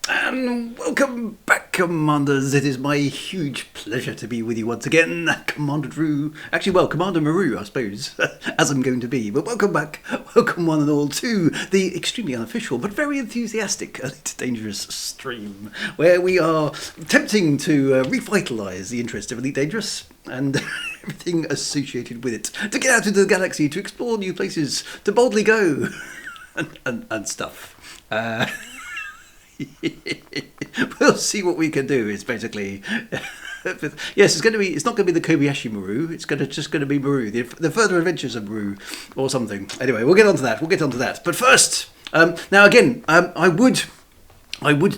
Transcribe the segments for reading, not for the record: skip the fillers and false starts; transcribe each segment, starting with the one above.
And welcome back, Commanders. It is my huge pleasure to be with you once again, Commander Drew. Actually, well, Commander Maru, I suppose, as I'm going to be. But welcome back, welcome one and all to the extremely unofficial but very enthusiastic Elite Dangerous stream, where we are attempting to revitalise the interest of Elite Dangerous and everything associated with it, to get out into the galaxy, to explore new places, to boldly go, and stuff. We'll see what we can do. It's basically yes, it's not going to be the Kobayashi Maru. It's just going to be Maru, the further adventures of Maru, or something. Anyway, we'll get onto that. But first, now again, I would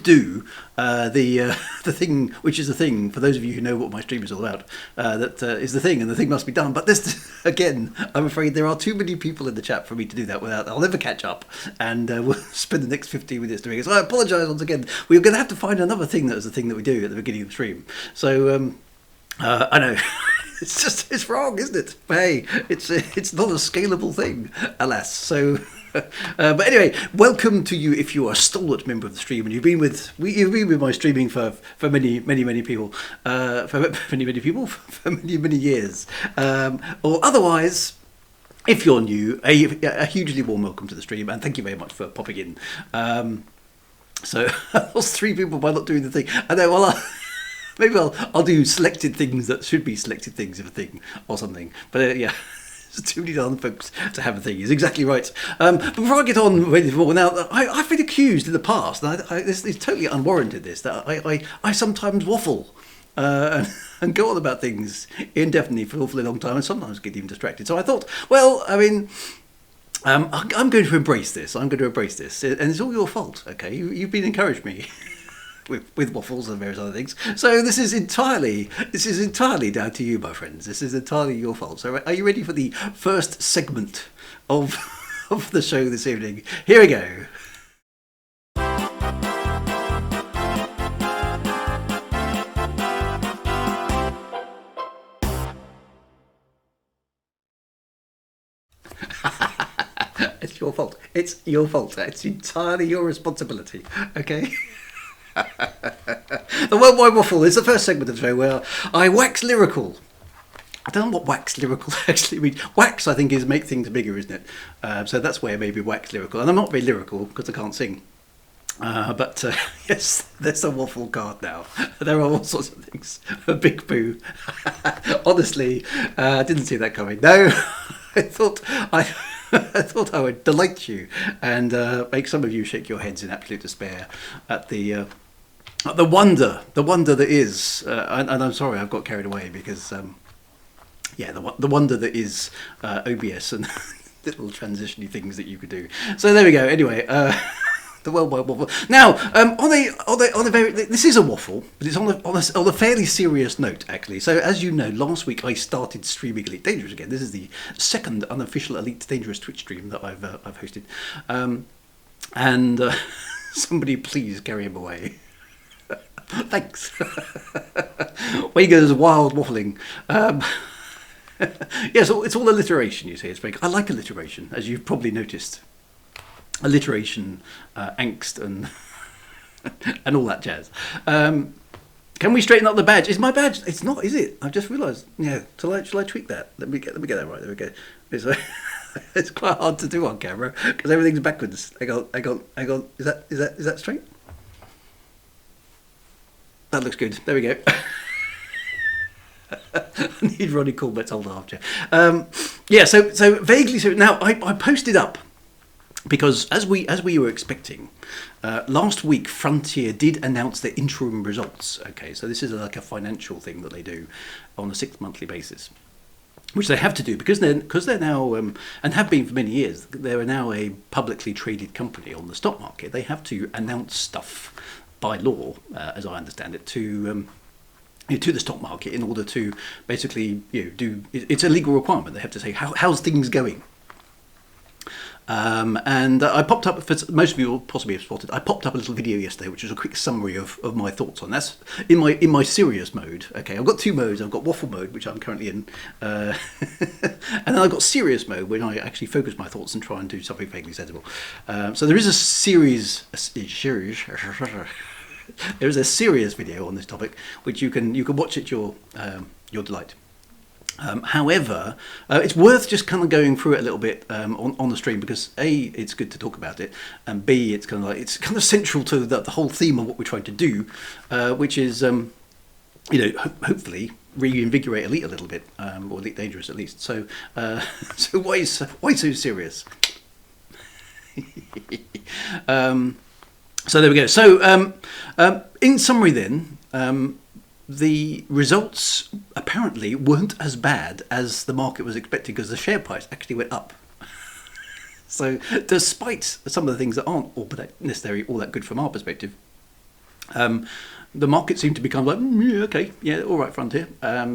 do the thing, which is the thing, for those of you who know what my stream is all about, that is the thing, and the thing must be done. But this, again, I'm afraid there are too many people in the chat for me to do that without. I'll never catch up, and we'll spend the next 15 minutes doing it. So I apologise once again. We're going to have to find another thing that was the thing that we do at the beginning of the stream. So I know. It's wrong, isn't it? But hey, it's not a scalable thing, alas. So, but anyway, welcome to you if you are a stalwart member of the stream and you've been with my streaming for many people, for many years, or otherwise. If you're new, a hugely warm welcome to the stream, and thank you very much for popping in. So I lost 3 people by not doing the thing, and then maybe I'll do selected things that should be selected things of a thing or something. But yeah, there's too many other folks to have a thing. Is exactly right. But before I get on with it, now I've been accused in the past, and this is totally unwarranted. That I sometimes waffle and go on about things indefinitely for an awfully long time, and sometimes get even distracted. So I thought, well, I mean. I'm going to embrace this. And it's all your fault. Okay, you've been encouraged me. With waffles and various other things. So this is entirely down to you, my friends. This is entirely your fault. So are you ready for the first segment of the show this evening? Here we go. It's your fault. It's your fault. It's entirely your responsibility. Okay? The Worldwide Waffle is the first segment of the show where I wax lyrical. I don't know what wax lyrical actually means. Wax, I think, is make things bigger, isn't it? So that's where maybe wax lyrical. And I'm not very lyrical because I can't sing. But yes, there's a waffle card now. There are all sorts of things. A big poo. Honestly, I didn't see that coming. No, I thought I would delight you and make some of you shake your heads in absolute despair at the wonder that is. And I'm sorry, I've got carried away because the wonder that is OBS and little transition-y things that you could do. So there we go. Anyway. The Worldwide Waffle. Now, on a very, this is a waffle, but it's on a fairly serious note, actually. So, as you know, last week I started streaming Elite Dangerous again. This is the second unofficial Elite Dangerous Twitch stream that I've hosted, and somebody please carry him away. Thanks. Wagar's wild waffling. Yes, it's all alliteration. You see, I like alliteration, as you've probably noticed. Alliteration, angst, and and all that jazz. Can we straighten up the badge? Is my badge? It's not, is it? I've just realised. Yeah. Shall I tweak that? Let me get that right. There we go. It's quite hard to do on camera because everything's backwards. Hang on. Is that straight? That looks good. There we go. I need Ronnie Colbett's old armchair. Yeah. So vaguely. So now I posted up. Because as we were expecting, last week Frontier did announce their interim results. Okay, so this is like a financial thing that they do on a 6 monthly basis, which they have to do because they're now and have been for many years. They're now a publicly traded company on the stock market. They have to announce stuff by law, as I understand it, to the stock market in order to basically do. It's a legal requirement. They have to say how's things going. And I popped up, for most of you will possibly have spotted, I popped up a little video yesterday, which was a quick summary of my thoughts on that's in my serious mode. Okay, I've got two modes. I've got waffle mode, which I'm currently in, and then I've got serious mode, when I actually focus my thoughts and try and do something vaguely sensible. So there is a serious there is a serious video on this topic, which you can watch at your delight. However, it's worth just kind of going through it a little bit on the stream, because A, it's good to talk about it, and B, it's kind of central to the whole theme of what we're trying to do, which is hopefully reinvigorate Elite a little bit, or Elite Dangerous at least. So so why so serious? So there we go. So in summary, then. The results apparently weren't as bad as the market was expecting, because the share price actually went up. So despite some of the things that aren't necessarily all that good from our perspective, the market seemed to become like, yeah, okay, yeah, all right, Frontier.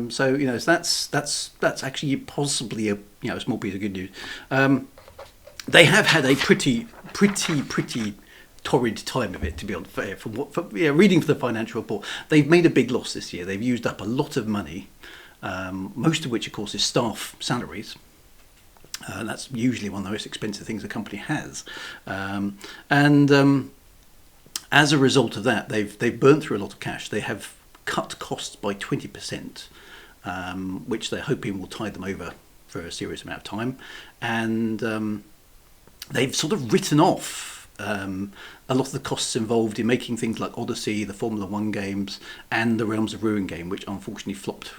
So that's actually possibly a small piece of good news. They have had a pretty torrid time of it, to be honest. Reading for the financial report, they've made a big loss this year. They've used up a lot of money, most of which, of course, is staff salaries. That's usually one of the most expensive things a company has, and as a result of that, they've burnt through a lot of cash. They have cut costs by 20%, which they're hoping will tide them over for a serious amount of time, and they've sort of written off a lot of the costs involved in making things like Odyssey, the Formula 1 games, and the Realms of Ruin game, which unfortunately flopped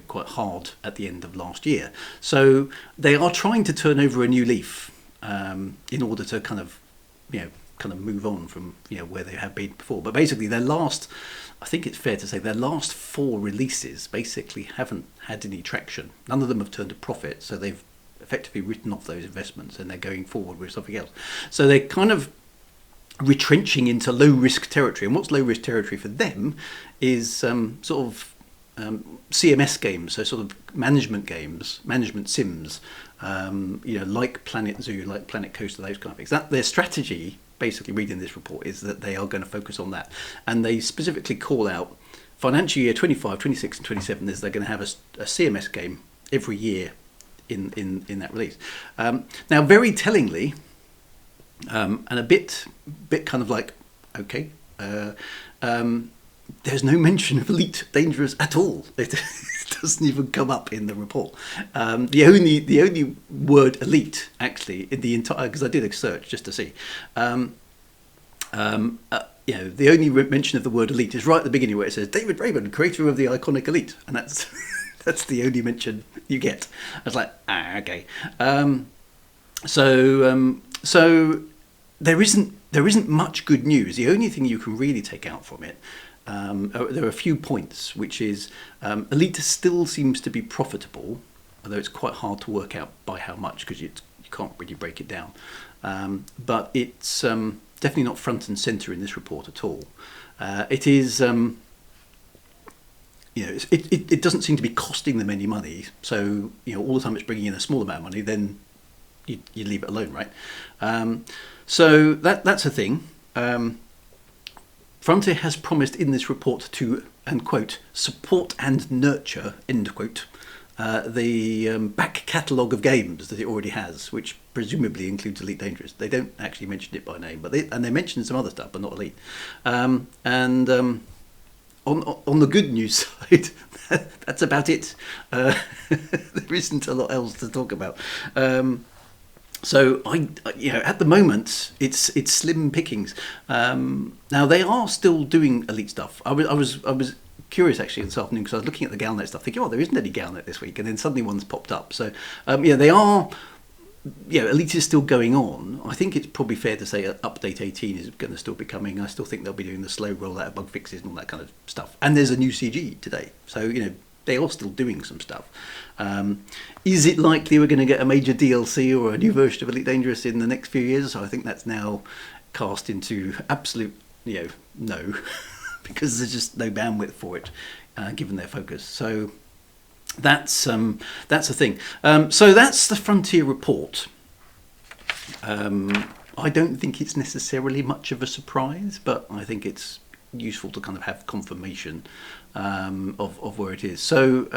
quite hard at the end of last year. So they are trying to turn over a new leaf in order to kind of move on from where they have been before. But basically I think it's fair to say their last 4 releases basically haven't had any traction. None of them have turned a profit, so they've effectively written off those investments and they're going forward with something else. So they're kind of retrenching into low risk territory, and what's low risk territory for them is CMS games, so sort of management games, management sims, like Planet Zoo, like Planet Coaster, those kind of things. That their strategy, basically reading this report, is that they are going to focus on that, and they specifically call out financial year 25, 26 and 27 is they're going to have a CMS game every year in that release. Now, very tellingly, and a bit kind of like, okay, there's no mention of Elite Dangerous at all. It doesn't even come up in the report. The only word Elite, actually, in the entire, because I did a search just to see, the only mention of the word Elite is right at the beginning, where it says David Braben, creator of the iconic Elite, and that's that's the only mention you get. I was like, okay. So there isn't much good news. The only thing you can really take out from it, there are a few points, which is Elite still seems to be profitable, although it's quite hard to work out by how much, because you can't really break it down. But it's definitely not front and centre in this report at all. It is. It doesn't seem to be costing them any money. So all the time it's bringing in a small amount of money, then you leave it alone, right? So that's a thing. Frontier has promised in this report to, and quote, support and nurture, end quote, the back catalogue of games that it already has, which presumably includes Elite Dangerous. They don't actually mention it by name, but they mention some other stuff, but not Elite. On the good news side, that's about it. There isn't a lot else to talk about. So at the moment, it's slim pickings. Now they are still doing Elite stuff. I was curious actually this afternoon, because I was looking at the GalNet stuff, thinking, there isn't any GalNet this week, and then suddenly one's popped up. So they are. Elite is still going on. I think it's probably fair to say update 18 is going to still be coming. I still think they'll be doing the slow rollout of bug fixes and all that kind of stuff. And there's a new CG today, so they are still doing some stuff. Is it likely we're going to get a major DLC or a new version of Elite Dangerous in the next few years? So I think that's now cast into absolute no, because there's just no bandwidth for it, given their focus. So that's a thing. So that's the Frontier report. I don't think it's necessarily much of a surprise, but I think it's useful to kind of have confirmation of where it is. So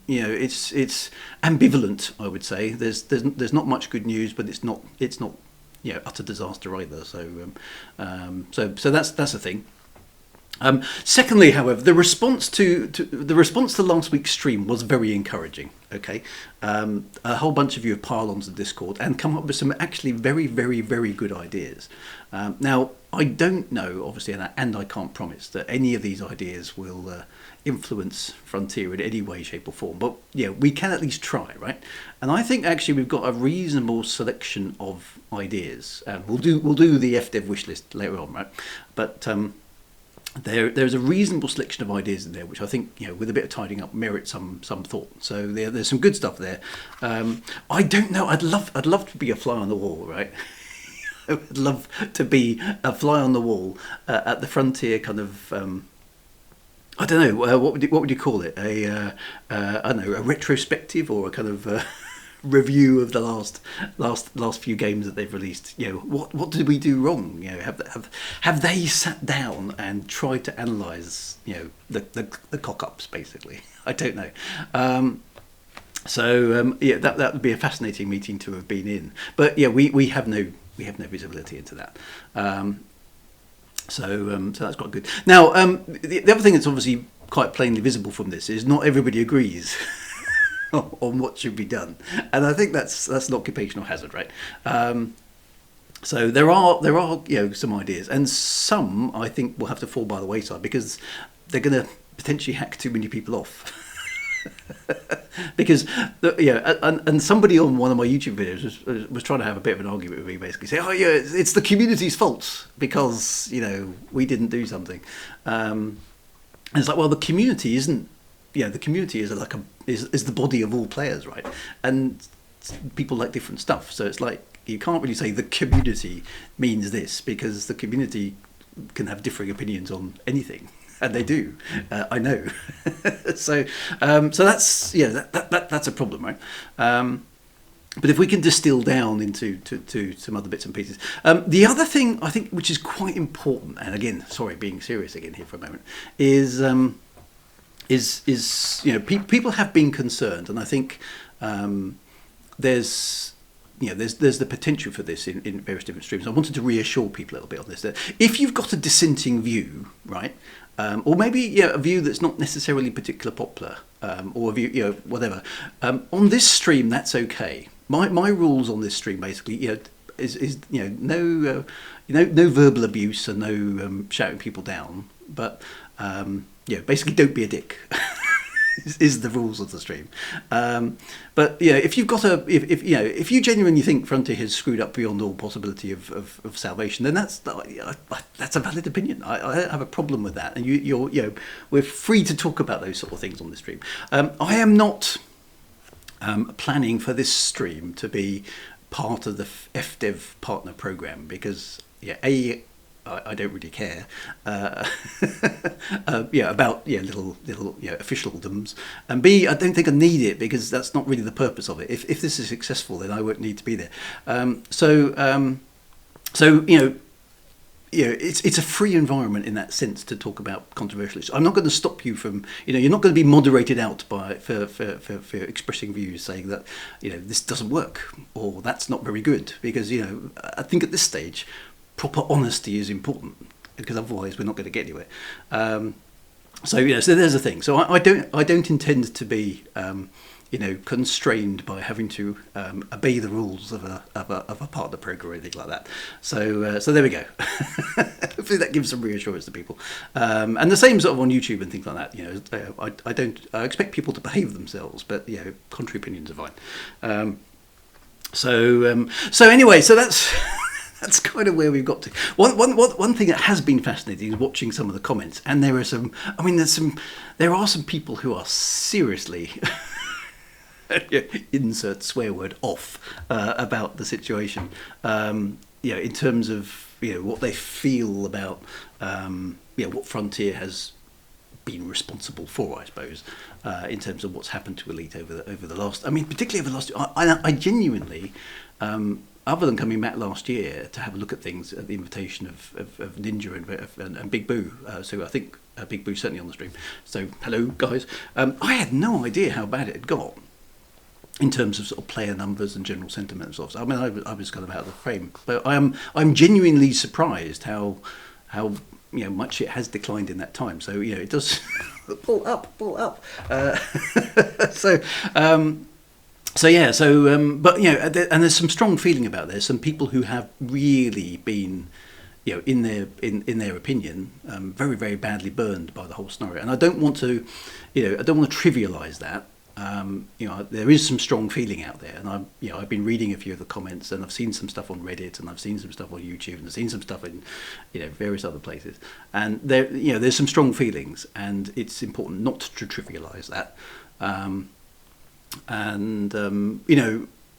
it's ambivalent. I would say there's not much good news, but it's not utter disaster either. So that's the thing. Secondly, however, the response to last week's stream was very encouraging. Okay, a whole bunch of you have piled onto Discord and come up with some actually very, very, very good ideas. Now, I don't know, obviously, and I can't promise that any of these ideas will influence Frontier in any way, shape, or form. But yeah, we can at least try, right? And I think actually we've got a reasonable selection of ideas. We'll do the Fdev wish list later on, right? But there's a reasonable selection of ideas in there, which I think, with a bit of tidying up, merit some thought. So there's some good stuff there. I don't know. I'd love to be a fly on the wall, right? I would love to be a fly on the wall at the Frontier kind of. I don't know. What would you call it? I don't know, a retrospective or a kind of. Review of the last few games that they've released. What did we do wrong? Have they sat down and tried to analyse the cock ups basically? I don't know. That would be a fascinating meeting to have been in. But we have no visibility into that. So that's quite good. Now the other thing that's obviously quite plainly visible from this is not everybody agrees. On what should be done, and I think that's an occupational hazard, right? So there are some ideas, and some I think will have to fall by the wayside because they're going to potentially hack too many people off. Because and somebody on one of my YouTube videos was trying to have a bit of an argument with me, basically say, it's the community's fault because we didn't do something. And it's like, well, the community isn't. The community is is the body of all players, right? And people like different stuff, so it's like you can't really say the community means this because the community can have differing opinions on anything, and they do. I know. So that's that's a problem, right? But if we can distill down into to some other bits and pieces, the other thing I think which is quite important, and again, sorry, being serious again here for a moment, is people have been concerned, and I think there's the potential for this in various different streams. I wanted to reassure people a little bit on this. That if you've got a dissenting view, right, or maybe a view that's not necessarily particularly popular, or a view, whatever, on this stream that's okay. My rules on this stream basically, is no verbal abuse and no shouting people down, but basically don't be a dick. is the rules of the stream. But if you've got if you genuinely think Frontier has screwed up beyond all possibility of salvation, then that's a valid opinion. I don't have a problem with that, and we're free to talk about those sort of things on the stream. I am not planning for this stream to be part of the Fdev partner program because I don't really care about little officialdoms, and B, I don't think I need it because that's not really the purpose of it. If this is successful, then I won't need to be there. It's a free environment in that sense to talk about controversial issues. I'm not going to stop you from, you're not going to be moderated out for expressing views saying that, this doesn't work or that's not very good because, I think at this stage, proper honesty is important because otherwise we're not going to get anywhere. So there's a thing. So I don't intend to be constrained by having to obey the rules of a partner program or anything like that. So there we go. Hopefully that gives some reassurance to people. And the same sort of on YouTube and things like that. I expect people to behave themselves, but contrary opinions are fine. So anyway, so that's. That's kind of where we've got to. One thing that has been fascinating is watching some of the comments, and there are some people who are seriously insert swear word off about the situation. In terms of what they feel about what Frontier has been responsible for, I suppose, in terms of what's happened to Elite over the last. I mean, particularly over the last. I genuinely. other than coming back last year to have a look at things at the invitation of Ninja and Big Boo, so I think Big Boo's certainly on the stream. So hello guys. I had no idea how bad it had got in terms of sort of player numbers and general sentiment and stuff. I mean, I was kind of out of the frame, but I'm genuinely surprised how much it has declined in that time. So it does pull up. But and there's some strong feeling about this. Some people who have really been, in their opinion, very, very badly burned by the whole scenario. And I don't want to, trivialise that. There is some strong feeling out there, and I've been reading a few of the comments, and I've seen some stuff on Reddit, and I've seen some stuff on YouTube, and I've seen some stuff in, various other places. And there's some strong feelings, and it's important not to trivialise that.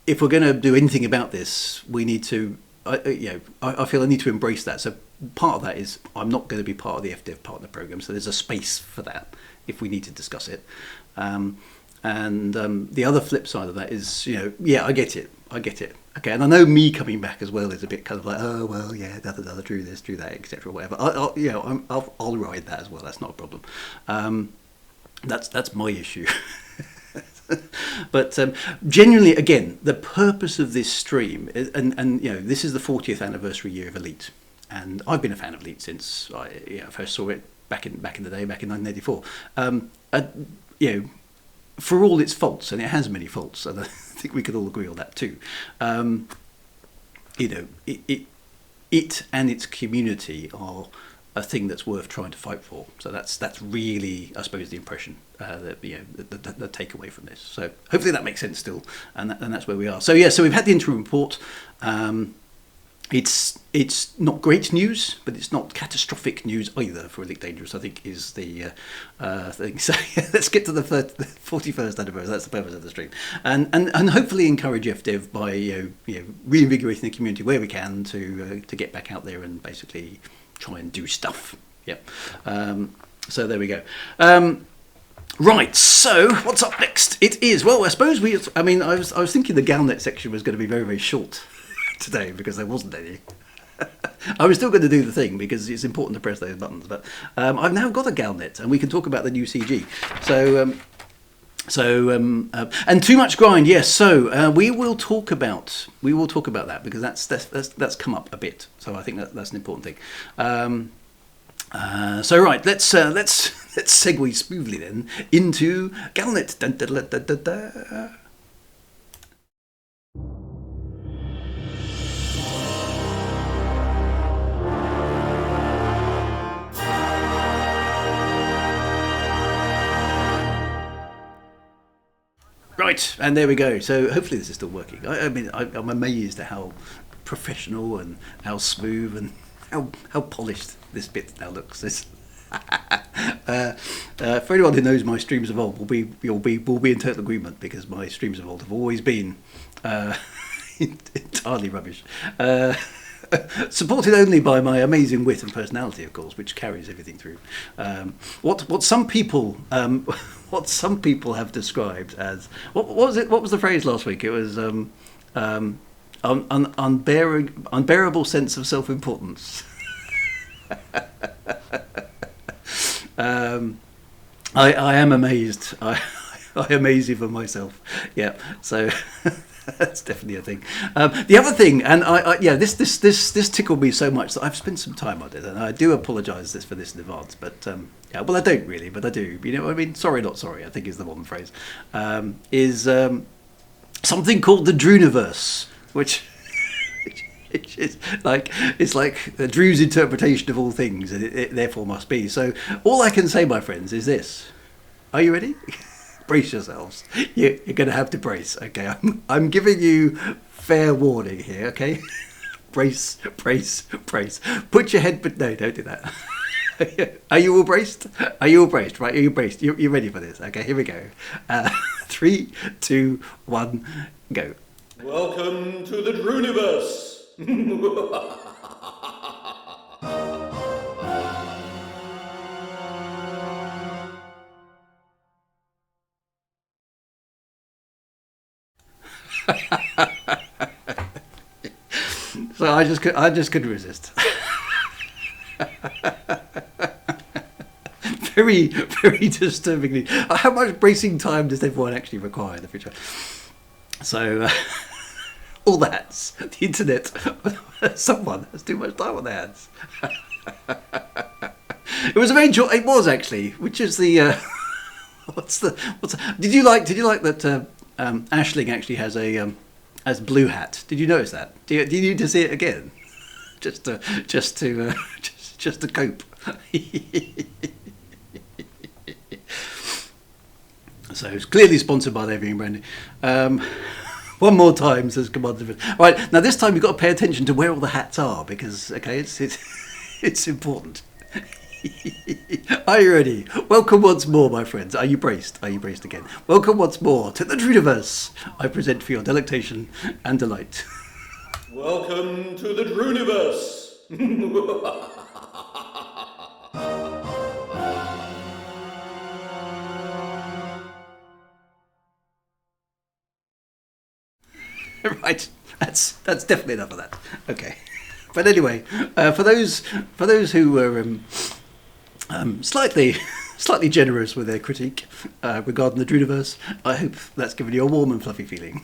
If we're going to do anything about this, we need to, I feel I need to embrace that. So part of that is I'm not going to be part of the Fdev partner program, so there's a space for that if we need to discuss it. The other flip side of that is, I get it. Okay, and I know me coming back as well is a bit kind of like, oh well, yeah, drew this, drew that, etc. Whatever. I'll ride that as well. That's not a problem. That's my issue. But generally, again, the purpose of this stream, and this is the 40th anniversary year of Elite, and I've been a fan of Elite since I first saw it back in the day, back in 1984. For all its faults, and it has many faults, and I think we could all agree on that too. It and its community are a thing that's worth trying to fight for. So that's really, I suppose, the impression the takeaway from this. So hopefully that makes sense still, and that's where we are. So so we've had the interim report. It's not great news, but it's not catastrophic news either for Elite Dangerous, I think, is the thing. So let's get to the 41st anniversary. That's the purpose of the stream, and hopefully encourage FDev by reinvigorating the community where we can to get back out there and basically try and do stuff. Yep. So there we go. Right, so what's up next? It is, well, I suppose I was thinking the GalNet section was going to be very, very short today because there wasn't any. I was still going to do the thing because it's important to press those buttons, but I've now got a GalNet and we can talk about the new CG. And too much grind, yes. So we will talk about that because that's come up a bit. So I think that's an important thing. So right, let's segue smoothly then into GalNet. Dun, da, da, da, da, da. Right, and there we go. So hopefully this is still working. I'm amazed at how professional and how smooth and how polished this bit now looks. For anyone who knows my streams of old, will be in total agreement because my streams of old have always been entirely rubbish. Supported only by my amazing wit and personality, of course, which carries everything through. What some people have described as what was it? What was the phrase last week? It was unbearable sense of self-importance. I am amazed. I am amazing for myself. Yeah. So. That's definitely a thing. The other thing, and this tickled me so much that I've spent some time on it, and I do apologise for this in advance. But I don't really, but I do. You know what I mean? Sorry, not sorry. I think is the one phrase. Is something called the Drewniverse, which is like Drew's interpretation of all things, and it therefore must be. So all I can say, my friends, is this: are you ready? Brace yourselves. You're going to have to brace. Okay, I'm giving you fair warning here. Okay, brace. Put your head, but no, don't do that. Are you all braced? Are you all braced? Right? Are you braced? You're ready for this? Okay, here we go. 3, 2, 1, go. Welcome to the Drewniverse. So I just couldn't resist. Very, very disturbingly. How much bracing time does everyone actually require in the future? So, all the hats, the internet, someone has too much time on their hands. It was a very it was actually, which is the did you like that Aisling actually has a has blue hat? Did you notice that? Do you need to see it again? just to cope. So it's clearly sponsored by the Evian Brandy. One more time, says Commander. Right, now this time you've got to pay attention to where all the hats are, because, okay, it's important. Are you ready? Welcome once more, my friends. Are you braced? Are you braced again? Welcome once more to the Druniverse. I present for your delectation and delight. Welcome to the Druniverse. Right, that's definitely enough of that. Okay, but anyway, for those who were slightly generous with their critique regarding the Druniverse, I hope that's given you a warm and fluffy feeling.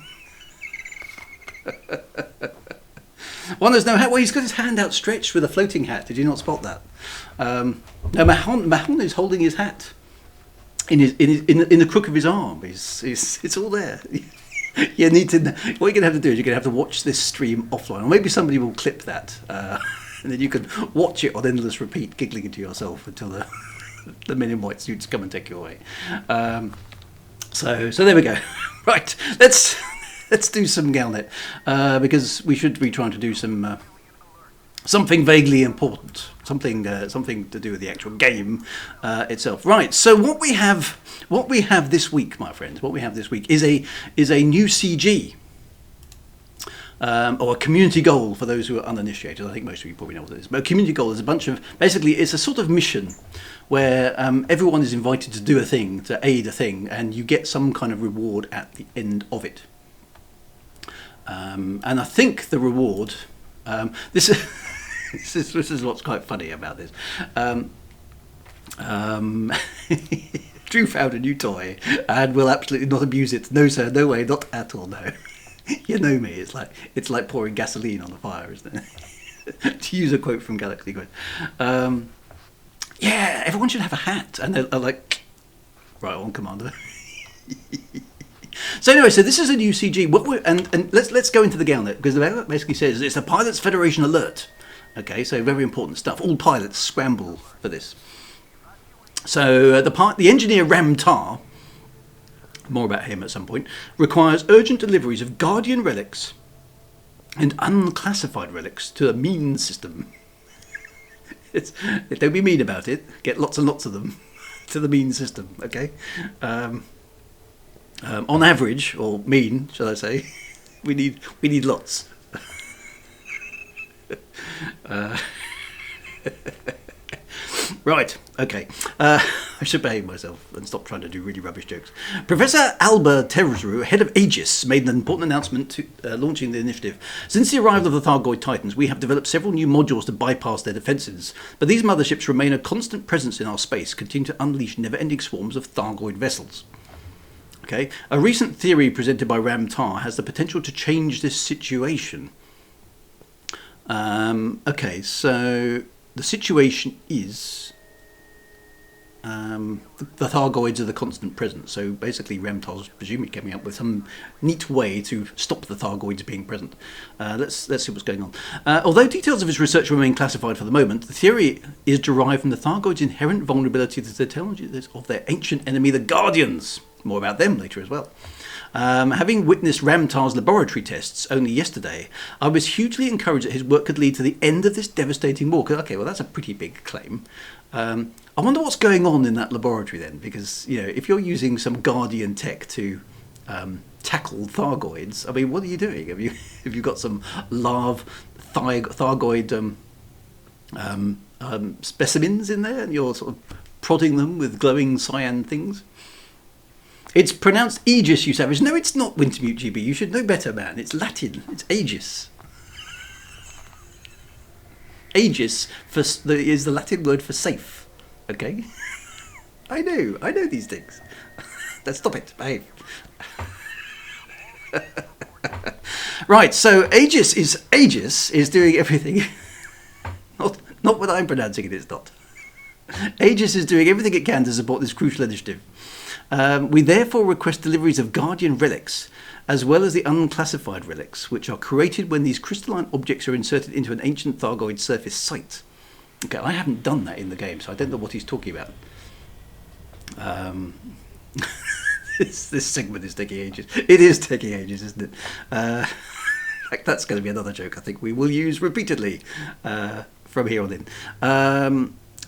One there's no hat. Well, he's got his hand outstretched with a floating hat. Did you not spot that? No, Mahon is holding his hat in the crook of his arm. It's all there. You need to. What you're going to have to do is you're going to have to watch this stream offline, or maybe somebody will clip that, and then you can watch it on endless repeat, giggling to yourself until the men in white suits come and take you away. So there we go. Right, let's do some GalNet, because we should be trying to do some something vaguely important, something to do with the actual game itself. Right. So what we have this week, my friends, is a new CG. Or a community goal for those who are uninitiated. I think most of you probably know what it is. But a community goal is a bunch of, basically it's a sort of mission where everyone is invited to do a thing, to aid a thing, and you get some kind of reward at the end of it. And I think the reward, this is what's quite funny about this. Drew found a new toy and will absolutely not abuse it. No, sir, no way, not at all, no. You know me, it's like pouring gasoline on the fire, isn't it? To use a quote from Galaxy Grid. Yeah, everyone should have a hat. And they're like, right on, Commander. So anyway, so this is a new CG. And let's go into the GalNet, because the GalNet basically says it's a Pilots Federation alert. Okay, so very important stuff. All pilots scramble for this. So the engineer Ram Tar, more about him at some point, requires urgent deliveries of Guardian relics and unclassified relics to the mean system. Don't be mean about it. Get lots and lots of them to the mean system. Okay. On average, or mean, shall I say, we need lots. Right, okay. I should behave myself and stop trying to do really rubbish jokes. Professor Alba Terru, head of Aegis, made an important announcement to launching the initiative. Since the arrival of the Thargoid Titans, we have developed several new modules to bypass their defences, but these motherships remain a constant presence in our space, continue to unleash never-ending swarms of Thargoid vessels. Okay, a recent theory presented by Ram Tar has the potential to change this situation. Okay, so the situation is the Thargoids are the constant present. So basically Remtar's presumably coming up with some neat way to stop the Thargoids being present. Let's see what's going on. Although details of his research remain classified for the moment, the theory is derived from the Thargoids' inherent vulnerability to the technology of their ancient enemy, the Guardians. More about them later as well. Having witnessed Ramtar's laboratory tests only yesterday, I was hugely encouraged that his work could lead to the end of this devastating war. Okay, well, that's a pretty big claim. I wonder what's going on in that laboratory then, because, you know, if you're using some Guardian tech to tackle Thargoids, I mean, what are you doing? Have you got some larve Thargoid specimens in there, and you're sort of prodding them with glowing cyan things? It's pronounced Aegis, you savage. No, it's not, Wintermute GB. You should know better, man. It's Latin. It's Aegis. Aegis is the Latin word for safe. Okay, I know these things. Let's stop it. Behave. Right. So Aegis is doing everything. Not what I'm pronouncing it. It's not. Aegis is doing everything it can to support this crucial initiative. We therefore request deliveries of Guardian relics, as well as the unclassified relics, which are created when these crystalline objects are inserted into an ancient Thargoid surface site. Okay, I haven't done that in the game, so I don't know what he's talking about. This segment is taking ages. It is taking ages, isn't it? That's going to be another joke I think we will use repeatedly from here on in.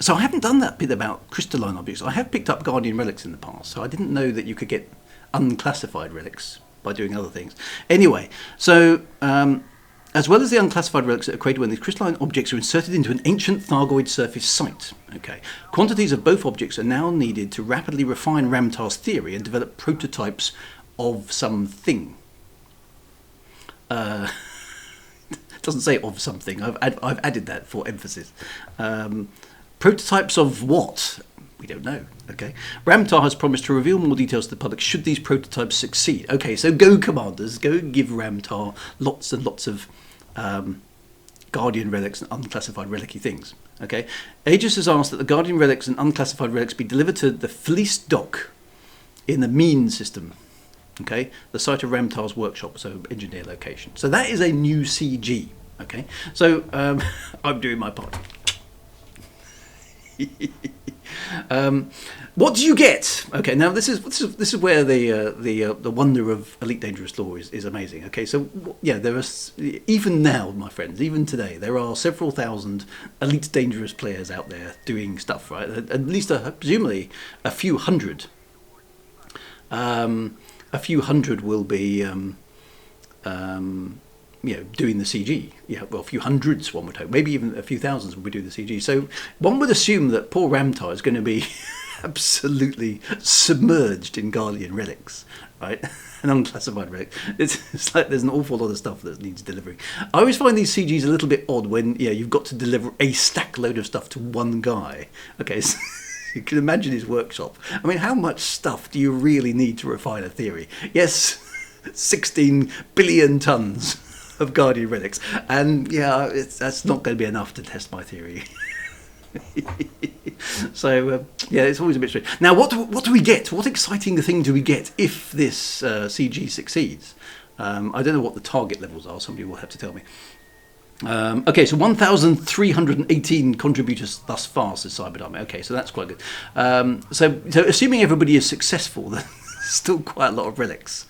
So I haven't done that bit about crystalline objects. I have picked up Guardian relics in the past, so I didn't know that you could get unclassified relics by doing other things. Anyway, so as well as the unclassified relics that are created when these crystalline objects are inserted into an ancient Thargoid surface site. Okay, quantities of both objects are now needed to rapidly refine Ramtar's theory and develop prototypes of something. It doesn't say of something. I've added that for emphasis. Prototypes of what? We don't know. Okay. Ramtar has promised to reveal more details to the public should these prototypes succeed. Okay, so go commanders, go give Ramtar lots and lots of Guardian relics and unclassified relic-y things. Okay. Aegis has asked that the Guardian relics and unclassified relics be delivered to the Fleece Dock in the Mean system. Okay, the site of Ramtar's workshop, so engineer location. So that is a new CG. Okay, so I'm doing my part. What do you get? Okay, now this is where the wonder of Elite Dangerous Lore is amazing. Okay, so yeah, there are even now, my friends, even today, there are several thousand Elite Dangerous players out there doing stuff, right? At least presumably a few hundred. A few hundred will be doing the CG. Yeah, well, a few hundreds, one would hope. Maybe even a few thousands will be doing the CG. So one would assume that poor Ramtar is going to be absolutely submerged in Guardian relics, right? An unclassified relic. It's like there's an awful lot of stuff that needs delivering. I always find these CGs a little bit odd when you've got to deliver a stack load of stuff to one guy. Okay, so you can imagine his workshop. I mean, how much stuff do you really need to refine a theory? Yes, 16 billion tons of Guardian relics, and that's not going to be enough to test my theory. So it's always a bit strange. Now, what do we get? What exciting thing do we get if this CG succeeds? I don't know what the target levels are. Somebody will have to tell me. Okay, so 1,318 contributors thus far, says Cyberdome. Okay, so that's quite good. So assuming everybody is successful, there's still quite a lot of relics.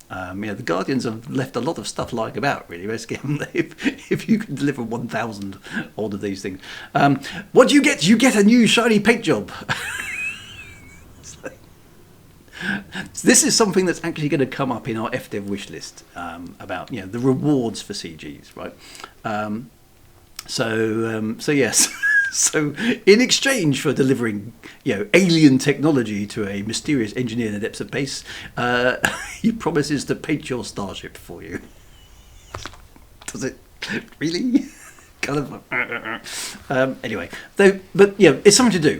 The Guardians have left a lot of stuff lying about, really. If you can deliver 1,000 odd of these things. What do you get? You get a new shiny paint job. This is something that's actually going to come up in our Fdev wish list about the rewards for CGs, right? So yes. So in exchange for delivering alien technology to a mysterious engineer in the depths of space, he promises to paint your starship for you. Does it really? Kind of. Anyway, but it's something to do.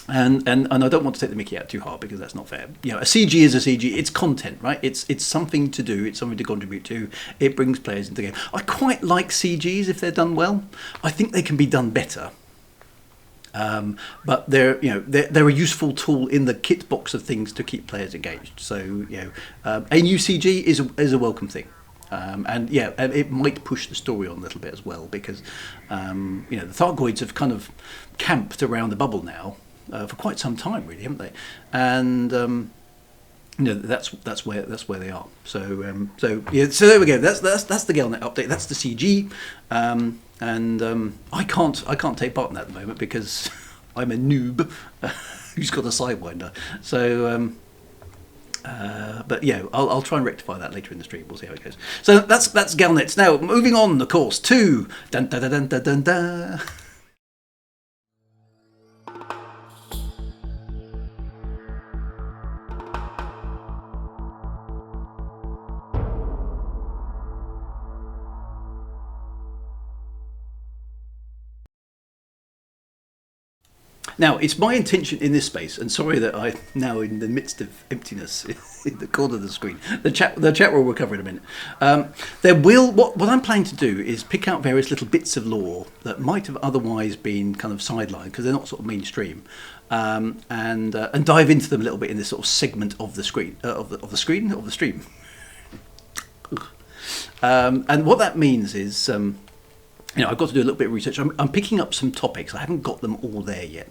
And I don't want to take the mickey out too hard because that's not fair. A CG is a CG. It's content, right? It's something to do. It's something to contribute to. It brings players into the game. I quite like CGs if they're done well. I think they can be done better. But they're a useful tool in the kit box of things to keep players engaged. So a new CG is a welcome thing. And it might push the story on a little bit as well because the Thargoids have kind of camped around the bubble now. For quite some time, really, haven't they? And that's where they are. So there we go. That's the GalNet update. That's the CG, and I can't take part in that at the moment because I'm a noob who's got a sidewinder. So but I'll try and rectify that later in the stream. We'll see how it goes. So that's GalNet. Now moving on, of course, to dun dun dun dun dun dun. Now, it's my intention in this space, and sorry that I'm now in the midst of emptiness in the corner of the screen. The chat room will cover in a minute. What I'm planning to do is pick out various little bits of lore that might have otherwise been kind of sidelined because they're not sort of mainstream, and dive into them a little bit in this sort of segment of the screen of the stream. And what that means is, I've got to do a little bit of research. I'm picking up some topics. I haven't got them all there yet.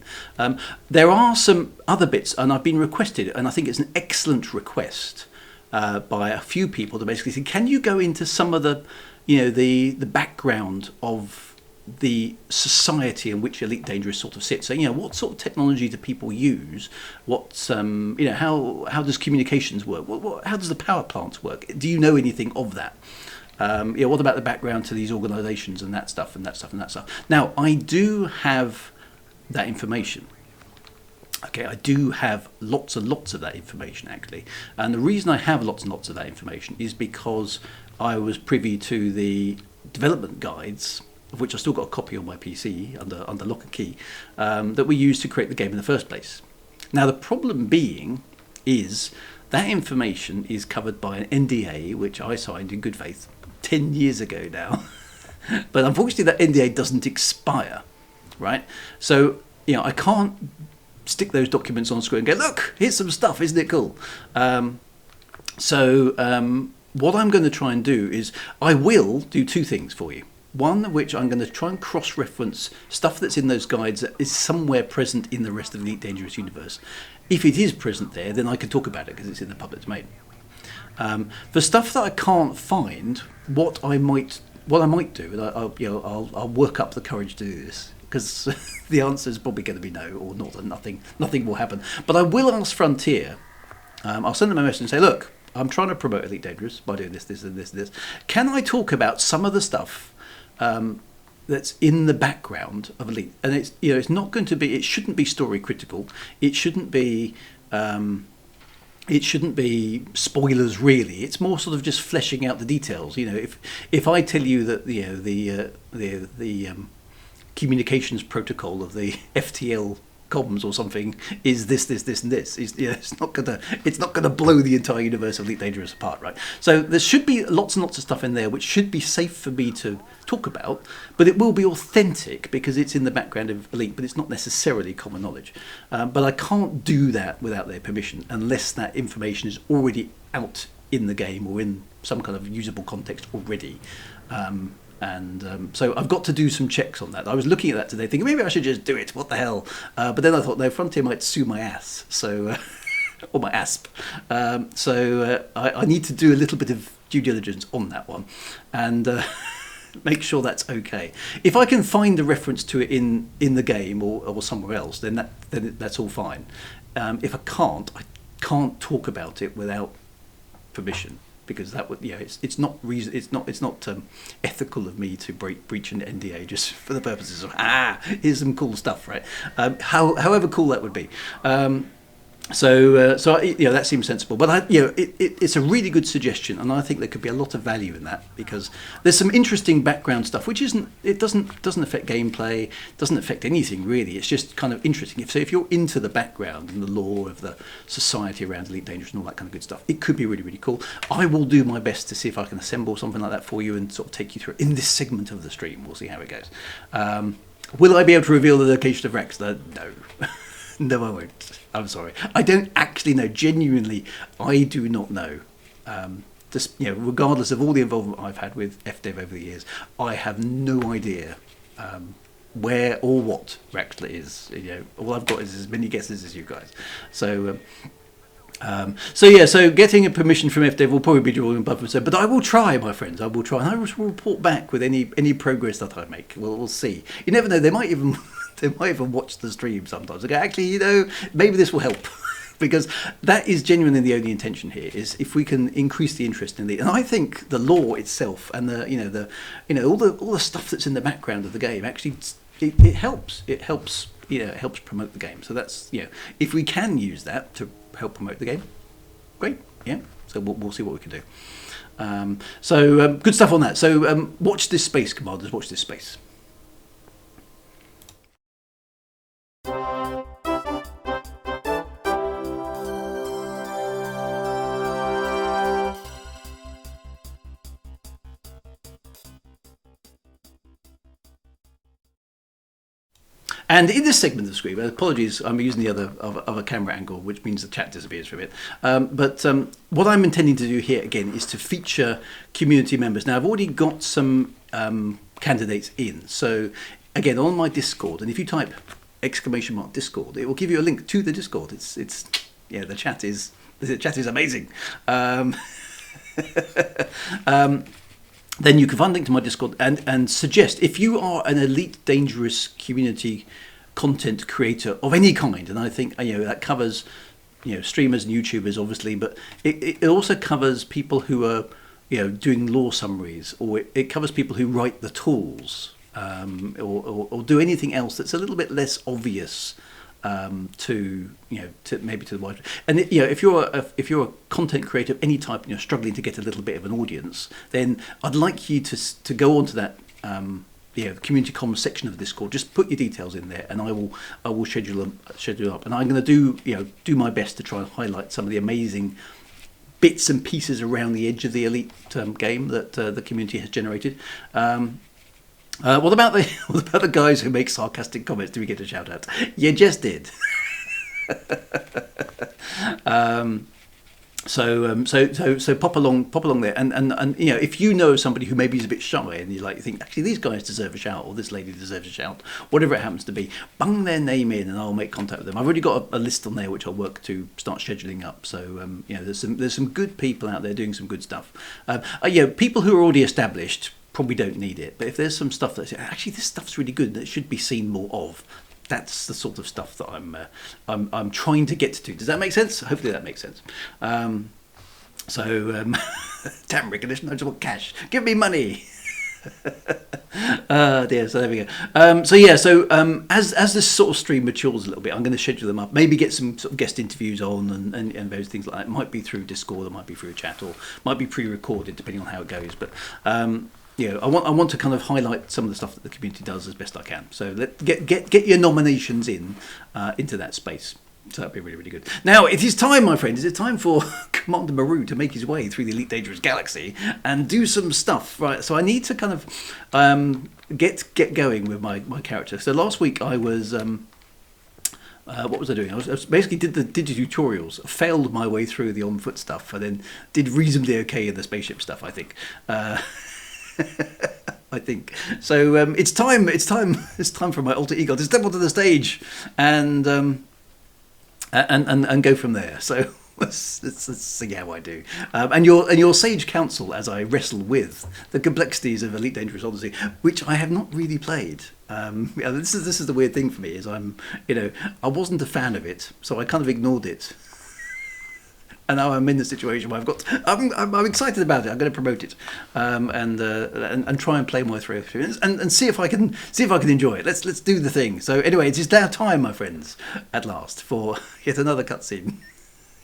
There are some other bits, and I've been requested, and I think it's an excellent request by a few people to basically say, can you go into some of the, the background of the society in which Elite Dangerous sort of sits? So, what sort of technology do people use? What's, how does communications work? How does the power plants work? Do you know anything of that? What about the background to these organisations and that stuff and that stuff and that stuff? Now, I do have that information. Okay, I do have lots and lots of that information, actually. And the reason I have lots and lots of that information is because I was privy to the development guides, of which I still got a copy on my PC under lock and key, that we used to create the game in the first place. Now, the problem being is that information is covered by an NDA, which I signed in good faith 10 years ago now. But unfortunately, that NDA doesn't expire, right? So, I can't stick those documents on screen and go, look, here's some stuff, isn't it cool? What I'm going to try and do is I will do two things for you. One, which I'm going to try and cross-reference stuff that's in those guides that is somewhere present in the rest of the Elite Dangerous universe. If it is present there, then I can talk about it because it's in the public domain. For stuff that I can't find, what I might do, and I'll work up the courage to do this, because the answer is probably going to be no or not, and nothing will happen. But I will ask Frontier. I'll send them a message and say, look, I'm trying to promote Elite Dangerous by doing this, this, and this, and this. Can I talk about some of the stuff that's in the background of Elite? And it's it's not going to be. It shouldn't be story critical. It shouldn't be. It shouldn't be spoilers, really. It's more sort of just fleshing out the details. If I tell you that the communications protocol of the FTL comms or something is this, and this, it's not gonna blow the entire universe of Elite Dangerous apart, right? So there should be lots and lots of stuff in there which should be safe for me to talk about, but it will be authentic because it's in the background of Elite, but it's not necessarily common knowledge. But I can't do that without their permission unless that information is already out in the game or in some kind of usable context already. So I've got to do some checks on that. I was looking at that today thinking maybe I should just do it, what the hell. But then I thought, no, Frontier might sue my ass, so or my asp. I need to do a little bit of due diligence on that one and make sure that's okay. If I can find a reference to it in the game or somewhere else, then that's all fine. If I can't talk about it without permission. Because that would, it's not ethical of me to breach an NDA just for the purposes of here's some cool stuff, right? However cool that would be. That seems sensible. But it's a really good suggestion, and I think there could be a lot of value in that because there's some interesting background stuff, which doesn't affect gameplay, doesn't affect anything really. It's just kind of interesting. If you're into the background and the lore of the society around Elite Dangerous and all that kind of good stuff, it could be really, really cool. I will do my best to see if I can assemble something like that for you and sort of take you through it in this segment of the stream. We'll see how it goes. Will I be able to reveal the location of Rex? No. No, I won't. I'm sorry. I don't actually know. Genuinely, I do not know. Regardless of all the involvement I've had with Fdev over the years, I have no idea where or what Rex is. All I've got is as many guesses as you guys. So getting a permission from Fdev will probably be drawing blood from stone, but I will try, my friends. I will try, and I will report back with any progress that I make. We'll see. You never know. They might even watch the stream sometimes. They go, actually, maybe this will help, because that is genuinely the only intention here. Is if we can increase the interest in the, and I think the lore itself and all the stuff that's in the background of the game actually it helps. It helps. It helps promote the game. So that's if we can use that to help promote the game, great. Yeah. So we'll see what we can do. Good stuff on that. So watch this space, commanders. Watch this space. And in this segment of the screen, apologies, I'm using the other camera angle, which means the chat disappears for a bit. But what I'm intending to do here again is to feature community members. Now, I've already got some candidates in. So again, on my Discord, and if you type !Discord, it will give you a link to the Discord. It's yeah, the chat is amazing. Then you can find a link to my Discord and suggest, if you are an Elite Dangerous community content creator of any kind, and I think that covers streamers and YouTubers obviously, but it also covers people who are doing lore summaries, or it covers people who write the tools, or do anything else that's a little bit less obvious to the wider. And if you're a content creator of any type, struggling to get a little bit of an audience, then I'd like you to go onto that community comms section of Discord. Just put your details in there, and I will schedule up. And I'm going to do my best to try and highlight some of the amazing bits and pieces around the edge of the Elite game that the community has generated. What about the guys who make sarcastic comments? Do we get a shout out? You just did. So pop along there, and if you know somebody who maybe is a bit shy, and you think actually these guys deserve a shout, or this lady deserves a shout, whatever it happens to be, bung their name in, and I'll make contact with them. I've already got a list on there which I'll work to start scheduling up. So there's some good people out there doing some good stuff. People who are already established probably don't need it, but if there's some stuff that's actually this stuff's really good that should be seen more of, that's the sort of stuff that I'm trying to get to. Does that make sense? Hopefully that makes sense. Damn recognition, I just want cash. Give me money. Dear, so there we go. As this sort of stream matures a little bit, I'm going to schedule them up, maybe get some sort of guest interviews on and various things like that. It might be through Discord, it might be through a chat, or might be pre-recorded depending on how it goes, but I want to kind of highlight some of the stuff that the community does as best I can. So get your nominations into that space. So that'd be really, really good. Now it is time, my friends. It's time for Commander Maru to make his way through the Elite Dangerous Galaxy and do some stuff. Right. So I need to kind of get going with my character. So last week I was. What was I doing? I was basically did the tutorials, failed my way through the on foot stuff, and then did reasonably okay in the spaceship stuff, I think. I think so. It's time for my alter ego to step onto the stage and go from there. So let's see how I do. And your sage counsel as I wrestle with the complexities of Elite Dangerous Odyssey, which I have not really played. This is the weird thing for me, is I wasn't a fan of it, so I kind of ignored it. And now I'm in the situation where I'm excited about it. I'm going to promote it, and try and play my way through it, and see if I can enjoy it. Let's do the thing. So anyway, it is now time, my friends, at last, for yet another cutscene.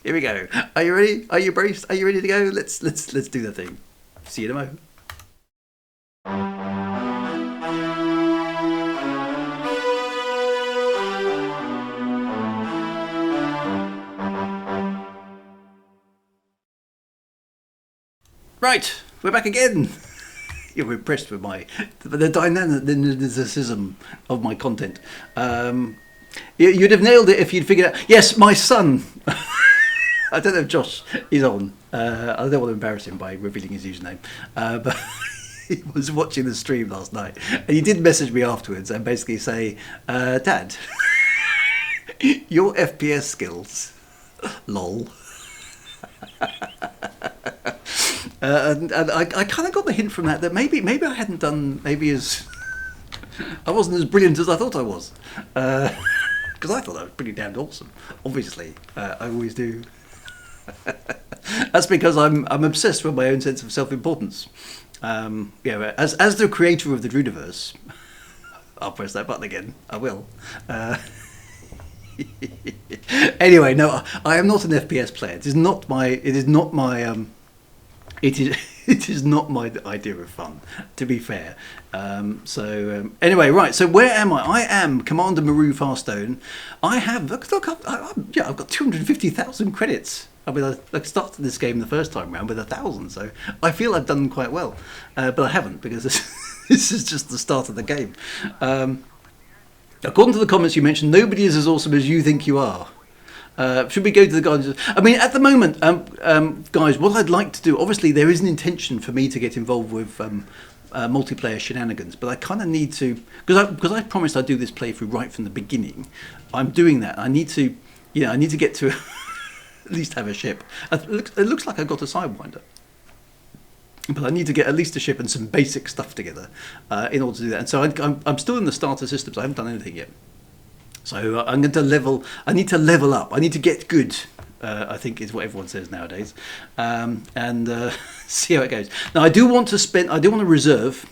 Here we go. Are you ready? Are you braced? Are you ready to go? Let's do the thing. See you in a moment. Right, we're back again. You're impressed with the dynamicism of my content. You'd have nailed it if you'd figured out. Yes, my son. I don't know if Josh is on. I don't want to embarrass him by revealing his username, but he was watching the stream last night, and he did message me afterwards and basically say, "Dad, your FPS skills, lol." And I kind of got the hint from that maybe I hadn't done I wasn't as brilliant as I thought I was, because I thought I was pretty damned awesome. Obviously, I always do. That's because I'm obsessed with my own sense of self-importance. As the creator of the Druniverse, I'll press that button again. I will. Anyway, no, I am not an FPS player. It is not my idea of fun, to be fair. Anyway, right. So where am I? I am Commander Maru Farstone. I've got 250,000 credits. I mean, I started this game the first time around with 1,000, so I feel I've done quite well, but I haven't, because this is just the start of the game. According to the comments you mentioned, nobody is as awesome as you think you are. Should we go to the guys? I mean, at the moment, guys, what I'd like to do, obviously there is an intention for me to get involved with multiplayer shenanigans, but I kind of need to, because I promised I'd do this playthrough right from the beginning. I'm doing that. I need to, I need to get to at least have a ship. It looks like I've got a Sidewinder, but I need to get at least a ship and some basic stuff together in order to do that. And so I'm still in the starter systems. I haven't done anything yet. So I'm going to level. I need to level up. I need to get good. I think is what everyone says nowadays, and see how it goes. Now I do want to reserve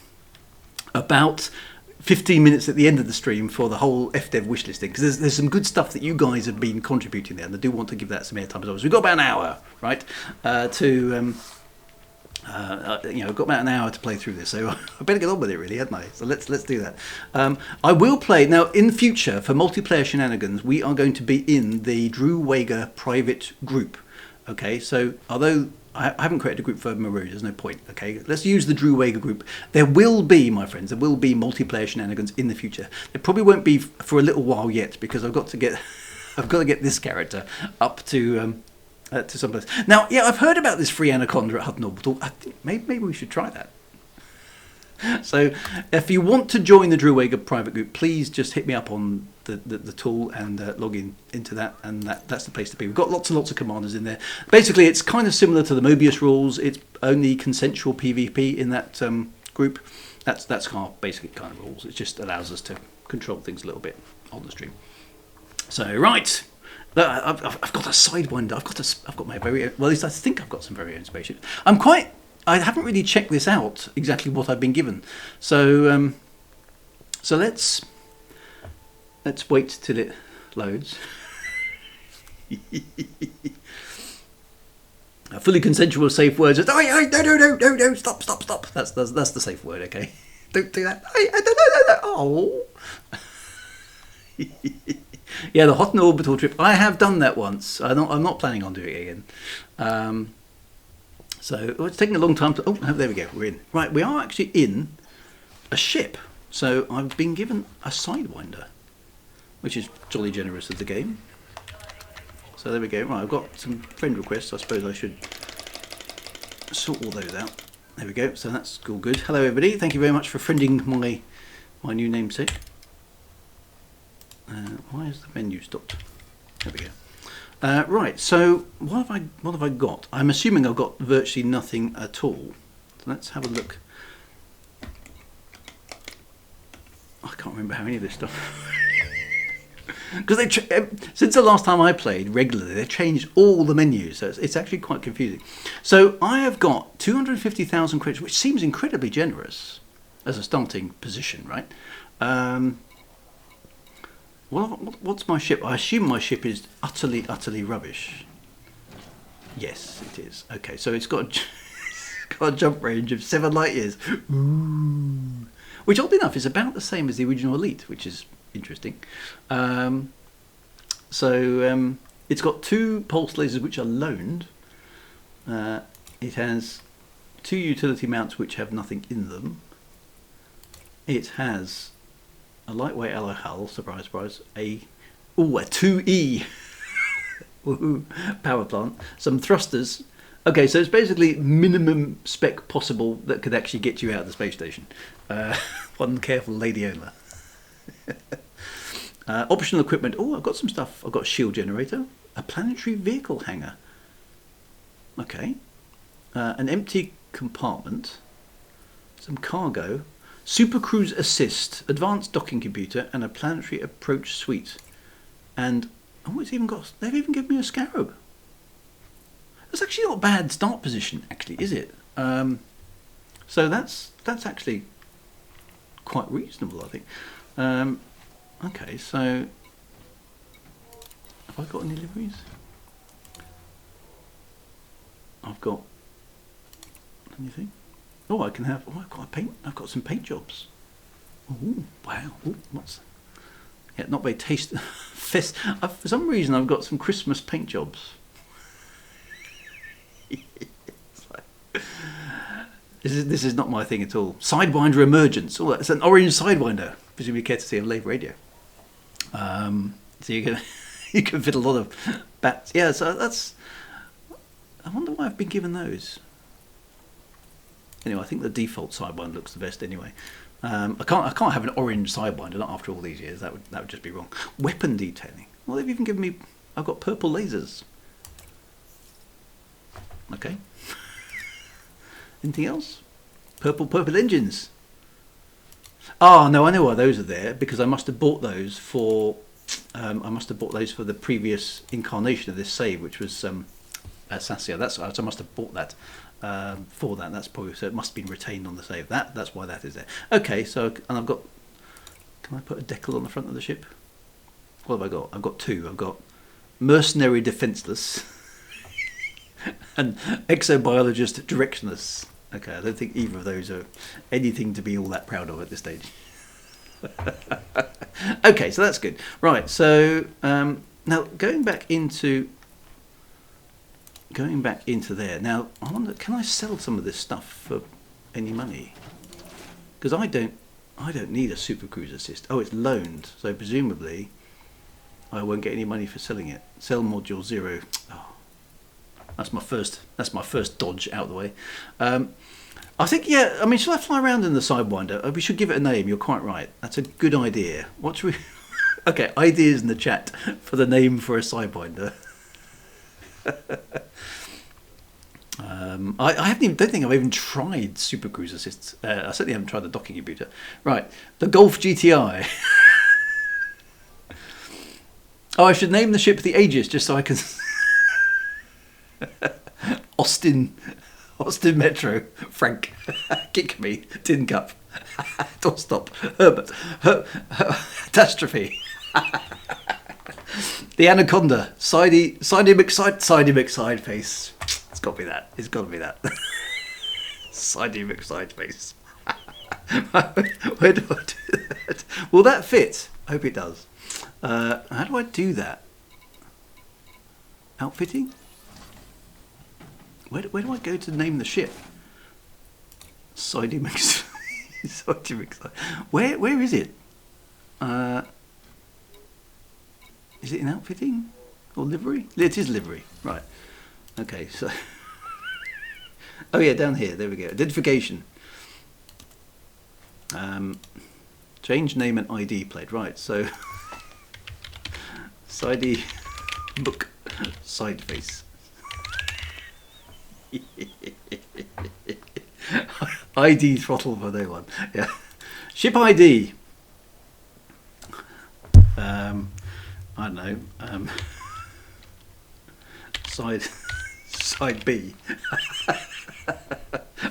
about 15 minutes at the end of the stream for the whole Fdev wishlisting, because there's some good stuff that you guys have been contributing there, and I do want to give that some airtime as well. So we've got about an hour, right, I've got about an hour to play through this, so I better get on with it, really, hadn't I? So let's do that. I will play now in the future for multiplayer shenanigans. We are going to be in the Drew Wagar private group. Okay, so although I haven't created a group for Maru, there's no point. Okay, let's use the Drew Wagar group. There will be, my friends, there will be multiplayer shenanigans in the future. There probably won't be for a little while yet, because I've got to get this character up to some place. Now, yeah, I've heard about this free Anaconda at Hutton Orbital. I think maybe we should try that. So, if you want to join the Drew Wagar private group, please just hit me up on the tool and log into that, and that's the place to be. We've got lots and lots of commanders in there. Basically, it's kind of similar to the Mobius rules. It's only consensual PvP in that group. That's our basic kind of rules. It just allows us to control things a little bit on the stream. So, right. I've got a Sidewinder. I've got my very own, well, at least I think I've got some very own spaceships. I haven't really checked this out exactly what I've been given. So let's wait till it loads. Fully consensual safe words. No, stop. That's the safe word. Okay, don't do that. No. Oh. Yeah, the Hutton Orbital trip. I have done that once. I'm not planning on doing it again. So it's taking a long time to. Oh, there we go. We're in. Right, we are actually in a ship. So I've been given a Sidewinder, which is jolly generous of the game. So there we go. Right, I've got some friend requests. I suppose I should sort all those out. There we go. So that's all good. Hello, everybody. Thank you very much for friending my new namesake. Why is the menu stopped? There we go. Right, so what have I got? I'm assuming I've got virtually nothing at all. So let's have a look. I can't remember how any of this stuff. Because since the last time I played regularly, they've changed all the menus, so it's actually quite confusing. So I have got 250,000 credits, which seems incredibly generous as a starting position, right? What's my ship? I assume my ship is utterly rubbish. Yes, it is. Okay, so it's got a jump range of 7 light years. Ooh. Which, oddly enough, is about the same as the original Elite, which is interesting. It's got 2 pulse lasers which are loaned. It has 2 utility mounts which have nothing in them. It has a lightweight alloy hull, surprise, a 2E power plant, some thrusters. Okay, so it's basically minimum spec possible that could actually get you out of the space station. One careful lady owner. Optional equipment. Oh, I've got some stuff. I've got a shield generator, a planetary vehicle hangar. Okay. An empty compartment, some cargo, super cruise assist, advanced docking computer, and a planetary approach suite. And they've even given me a scarab. That's actually not a bad start position, actually, is it? So that's actually quite reasonable, I think. Okay, so have I got any liveries? I've got anything. Oh, I've got a paint. I've got some paint jobs. Oh, wow! Ooh, what's? Yeah, not very tasty. For some reason, I've got some Christmas paint jobs. This is not my thing at all. Sidewinder emergence. Oh, that's an orange Sidewinder. Presumably courtesy of Lave Radio. So you can fit a lot of bats. Yeah, so that's. I wonder why I've been given those. Anyway, I think the default sidewinder looks the best anyway. I can't have an orange sidewinder, not after all these years. That would just be wrong. Weapon detailing. Well, they've even given me. I've got purple lasers. Okay. Anything else? Purple engines. Oh no, I know why those are there, because I must have bought those for. I must have bought those for the previous incarnation of this save, which was Sassia. So I must have bought that for that. That's probably, so it must have been retained on the save. That's why that is there. Okay, so and I've got. Can I put a decal on the front of the ship? What have I got? I've got two. I've got mercenary defenceless and exobiologist directionless. Okay, I don't think either of those are anything to be all that proud of at this stage. Okay, so that's good. Right, so now going back into there. Now I wonder, can I sell some of this stuff for any money? Because I don't need a supercruiser assist. Oh, it's loaned, so presumably I won't get any money for selling it. Sell module 0. Oh, that's my first dodge out of the way. I think, yeah, I mean, should I fly around in the Sidewinder? We should give it a name, you're quite right. That's a good idea. What should we... Okay, ideas in the chat for the name for a Sidewinder. I don't think I've even tried Supercruise Assists. I certainly haven't tried the docking computer. Right, the Golf GTI. Oh, I should name the ship the Aegis, just so I can... Austin Metro, Frank, Kick Me, Tin Cup, Doorstop, Herbert, Catastrophe, the Anaconda, Sidey McSide face. It's got to be that. It's got to be that. Sidey McSide face. Where do I do that? Will that fit? I hope it does. How do I do that? Outfitting? Where do I go to name the ship? Sidey McSide. Where is it? Is it in outfitting or livery? It is livery, right? Okay, so oh yeah, down here. There we go. Identification. Change name and ID plate. Right. So Sidey book side face. ID throttle for no one. Yeah. Ship ID. I don't know. Side B.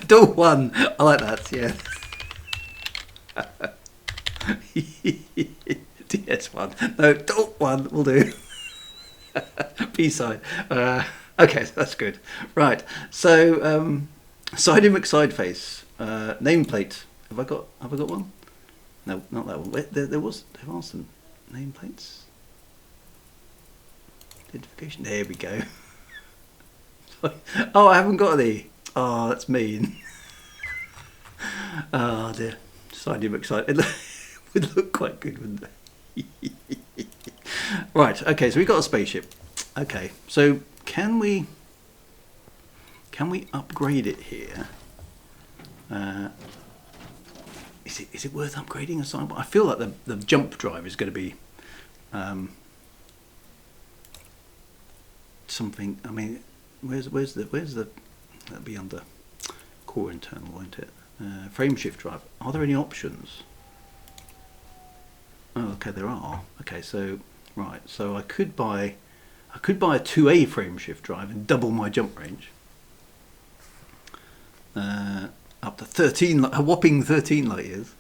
Door 1. I like that. Yeah. DS1. No, door 1 will do. B side. Okay, so that's good. Right, so Sidey McSideface, nameplate. Have I got one? No, not that one. There are some nameplates. Identification. There we go. Oh, I haven't got any. Oh, that's mean. Oh dear. Sidey McSide. It would look quite good, wouldn't it? Right. Okay, so we got a spaceship. Okay, so. Can we upgrade it here? Is it worth upgrading a sidewalk? I feel like the jump drive is going to be something. I mean, where's the that'll be under core internal, won't it? Frame shift drive. Are there any options? Oh, okay, there are. Okay, so right, so I could buy a 2A frame shift drive and double my jump range. Up to 13, a whopping 13 light years.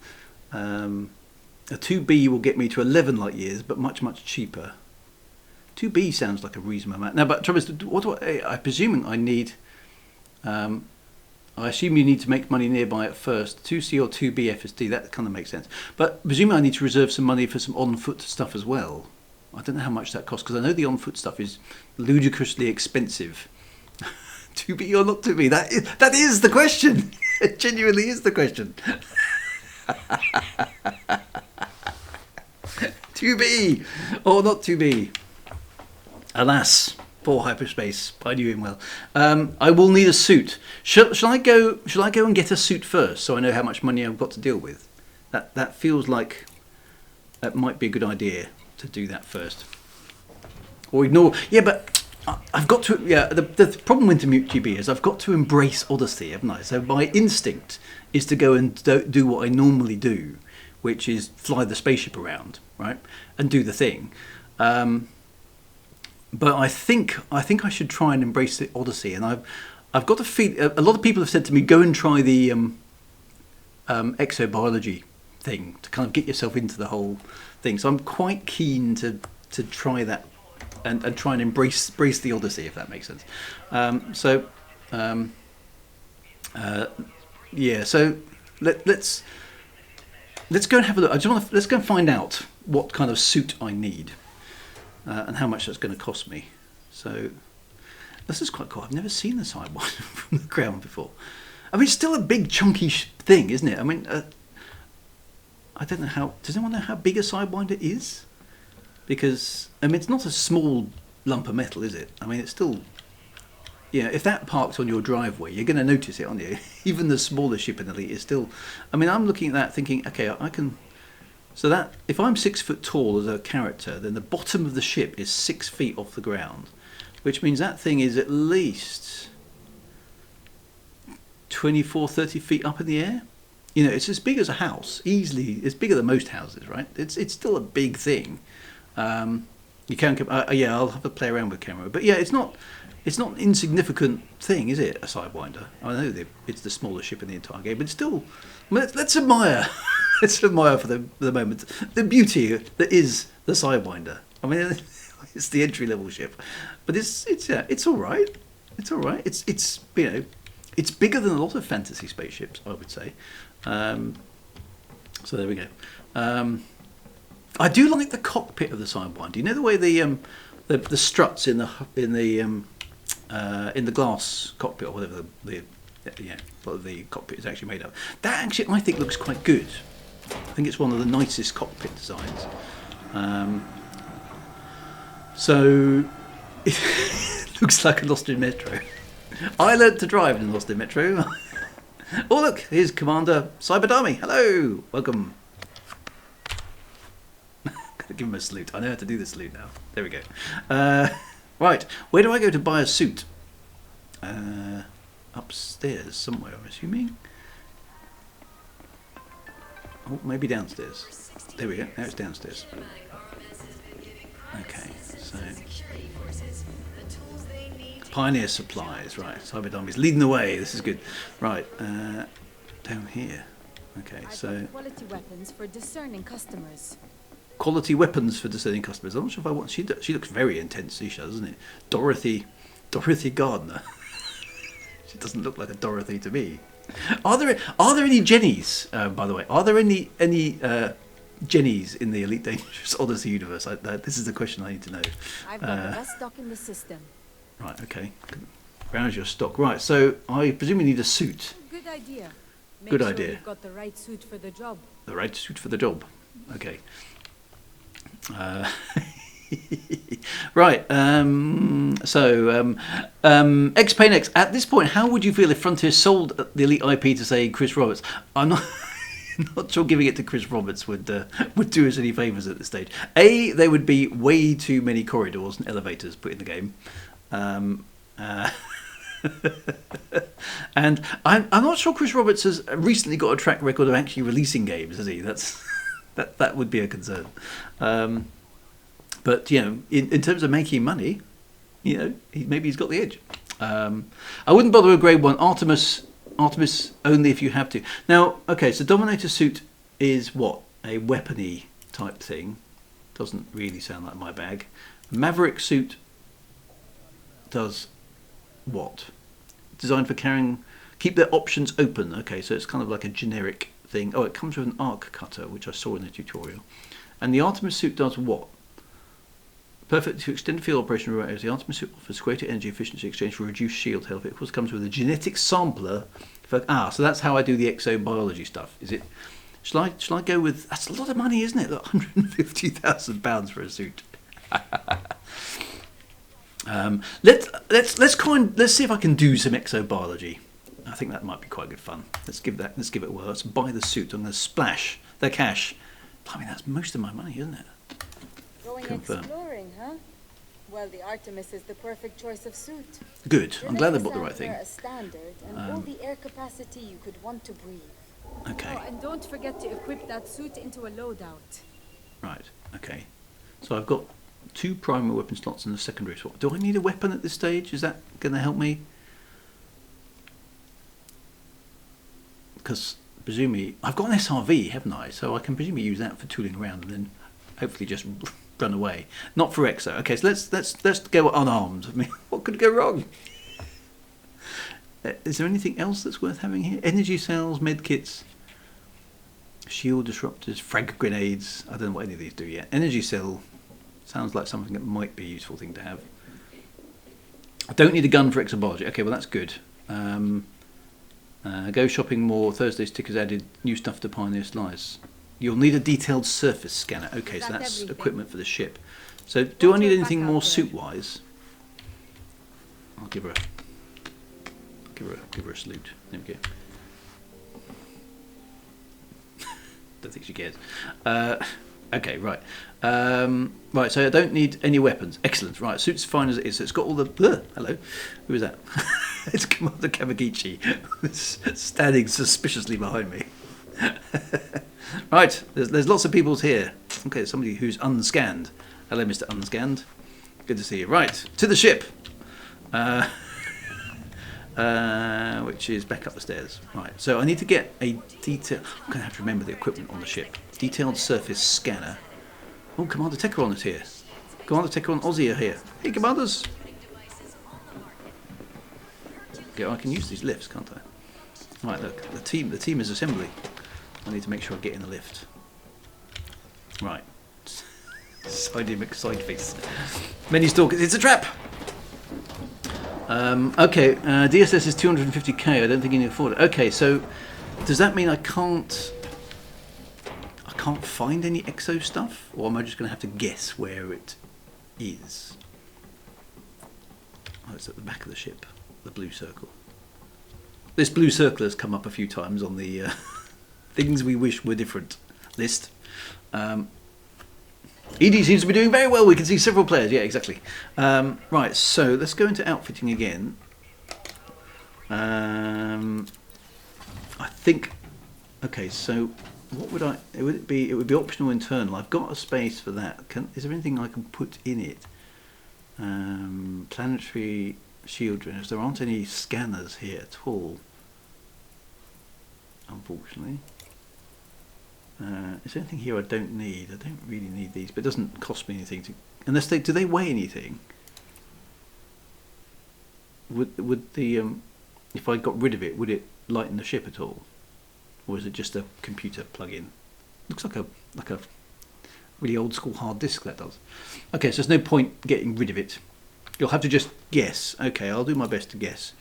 A 2B will get me to 11 light years, but much cheaper. 2B sounds like a reasonable amount. Now, but trouble is, I'm presuming I need. I assume you need to make money nearby at first. 2C or 2B FSD, that kind of makes sense. But presumably I need to reserve some money for some on-foot stuff as well. I don't know how much that costs, because I know the on-foot stuff is ludicrously expensive. To be or not to be? That is the question. It genuinely is the question. To be, or not to be. Alas, poor hyperspace. I knew him well. I will need a suit. Shall I go? Shall I go and get a suit first, so I know how much money I've got to deal with? That feels like that might be a good idea to do that first. Or ignore. Yeah, but I've got to. Yeah, the problem with Mute GB is I've got to embrace Odyssey, haven't I? So my instinct is to go and do what I normally do, which is fly the spaceship around, right, and do the thing. But I think I should try and embrace the Odyssey, and I've got to feel. A lot of people have said to me, go and try the exobiology thing to kind of get yourself into the whole thing. So I'm quite keen to try that and try and embrace the Odyssey, if that makes sense. Yeah. So let's go and have a look. Let's go and find out what kind of suit I need. And how much that's going to cost me. So this is quite cool. I've never seen the Sidewinder from the ground before. I mean, it's still a big chunky thing, isn't it? I mean, I don't know how. Does anyone know how big a Sidewinder is? Because I mean, it's not a small lump of metal, is it? I mean, it's still. Yeah, if that parks on your driveway, you're going to notice it, aren't you? Even the smaller ship in Elite is still. I mean, I'm looking at that thinking, okay, I can. So that if I'm 6 foot tall as a character, then the bottom of the ship is 6 feet off the ground, which means that thing is at least 24, 30 feet up in the air. You know, it's as big as a house, easily. It's bigger than most houses, right? It's still a big thing. You can, yeah, I'll have to play around with camera, but yeah, it's not an insignificant thing, is it? A Sidewinder. I know it's the smallest ship in the entire game, but it's still. Let's admire. Let's admire for the moment the beauty that is the Sidewinder. I mean, it's the entry level ship, but it's all right. It's all right. It's you know, it's bigger than a lot of fantasy spaceships, I would say. So there we go. I do like the cockpit of the Sidewinder. You know the way the struts in the glass cockpit or whatever the cockpit is actually made of. That actually I think looks quite good. I think it's one of the nicest cockpit designs. So it looks like a Lost in Metro. I learned to drive in Lost in Metro. Oh look, here's Commander Cyberdami. Hello, welcome. Gotta give him a salute. I know how to do the salute now. There we go. Right, where do I go to buy a suit? Upstairs somewhere, I'm assuming. Oh, maybe downstairs. There we go. Now it's downstairs. Okay, so Pioneer Supplies, right? Cyberdami's leading the way. This is good. Right, down here. Okay, so quality weapons for discerning customers. Quality weapons for discerning customers. I'm not sure if I want. She looks very intense, she does, doesn't it? Dorothy Gardner. She doesn't look like a Dorothy to me. Are there any Jennies? By the way, are there any Jennies in the Elite Dangerous Odyssey universe? This is the question I need to know. I've got the best stock in the system. Right. Okay. Browse your stock. Right. So I presume you need a suit. Good idea. Good idea. You've got the right suit for the job. The right suit for the job. Okay. Right. X-Pain X. At this point, how would you feel if Frontier sold the Elite IP to say Chris Roberts? I'm not sure giving it to Chris Roberts would do us any favours at this stage. There would be way too many corridors and elevators put in the game. And I'm not sure Chris Roberts has recently got a track record of actually releasing games, has he? That would be a concern. But you know, in terms of making money, you know, maybe he's got the edge. I wouldn't bother with grade 1. Artemis only if you have to. Now, okay, so Dominator suit is what? A weapony type thing. Doesn't really sound like my bag. Maverick suit does what? Designed for carrying. Keep their options open. Okay, so it's kind of like a generic thing. Oh, it comes with an arc cutter, which I saw in the tutorial. And the Artemis suit does what? Perfect to extend field operation remote areas. The Artemis suit offers greater energy efficiency exchange for reduced shield health. It of course comes with a genetic sampler. So that's how I do the exobiology stuff. Is it? Shall I go with? That's a lot of money, isn't it? Look, £150,000 for a suit. Let's see if I can do some exobiology. I think that might be quite good fun. Let's give it a whirl. Let's buy the suit. I'm going to splash the cash. I mean, that's most of my money, isn't it? Going Confirm. exploring, huh? Well, the Artemis is the perfect choice of suit. Good. I'm glad they bought the right thing. A standard and all the air capacity you could want to breathe. Okay. Oh, and don't forget to equip that suit into a loadout. Right. Okay. So I've got 2 primary weapon slots and a secondary slot. Do I need a weapon at this stage? Is that going to help me? Because presumably I've got an SRV, haven't I? So I can presumably use that for tooling around and then hopefully just run away. Not for exo. Okay, so let's go unarmed. I mean, what could go wrong? Is there anything else that's worth having here? Energy cells, med kits, shield disruptors, frag grenades. I don't know what any of these do yet. Energy cell sounds like something that might be a useful thing to have. I don't need a gun for exobiology. Okay, well that's good. Go shopping more. Thursday stickers added. New stuff to Pioneer Slice. You'll need a detailed surface scanner. Okay, so that's everything. Equipment for the ship. So do I need anything more suit-wise? I'll give her a salute. There we go. Don't think she cares. Okay, right. Right, so I don't need any weapons. Excellent. Right, suit's fine as it is. So it's got all the... hello. Who is that? It's Commander Kavagichi, standing suspiciously behind me. Right, there's lots of people's here. Okay, somebody who's unscanned. Hello, Mr. Unscanned. Good to see you. Right, to the ship. Which is back up the stairs. Right, so I need to get a detail. I'm going to have to remember the equipment on the ship. Detailed surface scanner. Oh, Commander Tekron is here. Commander Tekron Aussie are here. Hey, Commanders. Okay, I can use these lifts, can't I? Right, look, the team is assembly. I need to make sure I get in the lift. Right. Side face. Many stalkers. It's a trap. Okay, DSS is 250k. I don't think you can afford it. Okay, so does that mean I can't find any exo stuff, or am I just going to have to guess where it is? Oh, it's at the back of the ship. The blue circle. This blue circle has come up a few times on the things we wish were different list. ED seems to be doing very well. We can see several players. Yeah, exactly. Right, so let's go into outfitting again. I think. Okay, so what would I? It would be optional internal. I've got a space for that. Is there anything I can put in it? Planetary shield drainers. There aren't any scanners here at all, unfortunately. Is there anything here I don't need? I don't really need these, but it doesn't cost me anything to. Unless do they weigh anything? Would the if I got rid of it, would it lighten the ship at all, or is it just a computer plug-in? Looks like a really old school hard disk, that does. Okay, so there's no point getting rid of it. You'll have to just guess. Okay, I'll do my best to guess.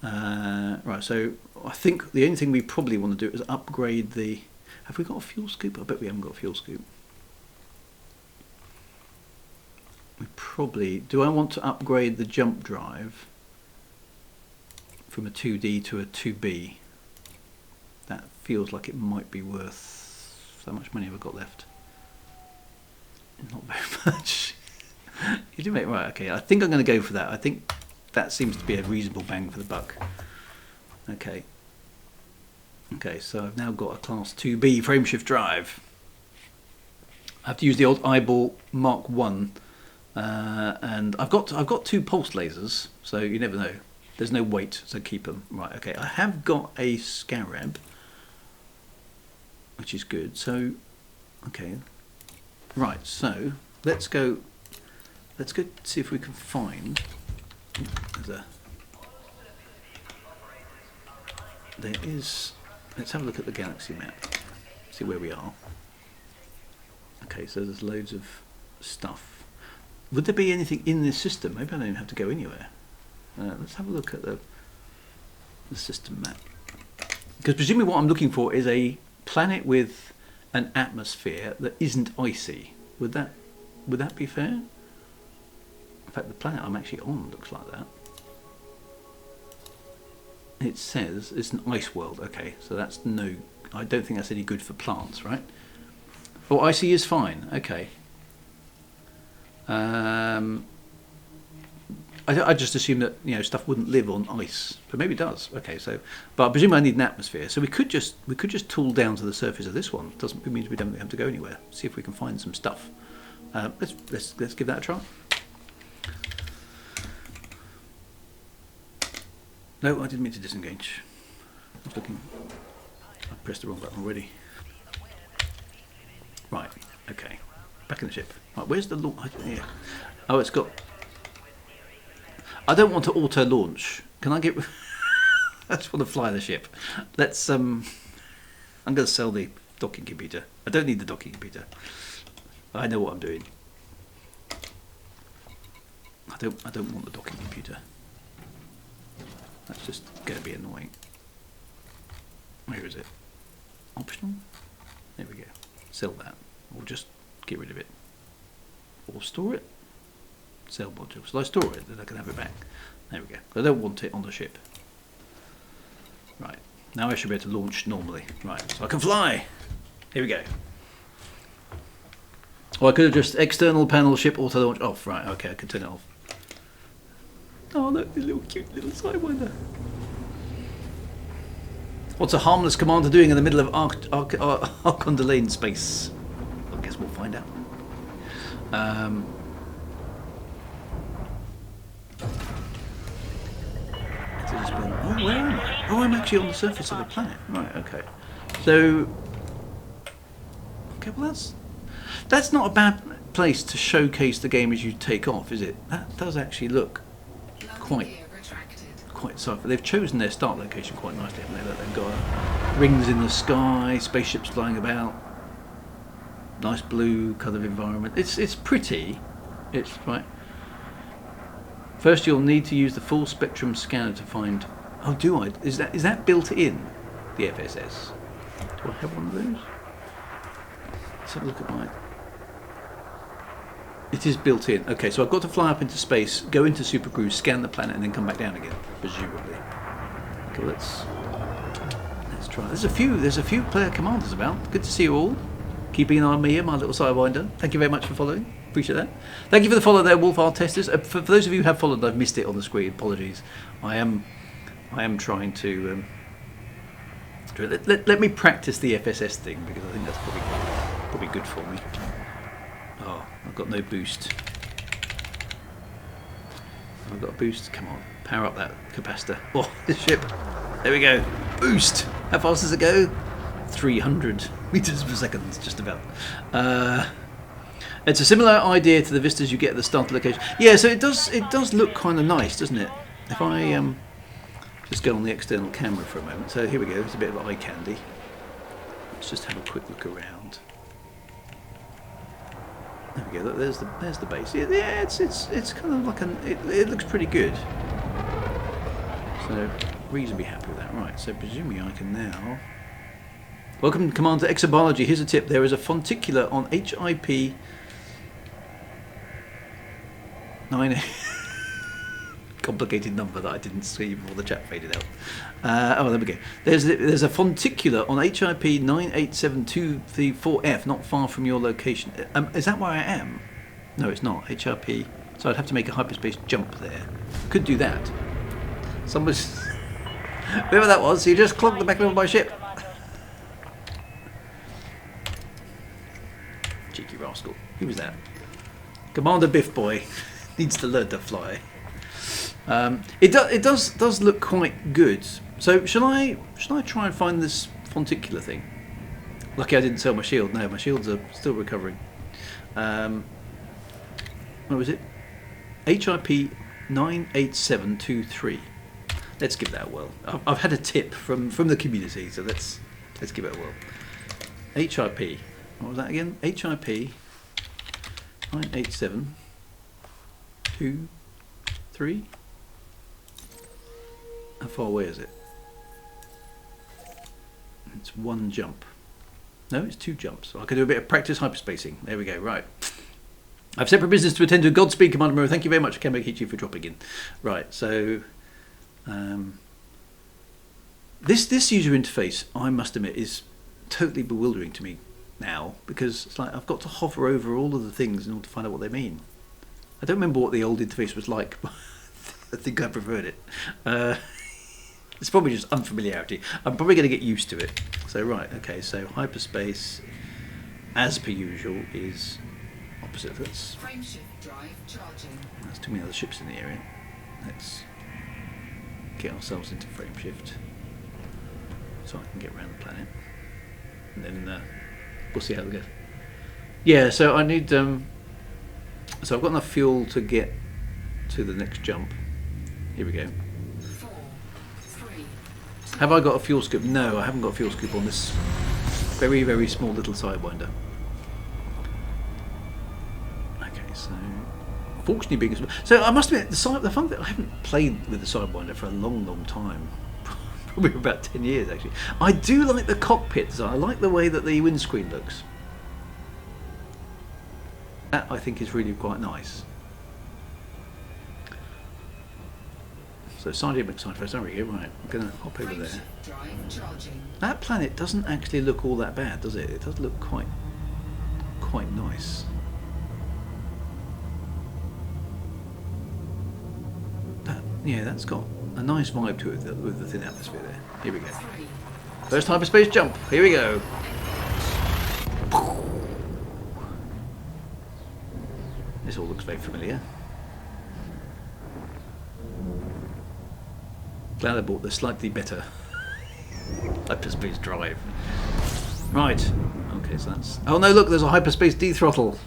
Right, so I think the only thing we probably want to do is upgrade the... Have we got a fuel scoop? I bet we haven't got a fuel scoop. We probably... Do I want to upgrade the jump drive from a 2D to a 2B? That feels like it might be worth... How much money have I got left? Not very much. You do make... Right, okay. I think I'm going to go for that. I think that seems to be a reasonable bang for the buck. Okay. Okay, so I've now got a Class 2B frameshift drive. I have to use the old eyeball Mark 1, and I've got 2 pulse lasers, so you never know. There's no weight, so keep them. Right, okay. I have got a scarab, which is good. So, okay. Right, so let's go see if we can find... There is... Let's have a look at the galaxy map, see where we are. Okay, so there's loads of stuff. Would there be anything in this system? Maybe I don't even have to go anywhere. Let's have a look at the system map. Because presumably what I'm looking for is a planet with an atmosphere that isn't icy. Would that be fair? In fact, the planet I'm actually on looks like that. It says it's an ice world. Okay, so that's no. I don't think that's any good for plants, right? Oh, icy is fine. Okay. I just assume that stuff wouldn't live on ice, but maybe it does. Okay, so but I presume I need an atmosphere, so we could just tool down to the surface of this one. Doesn't mean we don't have to go anywhere. See if we can find some stuff. Let's give that a try. No, I didn't mean to disengage. I was looking. I pressed the wrong button already. Right. Okay. Back in the ship. Right. Where's the launch? Yeah. Oh, it's got. I don't want to auto launch. Can I get? I just want to fly the ship. Let's. I'm going to sell the docking computer. I don't need the docking computer. I know what I'm doing. I don't want the docking computer. That's just going to be annoying. Where is it? Optional? There we go. Sell that. Or just get rid of it. Or store it. Sell module. So I store it, then I can have it back. There we go. I don't want it on the ship. Right. Now I should be able to launch normally. Right. So I can fly. Here we go. Or I could have just external panel ship auto launch off. Right. Okay. I can turn it off. Oh look, the little cute little sidewinder. What's a harmless commander doing in the middle of Arcondelane space? I guess we'll find out. Oh, where am I? Oh, I'm actually on the surface of the planet. Right, okay. So, okay, well that's not a bad place to showcase the game as you take off, is it? That does actually look quite so. They've chosen their start location quite nicely, haven't they? They've got rings in the sky, spaceships flying about, nice blue kind of environment. It's pretty. It's right. First, you'll need to use the full spectrum scanner to find. Oh, do I? Is that built in the FSS? Do I have one of those? Let's have a look at mine. It is built in. Okay, so I've got to fly up into space, go into supercruise, scan the planet, and then come back down again, presumably. Okay, let's try. There's a few player commanders about. Good to see you all. Keeping an eye on me and my little sidewinder. Thank you very much for following. Appreciate that. Thank you for the follow there, Wolf R Testers. For those of you who have followed, I've missed it on the screen. Apologies. I am trying to. Let me practice the FSS thing because I think that's probably good for me. Oh, I've got no boost. I've got a boost. Come on, power up that capacitor. Oh, this ship. There we go. Boost. How fast does it go? 300 meters per second, just about. It's a similar idea to the vistas you get at the start location. Yeah, so it does look kind of nice, doesn't it? If I just go on the external camera for a moment. So here we go. It's a bit of eye candy. Let's just have a quick look around. There we go. Look, there's the base. Yeah, it's kind of like it looks pretty good. So reasonably happy with that. Right. So presumably I can now. Welcome, Commander Exobiology. Here's a tip. There is a fonticular on HIP 9. Complicated number that I didn't see before the chat faded out. Oh, there we go. There's a fonticular on HIP 98724F, not far from your location. Is that where I am? No, it's not. HIP. So I'd have to make a hyperspace jump there. Could do that. Somebody's. Whoever that was, you just clogged the back of my ship. Cheeky rascal. Who was that? Commander Biff Boy needs to learn to fly. It does look quite good. So should I try and find this fonticular thing? Lucky I didn't sell my shield. No, my shields are still recovering. What was it? HIP 98723. Let's give that a whirl. I've had a tip from the community, so let's give it a whirl. HIP. What was that again? HIP 98723. How far away is it? It's one jump. No, it's 2 jumps. So I can do a bit of practice hyperspacing. There we go. Right. I've separate business to attend to. Godspeed, Commander Murrow. Thank you very much, Kamakichi, for dropping in. Right. So this user interface, I must admit, is totally bewildering to me now, because it's like I've got to hover over all of the things in order to find out what they mean. I don't remember what the old interface was like, but I think I preferred it. It's probably just unfamiliarity. I'm probably going to get used to it. So right, okay, so hyperspace, as per usual, is opposite of this. Frameshift drive charging. There's too many other ships in the area. Let's get ourselves into frameshift so I can get around the planet. And then we'll see how we go. Yeah, so I need... so I've got enough fuel to get to the next jump. Here we go. 4, 3. Have I got a fuel scoop? No, I haven't got a fuel scoop on this very, very small little Sidewinder. Okay, so fortunately being... So I must admit, the fun that I haven't played with the Sidewinder for a long, long time. Probably about 10 years, actually. I do like the cockpit design. I like the way that the windscreen looks. That, I think, is really quite nice. So scientific side first, there we go, right, I'm going to hop over there. That planet doesn't actually look all that bad, does it? It does look quite nice. Yeah, that's got a nice vibe to it with the thin atmosphere there. Here we go. First hyperspace jump, here we go. This all looks very familiar. Glad I bought the slightly better hyperspace drive. Right. Okay, so that's... Oh no, look, there's a hyperspace dethrottle.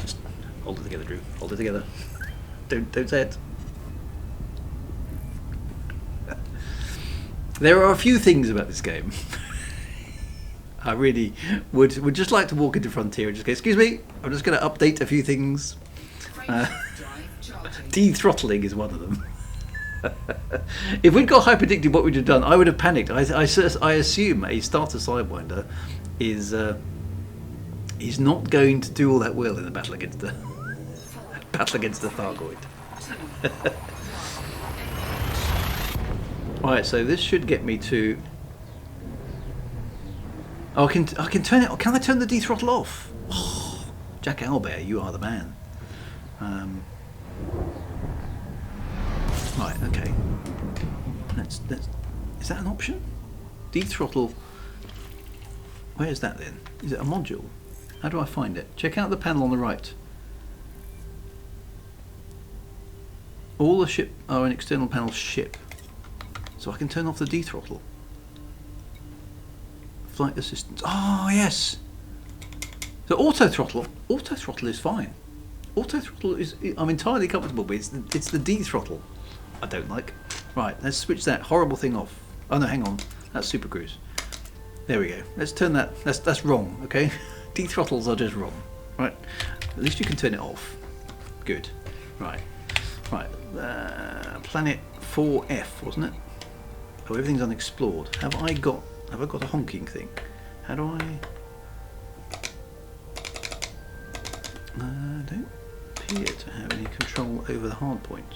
Just hold it together, Drew. Hold it together. Don't say it. There are a few things about this game. I really would just like to walk into Frontier and just go, excuse me, I'm just going to update a few things. Dethrottling is one of them. If we'd got hyperdicted, what we'd have done, I would have panicked. I assume a starter Sidewinder is not going to do all that well in the battle against the Thargoid. Right, so this should get me to... Oh, I can turn it... Can I turn the dethrottle off? Oh, Jack Owlbear, you are the man. Right, okay. Let's... Is that an option? Dethrottle... Where is that then? Is it a module? How do I find it? Check out the panel on the right. All the ship are an external panel ship. So I can turn off the dethrottle. Flight assistance. Oh, yes! So auto throttle is fine. Auto throttle is... I'm entirely comfortable with. It's the dethrottle I don't like. Right, let's switch that horrible thing off. Oh no, hang on. That's Super Cruise. There we go. Let's turn that... That's wrong, okay? Dethrottles are just wrong. Right. At least you can turn it off. Good. Right. Right. Planet 4F, wasn't it? Oh, everything's unexplored. Have I got a honking thing? How do I... don't appear to have any control over the hard points.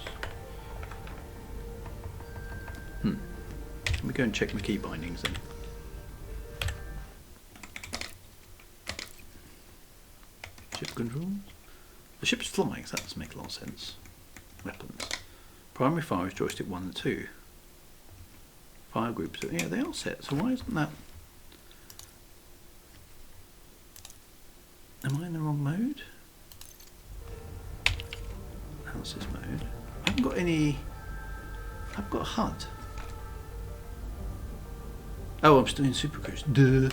Let me go and check my key bindings then. Ship controls. The ship's flying, so that does make a lot of sense. Weapons. Primary fire is joystick 1 and 2. Fire groups, yeah, they are set, so why isn't that... Am I in the wrong mode? Analysis mode. I haven't got any... I've got a HUD. Oh, I'm still in Super Cruise. Duh.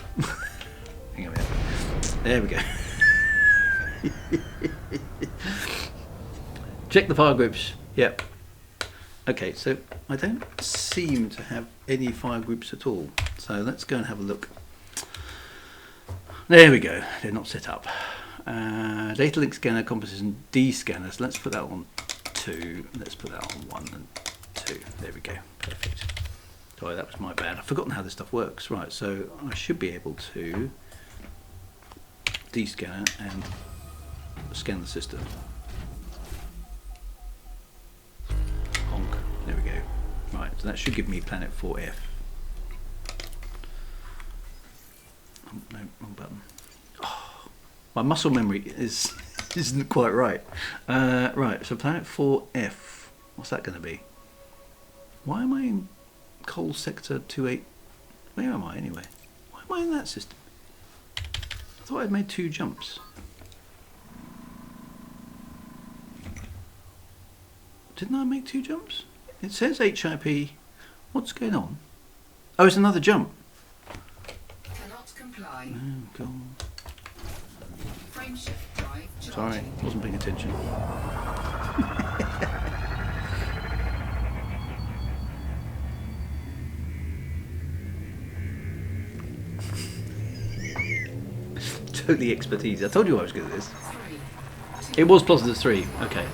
Hang on a minute. There we go. Check the fire groups. Yep. Okay, so I don't seem to have any fire groups at all. So let's go and have a look. There we go. They're not set up. Data link scanner, compasses and D scanners. Let's put that on 2. Let's put that on 1 and 2. There we go. Perfect. Sorry, that was my bad. I've forgotten how this stuff works. Right, so I should be able to descan it and scan the system. Honk. There we go. Right, so that should give me planet 4F. Oh, no, wrong button. Oh, my muscle memory isn't quite right. Right, so planet 4F. What's that going to be? Why am I in coal sector 28? Where am I anyway? Why am I in that system? I thought I'd made 2 jumps. Didn't I make 2 jumps? It says HIP. What's going on? Oh, it's another jump. Cannot comply. Oh, God. Frameshift drive charging. Sorry, wasn't paying attention. Totally expertise. I told you I was good at this. 3, 2, It was plotted as 3. Okay.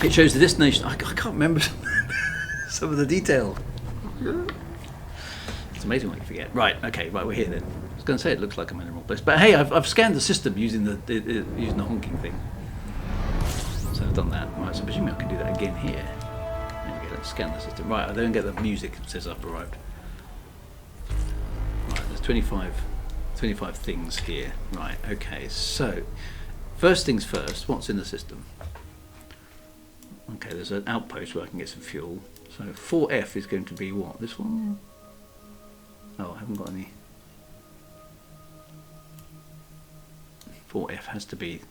It shows the destination. I can't remember some of the detail. It's amazing what you forget. Right. Okay. Right. We're here then. I was going to say it looks like I'm in the wrong place, but hey, I've scanned the system using the honking thing. So I've done that. Right. So presumably I can do that again here. There we go. Let's scan the system. Right. I don't get the music. It says I've arrived. Right. There's 25 things here. Right. Okay. So first things first. What's in the system? Okay, there's an outpost where I can get some fuel. So 4F is going to be what? This one? Oh, I haven't got any. 4F has to be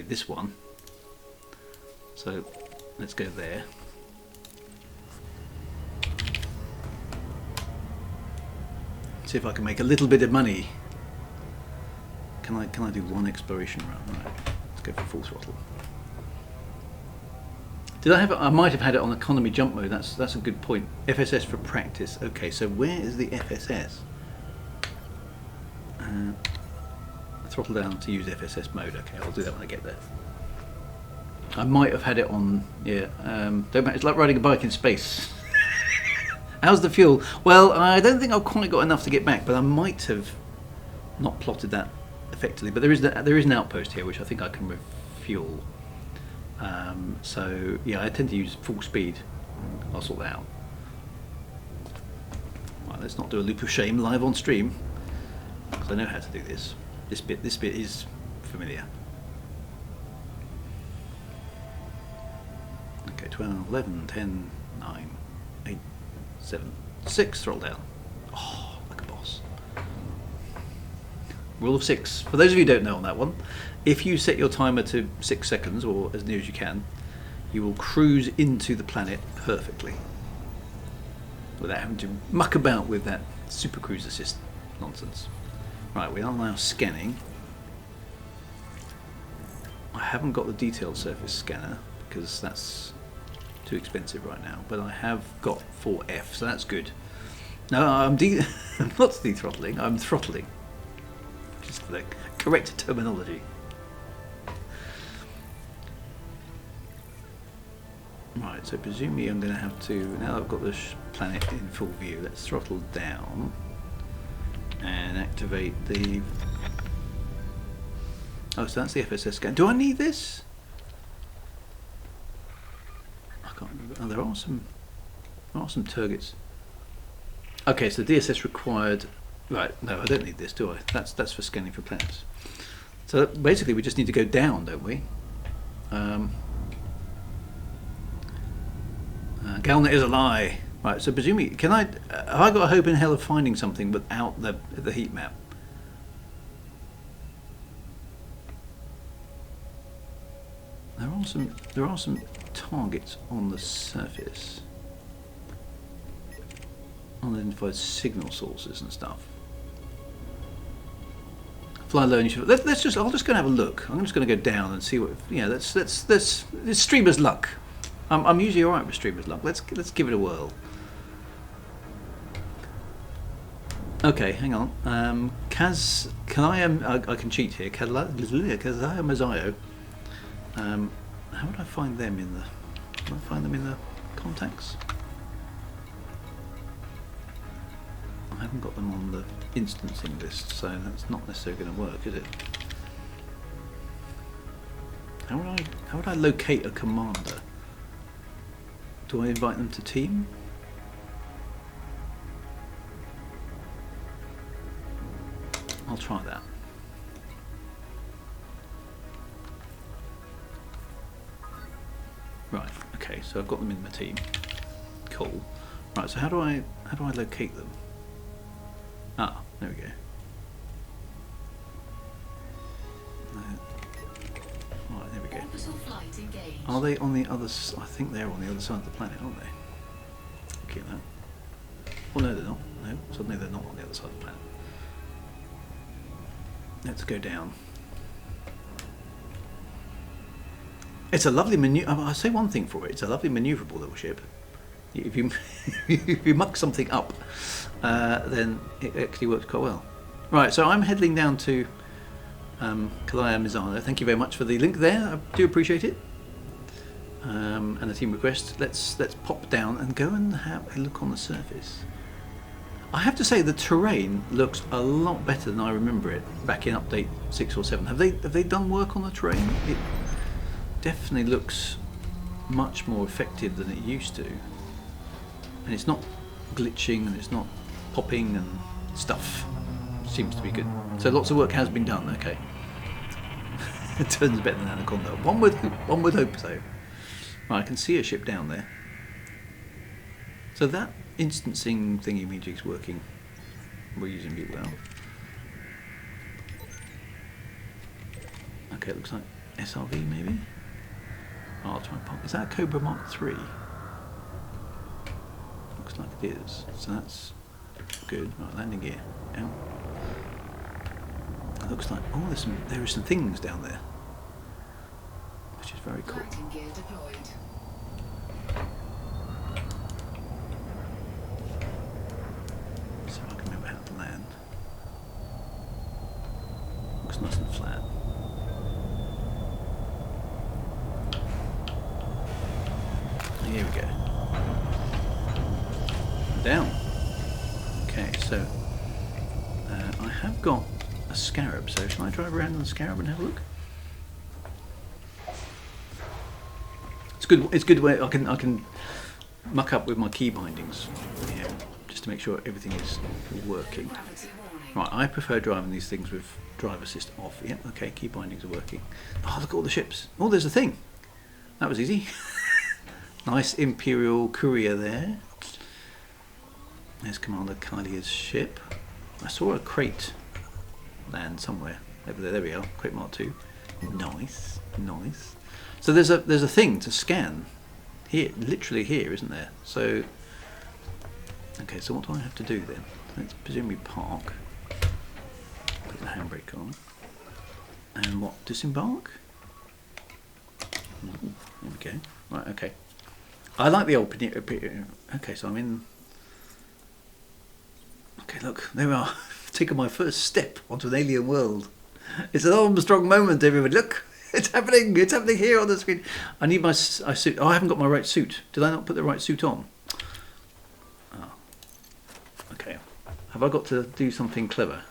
this one. So let's go there. See if I can make a little bit of money. Can I do 1 exploration run? Right. Let's go for full throttle. Did I have it? I might have had it on economy jump mode. That's a good point. FSS for practice. Okay, so where is the FSS? Throttle down to use FSS mode. Okay, I'll do that when I get there. I might have had it on. Yeah, don't matter. It's like riding a bike in space. How's the fuel? Well, I don't think I've quite got enough to get back, but I might have not plotted that effectively. But there is an outpost here which I think I can refuel. So yeah, I tend to use full speed. I'll sort that out. Right, let's not do a loop of shame live on stream, because I know how to do this. This bit is familiar. Okay, 12, 11, 10, 9, 8, 7, 6. Throttle down. Oh, like a boss. Rule of 6. For those of you who don't know on that one, if you set your timer to 6 seconds, or as near as you can, you will cruise into the planet perfectly without having to muck about with that super cruise assist nonsense. Right, we are now scanning. I haven't got the detailed surface scanner because that's too expensive right now, but I have got 4F, so that's good. No, I'm not de-throttling, I'm throttling. Just the correct terminology. Right, so presumably I'm going to have to, now that I've got this planet in full view, let's throttle down and activate the... Oh, so that's the FSS scan. Do I need this? I can't remember. Oh, there are some targets. Okay, so DSS required... Right, no, I don't need this, do I? That's for scanning for planets. So basically we just need to go down, don't we? GalNet is a lie. Right, so presumably, have I got a hope in hell of finding something without the heat map? There are some targets on the surface. Unidentified signal sources and stuff. Fly low. Let's just. I'll just go and have a look. I'm just going to go down and see what. Yeah, let's streamer's luck. I'm usually alright with streamer's luck. Let's give it a whirl. Okay, hang on. I can cheat here. Kazaya Mazayo. How would I find them in the? Can I find them in the contacts? I haven't got them on the instancing list, so that's not necessarily going to work, is it? How would I locate a commander? Do I invite them to team? I'll try that. Right, okay, so I've got them in my team. Cool. Right, so how do I locate them? Ah, there we go. Right, there we go. Orbital flight engaged. Are they on the other I think they're on the other side of the planet, aren't they? Looking at that. Well, no, they're not. No, suddenly they're not on the other side of the planet. Let's go down. It's a lovely I'll say one thing for it. It's a lovely manoeuvrable little ship. If you if you muck something up, then it actually works quite well. Right, so I'm heading down to Kalaya Mizano. Thank you very much for the link there. I do appreciate it. And the team request. Let's pop down and go and have a look on the surface. I have to say the terrain looks a lot better than I remember it back in update 6 or 7. Have they done work on the terrain? It definitely looks much more effective than it used to. And it's not glitching and it's not popping and stuff. Seems to be good. So lots of work has been done, okay. It turns better than Anaconda. One would hope so. Right, I can see a ship down there. So that instancing thingy magic's working reasonably well. Okay, it looks like SRV maybe? Oh, I'll try and pop. Is that a Cobra Mark III? Looks like it is. So that's good. Right, landing gear. Out. It looks like there are some things down there, which is very cool. Landing gear deployed. So I can remember how to land. Looks nice and flat. Here we go. Down. Okay, so I have got a scarab, so shall I drive around on the scarab and have a look? It's good. It's good where I can muck up with my key bindings here, just to make sure everything is working. Gravity warning. Right, I prefer driving these things with drive assist off. Yeah, okay, key bindings are working. Oh, look at all the ships. Oh, there's a thing. That was easy. Nice Imperial courier there. There's Commander Kylia's ship. I saw a crate land somewhere over there. There we are. Crate Mark II. Nice, nice. So there's a thing to scan here, literally here, isn't there? So okay. So what do I have to do then? Let's presumably park. Put the handbrake on. And what? Disembark. Ooh, there we go. Right. Okay. I like the old. Okay, so I'm in. Okay, look, there we are. Taking my first step onto an alien world. It's an Armstrong moment, everybody. Look, it's happening. It's happening here on the screen. I need my suit. Oh, I haven't got my right suit. Did I not put the right suit on? Oh. Okay. Have I got to do something clever?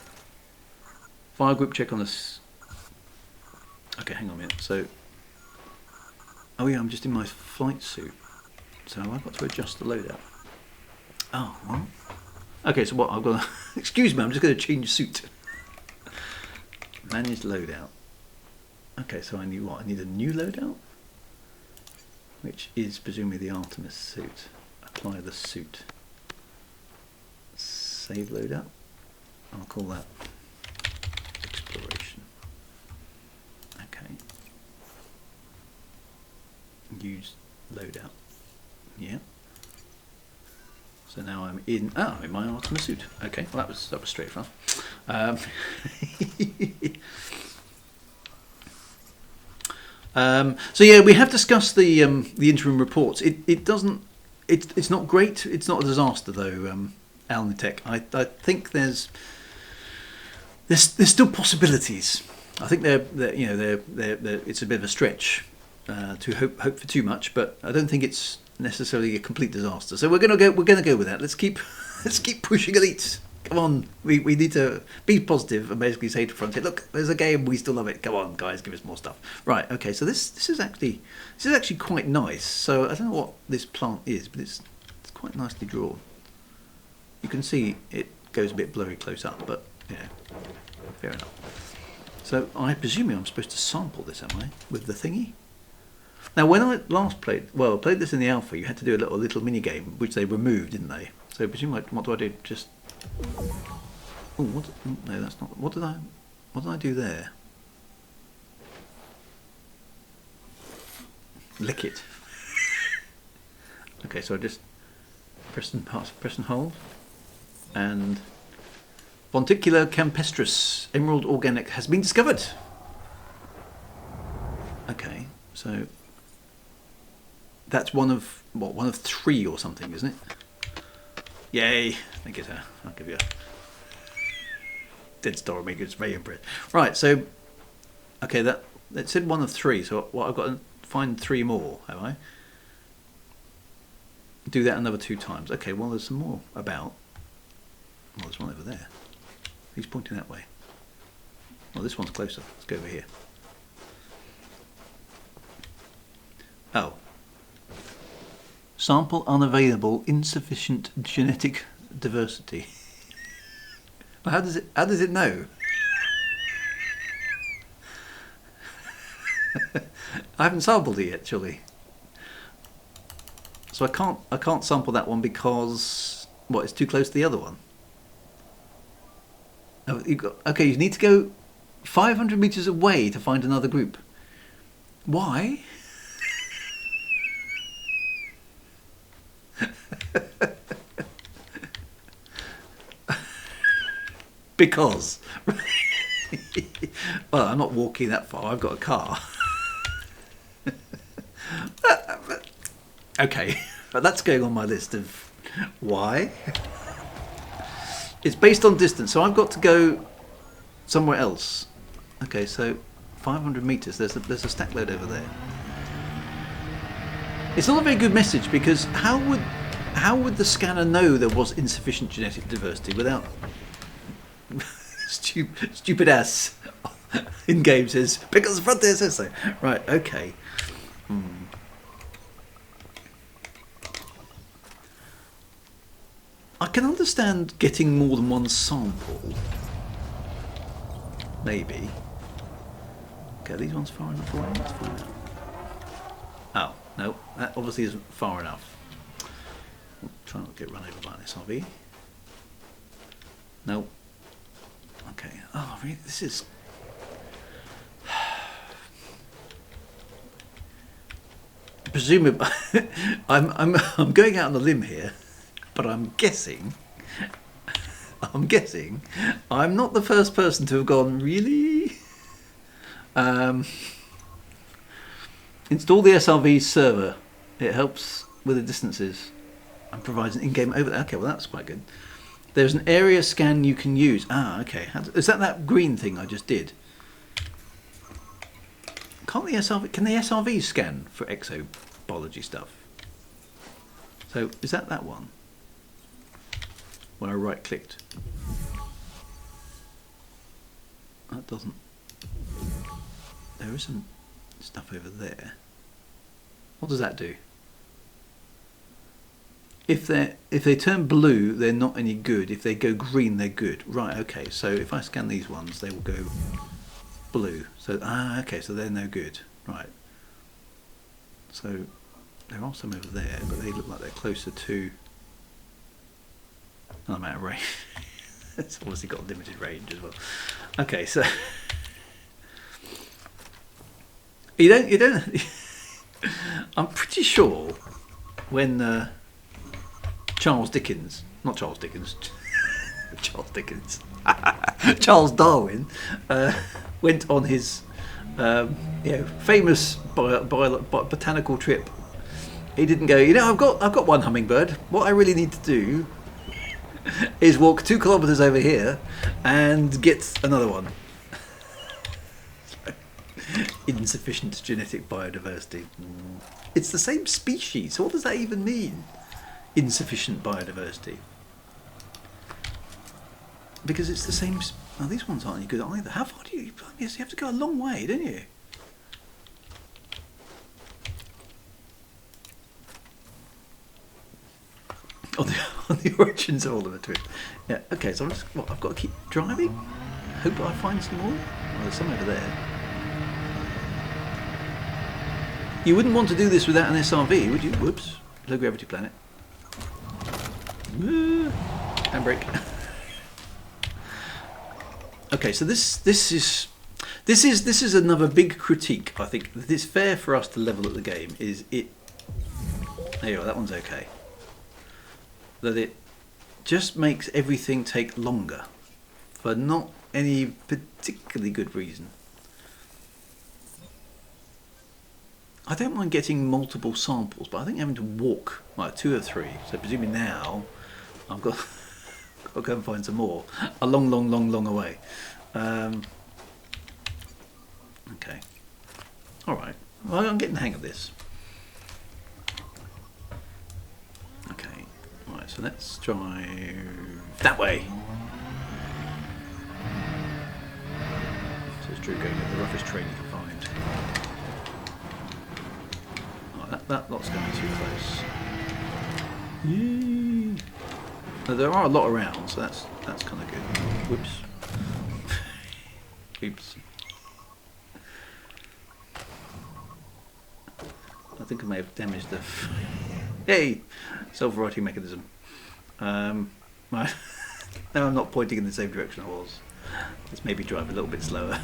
Fire group check on this. Okay, hang on a minute. So. Oh yeah, I'm just in my flight suit. So I've got to adjust the loadout. Oh, well. Okay, so what? I've got to... Excuse me, I'm just going to change suit. Manage loadout. Okay, so I need what? I need a new loadout? Which is presumably the Artemis suit. Apply the suit. Save loadout. I'll call that exploration. Okay. Use loadout. Yeah. So now I'm in. Oh, I'm in my Artemis suit. Okay, well that was straight from. So yeah, we have discussed the interim reports. It doesn't. It's not great. It's not a disaster though. Alnitech. I think there's still possibilities. I think they're it's a bit of a stretch to hope for too much, but I don't think it's necessarily a complete disaster. So we're gonna go with that. Let's keep pushing Elite. Come on, we need to be positive and basically say to Frontier, look, there's a game, we still love it. Come on, guys, give us more stuff. Right, okay, so this is actually quite nice. So I don't know what this plant is, but it's quite nicely drawn. You can see it goes a bit blurry close up, but yeah, fair enough. So I presume I'm supposed to sample this, am I, with the thingy? Now, when I last played this in the alpha, you had to do a little mini game, which they removed, didn't they? So I presume, what do I do? Just no, that's not. What did I do there? Lick it. Okay, so I just press and hold, and Vonticular campestris emerald organic has been discovered. Okay, so that's one of 3 or something, isn't it? Yay! Thank you, sir. I'll give you a dead star. Make it very impressed. Right, so okay, that said 1 of 3. So what I've got to find 3 more, have I? Do that another 2 times. Okay, well there's some more about. Well, there's one over there. He's pointing that way. Well, this one's closer. Let's go over here. Oh. Sample unavailable, insufficient genetic diversity. Well, how does it know? I haven't sampled it yet, surely. So I can't sample that one because it's too close to the other one. Oh, you need to go 500 meters away to find another group. Why? Because well, I'm not walking that far. I've got a car. Okay, but that's going on my list of why. It's based on distance, so I've got to go somewhere else. Okay, so 500 meters. There's a stack load over there. It's not a very good message because how would the scanner know there was insufficient genetic diversity without stupid ass in game says because the Frontier says so. Right, okay. I can understand getting more than one sample. Maybe. Okay, these ones far enough away. Let's find out. Oh, no, that obviously isn't far enough. Try not to get run over by an SRV. No. Okay. Oh, really? This is. Presumably, I'm going out on a limb here, but I'm guessing I'm not the first person to have gone, really? Install the SRV server. It helps with the distances and provides an in-game over. Okay, well that's quite good. There's an area scan you can use. Ah, okay. Is that green thing I just did? Can the SRV scan for exobiology stuff? So is that one? When I right-clicked. That doesn't. There is some stuff over there. What does that do? If they turn blue, they're not any good. If they go green, they're good. Right, okay. So if I scan these ones, they will go blue. So okay, so they're no good. Right. So there are some over there, but they look like they're closer to. Oh, I'm out of range. It's obviously got limited range as well. Okay, so you don't. I'm pretty sure when Charles Dickens, Charles Darwin went on his famous botanical trip. He didn't go, I've got one hummingbird. What I really need to do is walk 2 kilometres over here and get another one. Insufficient genetic biodiversity. It's the same species. So what does that even mean? Insufficient biodiversity. because it's the same. Oh, these ones aren't any good either. How far do you? Yes, you have to go a long way, don't you? On the origins of all of it. Yeah. Okay. So I've got to keep driving. Hope I find some more. Oh, there's some over there. You wouldn't want to do this without an SRV, would you? Whoops. Low gravity planet. Handbrake. Okay, so this is another big critique. I think that it's fair for us to level at the game. Is it? There you are. That one's okay. That it just makes everything take longer for not any particularly good reason. I don't mind getting multiple samples, but I think having to walk like 2 or 3. So presumably now I've got to go and find some more a long way. Okay. All right. Well, I'm getting the hang of this. Okay. All right. So let's drive that way. So it's Drew going at the roughest train you can find. That lot's going to be too close. Yee. Now, there are a lot around, so that's kind of good. Whoops. Oops. I think I may have damaged the... Hey! Self-righting mechanism. Now I'm not pointing in the same direction I was. Let's maybe drive a little bit slower.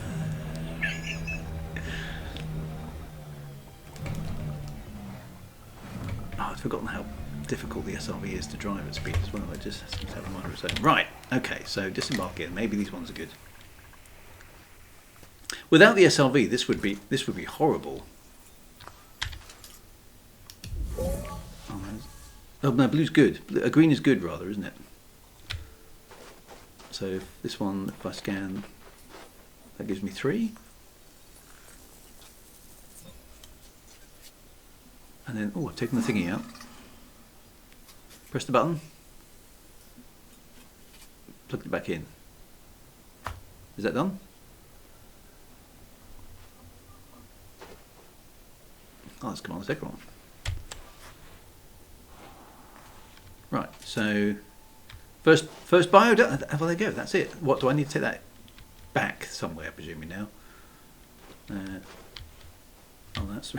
I've forgotten how difficult the SRV is to drive at speed as well. It just seems to have a mind of its own. Right, okay, so disembark in. Maybe these ones are good. Without the SRV, this would be horrible. Oh no, blue's good. Green is good rather, isn't it? So if this one, if I scan, that gives me 3. And then, oh, I've taken the thingy out. Press the button. Plug it back in. Is that done? Oh, let's come on the second one. Right, so first bio. Well, there you go. That's it. What do I need to take that back somewhere? Presumably now. Oh, that's.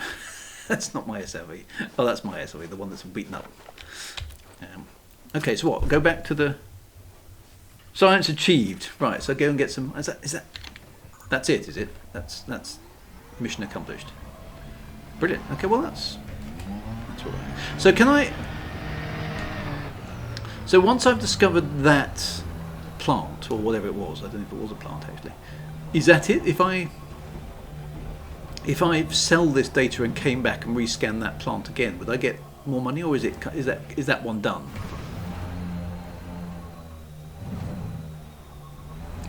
That's not my SLV. Oh, that's my SLV, the one that's beaten up. Okay, so what? Go back to the science achieved. Right, so go and get some. Is that? That's it, is it? That's mission accomplished. Brilliant. Okay, well that's all right. So can I? So once I've discovered that plant or whatever it was, I don't know if it was a plant actually. Is that it? If I sell this data and came back and rescan that plant again, would I get more money, or is that one done?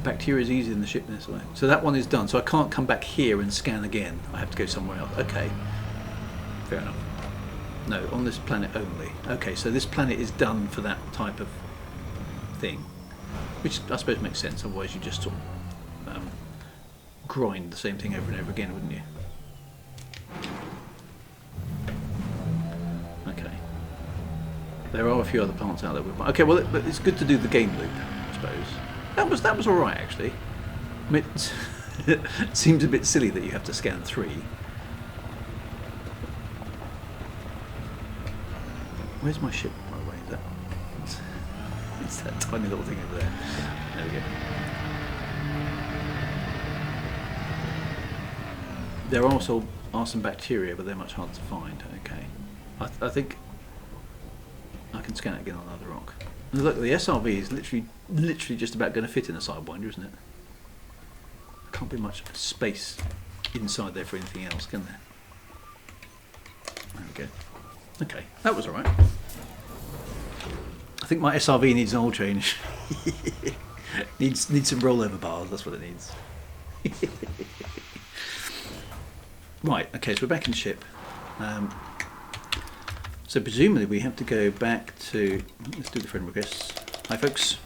Bacteria is easier than the ship this way. So that one is done. So I can't come back here and scan again. I have to go somewhere else. Okay, fair enough. No, on this planet only. Okay, so this planet is done for that type of thing, which I suppose makes sense. Otherwise, you just sort of grind the same thing over and over again, wouldn't you? Okay. There are a few other plants out there. Okay, well, it's good to do the game loop, I suppose. That was all right, actually. I mean, it seems a bit silly that you have to scan 3. Where's my ship, by the way? Is that? It's that tiny little thing over there. There we go. There also are some bacteria, but they're much harder to find. Okay, I think I can scan it again on another rock. And look, the SRV is literally just about going to fit in a Sidewinder, isn't it? Can't be much space inside there for anything else, can there? There we go. Okay, that was all right. I think my SRV needs an oil change. needs some rollover bars. That's what it needs. Right, okay, so we're back in the ship. So presumably we have to go back to... Let's do the friend requests. Hi folks.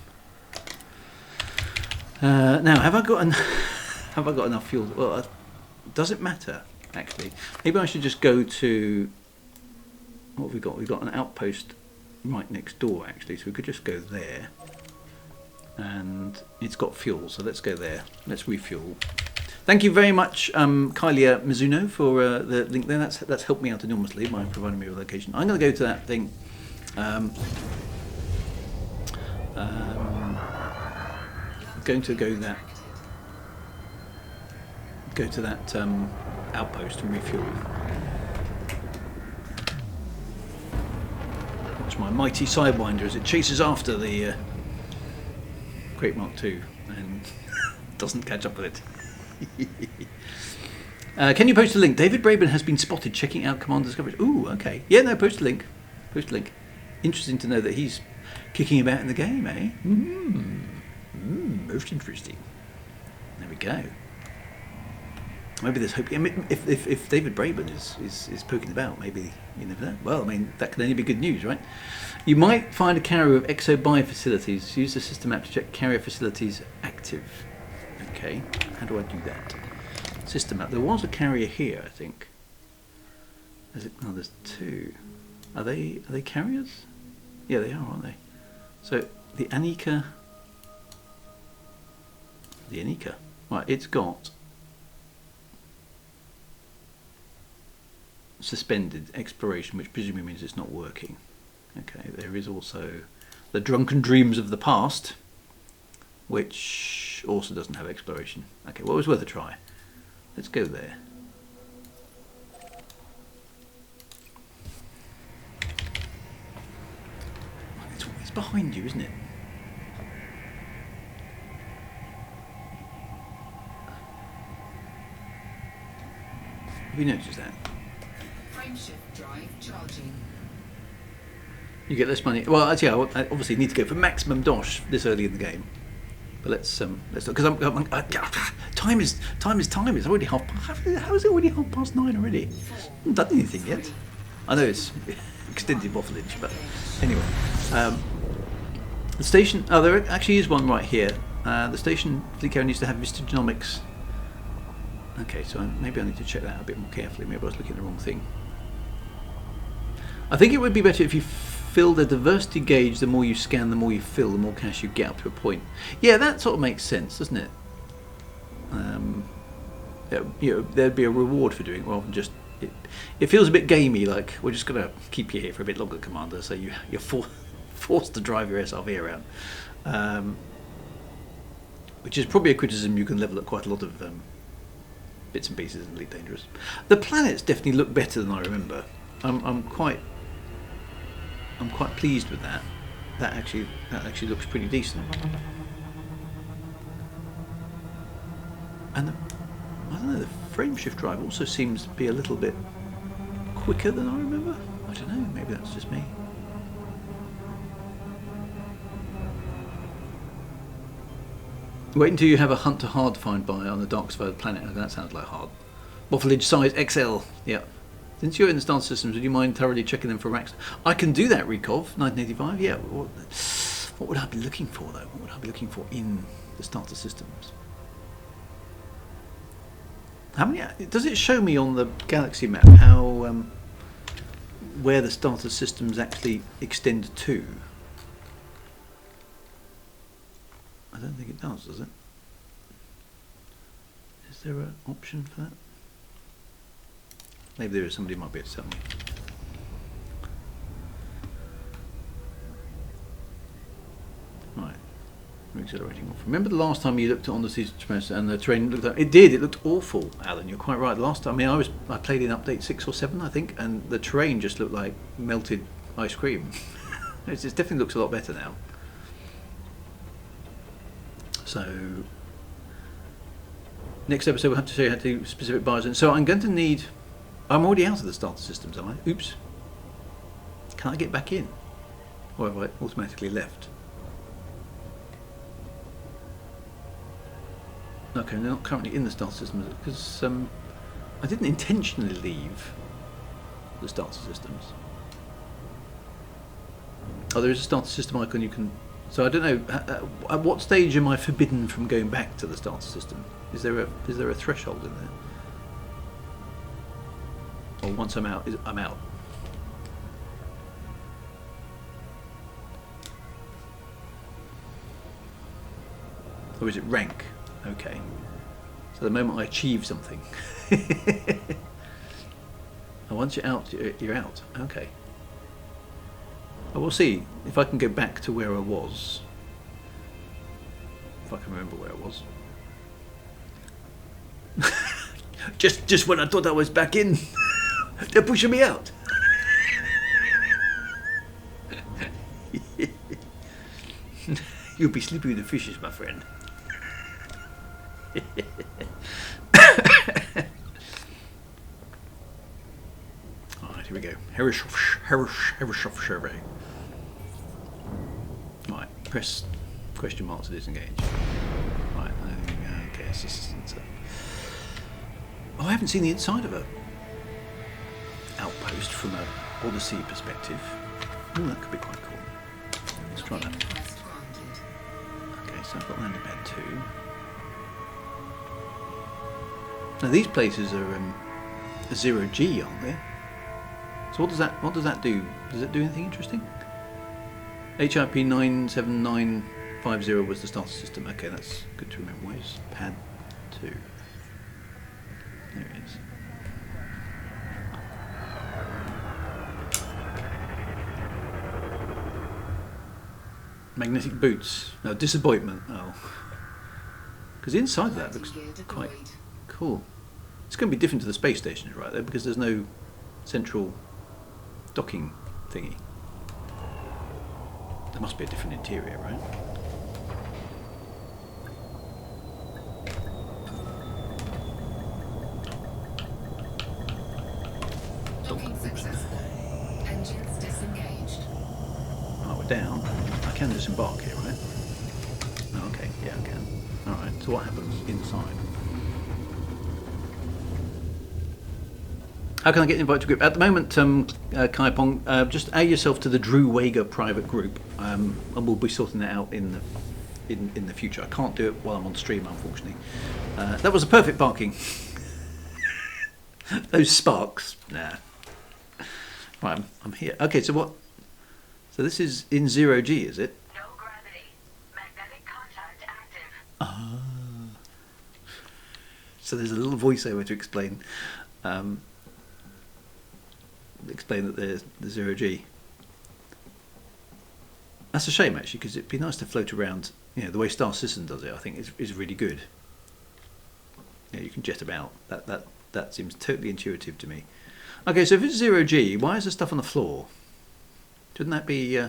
Now, have I got have I got enough fuel? Well, does it matter? Actually, maybe I should just go to what have we got? We've got an outpost right next door. Actually, so we could just go there, and it's got fuel. So let's go there. Let's refuel. Thank you very much, Kylia Mizuno, for the link there. That's helped me out enormously by providing me with a location. I'm going to go to that thing. Going to go to that outpost and refuel. Watch my mighty sidewinder as it chases after the Great Mark II and doesn't catch up with it. Can you post a link? David Braben has been spotted checking out Commander's coverage. Ooh, okay. Yeah, no, post a link. Post a link. Interesting to know that he's kicking about in the game, eh? Most interesting. There we go. Maybe there's hope. I mean, if David Braben is poking about, maybe you never know. Well, I mean, that can only be good news, right? You might find a carrier of exo-buy facilities. Use the system map to check carrier facilities active. Okay, how do I do that? System map. There was a carrier here, I think. Is it? No, there's two. Are they carriers? Yeah, they are, aren't they? So the Anika. Right, it's got suspended exploration, which presumably means it's not working. Okay, there is also the Drunken Dreams of the Past, which also doesn't have exploration. Okay, well, it was worth a try. Let's go there. It's behind you, isn't it? Have you noticed that? Frameshift drive charging. You get less money. Well, actually, I obviously need to go for maximum dosh this early in the game. But let's because time is time. It's already half. How is it already 9:30 already? I haven't done anything yet. I know it's extended waffleage, but anyway. The station. Oh, there actually is one right here. The station fleet carrier needs to have Mr. Genomics. Okay, so maybe I need to check that out a bit more carefully. Maybe I was looking at the wrong thing. I think it would be better if you fill the diversity gauge. The more you scan, the more you fill, the more cash you get up to a point. Yeah, that sort of makes sense, doesn't it? There'd be a reward for doing it rather than just. It feels a bit gamey, like we're just going to keep you here for a bit longer, Commander. So you're forced to drive your SRV around, which is probably a criticism you can level at quite a lot of bits and pieces in Elite Dangerous. The planets definitely look better than I remember. I'm quite pleased with that. That actually looks pretty decent. And I don't know, the frameshift drive also seems to be a little bit quicker than I remember. I don't know, maybe that's just me. Wait until you have a hunt to hard find by on the dark side of the planet. Oh, that sounds like hard. Waffleage size XL. Yeah. Since you're in the starter systems, would you mind thoroughly checking them for racks? I can do that, Rekov, 1985. Yeah. What would I be looking for, though? What would I be looking for in the starter systems? How many? Does it show me on the galaxy map how where the starter systems actually extend to? I don't think it does it? Is there an option for that? Maybe there is. Somebody might be able to tell me. Right. Accelerating off. Remember the last time you looked on the season and the terrain looked at it did. It looked awful, Alan. You're quite right. Last time, I played in update 6 or 7, I think, and the terrain just looked like melted ice cream. It definitely looks a lot better now. So next episode we'll have to show you how to do specific bars. And so I'm going to need. I'm already out of the starter systems, am I? Oops. Can I get back in? Or have I automatically left? Okay, they're not currently in the starter systems because I didn't intentionally leave the starter systems. Oh, there is a starter system icon you can So I don't know. At what stage am I forbidden from going back to the starter system? Is there a threshold in there? Or once I'm out, I'm out. Or is it rank? Okay. So the moment I achieve something. And once you're out, you're out. Okay. I will see if I can go back to where I was. If I can remember where I was. just when I thought I was back in, they're pushing me out. You'll be sleeping with the fishes, my friend. Alright, here we go. Herreshoff survey. Right, press question mark to disengage. Right, okay, assistance. Oh, I haven't seen the inside of a outpost from a Odyssey perspective. Oh, that could be quite cool. Let's try that. Okay, so I've got landing pad 2. Now these places are 0G, aren't they? So what does that do? Does it do anything interesting? HIP 97950 was the starter system. Okay, that's good to remember. Where's pad 2? There it is. Magnetic boots. No, disappointment. Oh. Because inside of that looks quite cool. It's going to be different to the space station, right there, because there's no central docking thingy. There must be a different interior, right? Docking successful. Engines disengaged. Right, we're down. I can disembark here, right? Oh, okay, yeah, I can. Alright, so what happens inside? How can I get invited to group? At the moment, Kaipong, just add yourself to the Drew Wagar private group, and we'll be sorting that out in the future. I can't do it while I'm on stream, unfortunately. That was a perfect barking. Those sparks, nah. Right, I'm here. Okay, so what? So this is in 0G, is it? No gravity. Magnetic contact active. Ah. So there's a little voiceover to explain. Explain that there's the 0G. That's a shame, actually, because it'd be nice to float around. You know, the way Star System does it, I think, is really good. Yeah, you can jet about. That seems totally intuitive to me. Okay, so if it's 0G, why is there stuff on the floor? Shouldn't that be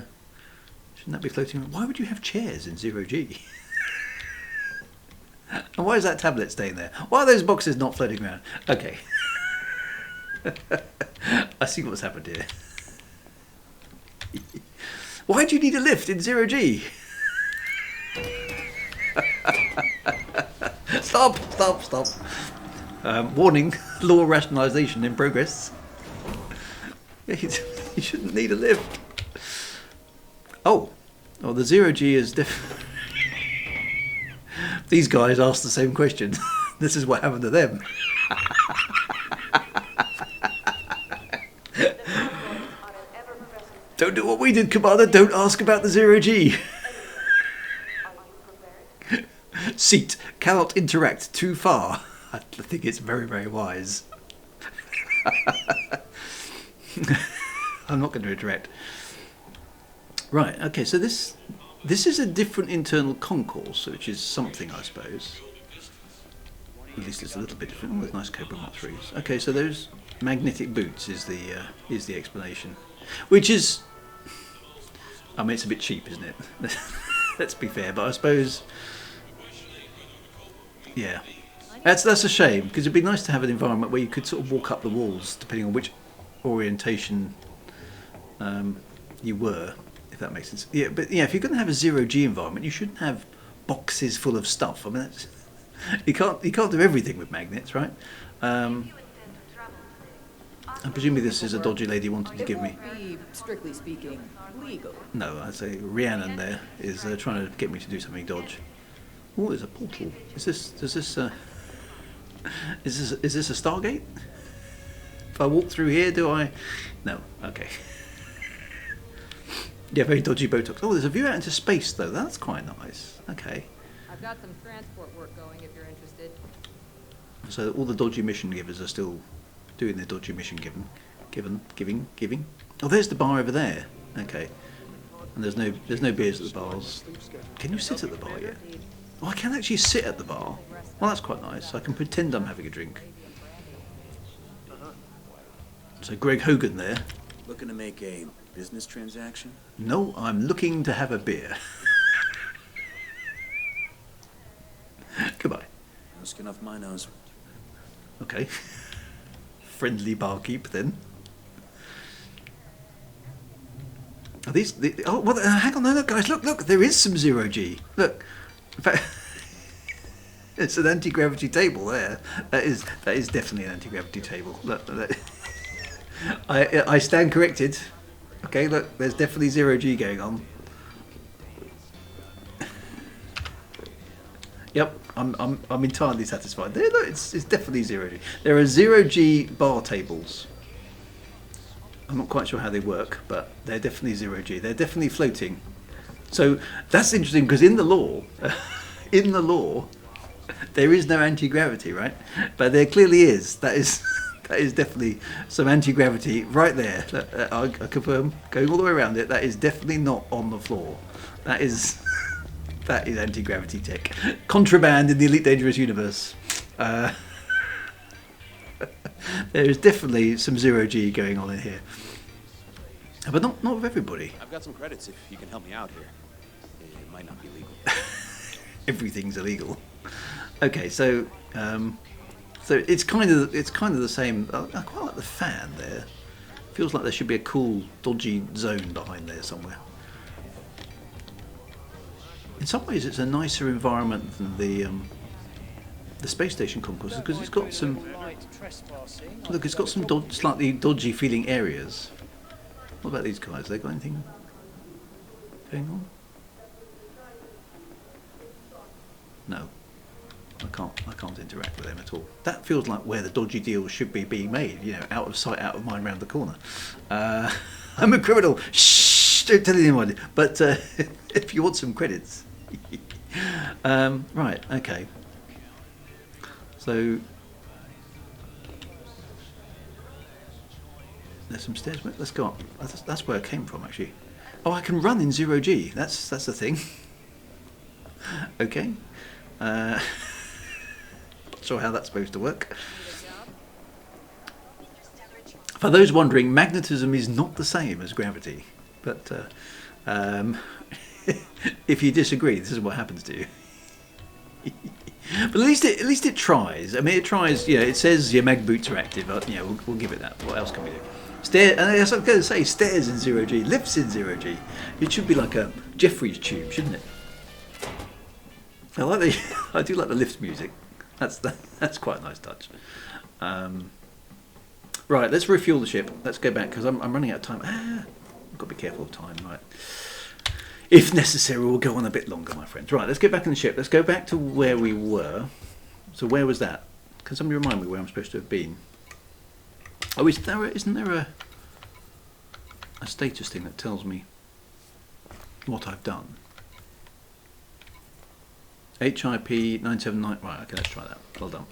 floating around? Why would you have chairs in 0G? And why is that tablet staying there? Why are those boxes not floating around? Okay. I see what's happened here. Why do you need a lift in 0G? Stop. Warning, law rationalisation in progress. You shouldn't need a lift. Oh, the 0G is different. These guys asked the same question. This is what happened to them. Don't do what we did, Commander. Don't ask about the 0G. Seat cannot interact too far. I think it's very, very wise. I'm not going to interact. Right. Okay. So this is a different internal concourse, which is something, I suppose. At least it's a little bit different. Oh, with nice Cobra Mark 3s. Okay. So those magnetic boots is the explanation, which is. I mean, it's a bit cheap, isn't it? Let's be fair, but I suppose, yeah, that's a shame, because it'd be nice to have an environment where you could sort of walk up the walls, depending on which orientation you were, if that makes sense. Yeah, but yeah, if you're going to have a 0G environment, you shouldn't have boxes full of stuff. I mean, you can't do everything with magnets, right? And presumably this is a dodgy lady wanting to It give me. won't be, strictly speaking, legal. No, I'd say Rhiannon there is trying to get me to do something dodge. Oh, there's a portal. Is this a Stargate? If I walk through here, do I? No. Okay. Yeah, very dodgy Botox. Oh, there's a view out into space though. That's quite nice. Okay. I've got some transport work going if you're interested. So all the dodgy mission givers are still doing their dodgy mission giving. Oh, there's the bar over there. Okay. And there's no beers at the bars. Can you sit at the bar yet? Oh, I can actually sit at the bar. Well, that's quite nice. I can pretend I'm having a drink. So Greg Hogan there. Looking to make a business transaction? No, I'm looking to have a beer. Goodbye. No skin off my nose. Okay. Friendly barkeep then. Are these? Oh, well, hang on, no, look, guys, look, there is some zero G. Look, in fact, it's an anti-gravity table there. That is definitely an anti-gravity table. Look, I stand corrected. Okay, look, there's definitely zero G going on. Yep, I'm entirely satisfied. There, look, it's definitely zero G. There are zero G bar tables. I'm not quite sure how they work, but they're definitely zero G. They're definitely floating. So that's interesting because in the law, there is no anti-gravity, right? But there clearly is. That is definitely some anti-gravity right there. I confirm, going all the way around it, that is definitely not on the floor. That is anti-gravity tech. Contraband in the Elite Dangerous universe. There is definitely some zero G going on in here. But not with everybody. I've got some credits if you can help me out here. It might not be legal. Everything's illegal. Okay, so it's kind of the same. I quite like the fan there. Feels like there should be a cool dodgy zone behind there somewhere. In some ways, it's a nicer environment than the space station concourse because it's got some. Look, it's got some slightly dodgy feeling areas. What about these guys? They got anything going on? No, I can't interact with them at all. That feels like where the dodgy deals should be being made. You know, out of sight, out of mind, round the corner. I'm a criminal. Shh! Don't tell anyone. But if you want some credits, right? Okay. So. There's some stairs. Let's go up. That's where I came from, actually. Oh, I can run in zero G. That's the thing. Okay. Not sure how that's supposed to work. For those wondering, magnetism is not the same as gravity. But if you disagree, this is what happens to you. But at least it tries. I mean, it tries. You know, it says your mag boots are active. We'll give it that. What else can we do? And as I was going to say, stairs in zero G, lifts in zero G. It should be like a Jeffrey's tube, shouldn't it? I do like the lift music. That's quite a nice touch. Right, let's refuel the ship. Let's go back because I'm running out of time. I've got to be careful of time, right? If necessary, we'll go on a bit longer, my friends. Right, let's get back in the ship. Let's go back to where we were. So where was that? Can somebody remind me where I'm supposed to have been? Oh, isn't there a status thing that tells me what I've done? HIP 979. Right, okay, let's try that. Well done.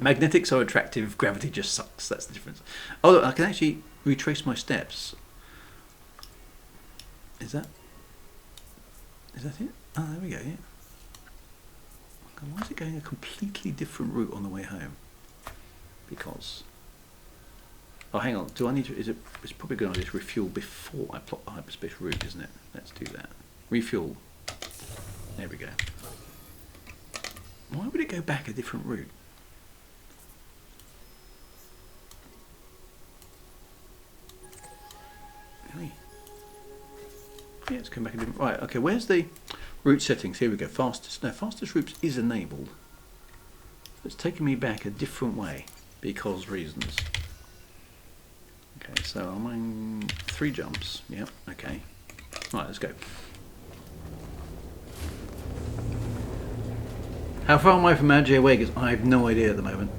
Magnetics are attractive, gravity just sucks. That's the difference. Oh, look, I can actually retrace my steps. Is that it? Oh, there we go, yeah. Why is it going a completely different route on the way home? Because... Oh, hang on. Do I need to... It's probably going to just refuel before I plot the hyperspace route, isn't it? Let's do that. Refuel. There we go. Why would it go back a different route? Really? Yeah, it's come back a different... Right, okay, where's the route settings? Here we go. Fastest. No, fastest routes is enabled. It's taking me back a different way because reasons. Okay, so I'm on 3 jumps. Yep, okay. Right, let's go. How far am I from Mount Wagar? I have no idea at the moment.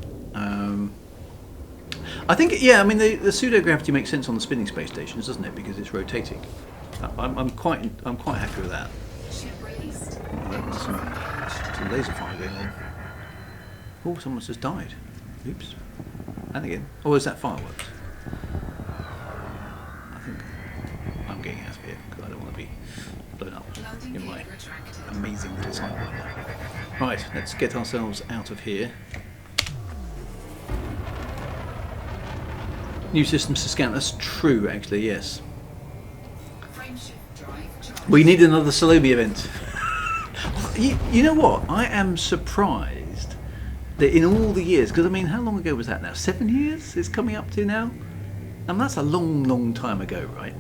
I think, yeah, I mean, the pseudo-gravity makes sense on the spinning space stations, doesn't it? Because it's rotating. I'm quite happy with that. Ship released. There's some laser fire going on. Oh, someone's just died. Oops. And again. Oh, is that fireworks? I think I'm getting out of here because I don't want to be blown up in my amazing little cycle. Right, let's get ourselves out of here. New systems to scan. That's true, actually, yes. We need another Salome event. You know what? I am surprised that in all the years, because I mean, how long ago was that now? 7 years it's coming up to now? And that's a long, long time ago, right?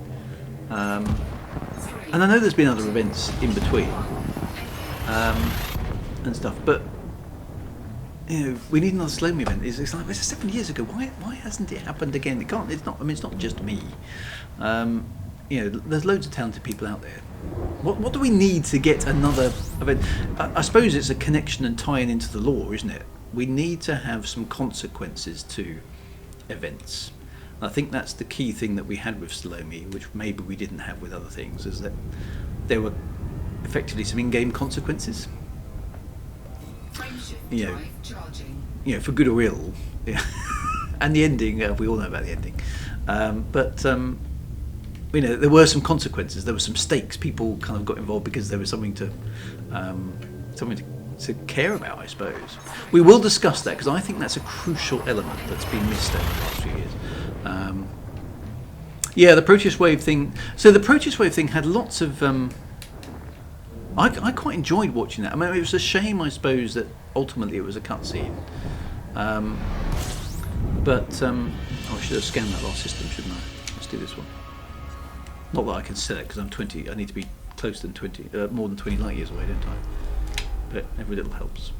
And I know there's been other events in between and stuff, but you know, we need another Salome event. It's like, it's 7 years ago. Why hasn't it happened again? It can't. It's not. I mean, it's not just me. You know, there's loads of talented people out there. What do we need to get another event? I suppose it's a connection and tying into the lore, isn't it? We need to have some consequences to events. And I think that's the key thing that we had with Salome, which maybe we didn't have with other things, is that there were effectively some in-game consequences. You know, for good or ill. Yeah. And the ending, we all know about the ending. But you know, there were some consequences. There were some stakes. People kind of got involved because there was something to care about, I suppose. We will discuss that because I think that's a crucial element that's been missed over the last few years. Yeah, the Proteus Wave thing. So the Proteus Wave thing had lots of. I quite enjoyed watching that. I mean, it was a shame, I suppose, that ultimately it was a cutscene. But I should have scanned that last system, shouldn't I? Let's do this one. Not that I can set it because I'm 20. I need to be close than 20, more than 20 light years away, don't I? But every little helps.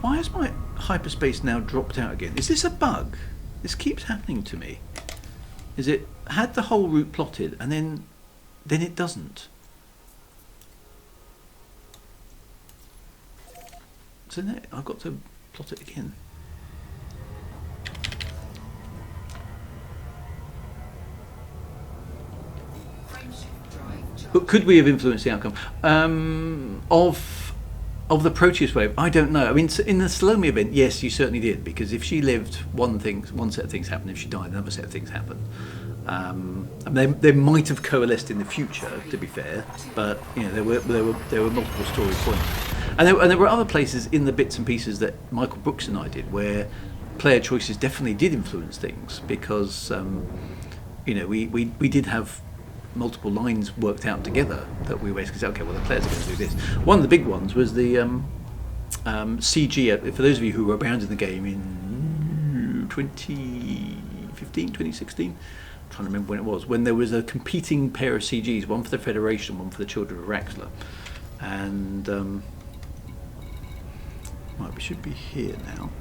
Why has my hyperspace now dropped out again? Is this a bug? This keeps happening to me. Is it had the whole route plotted and then it doesn't? So now I've got to plot it again. But could we have influenced the outcome of the Proteus wave? I don't know. I mean, in the Salome event, yes, you certainly did, because if she lived, one set of things happened. If she died, another set of things happened. I mean, they might have coalesced in the future, to be fair, but you know, there were multiple story points, and there were other places in the bits and pieces that Michael Brooks and I did where player choices definitely did influence things, because you know, we did have multiple lines worked out together that we basically said, okay, well, the players are going to do this. One of the big ones was the CG, for those of you who were around in the game in 2015, 2016, I'm trying to remember when it was, when there was a competing pair of CGs, one for the Federation, one for the Children of Raxler. And right, we should be here now.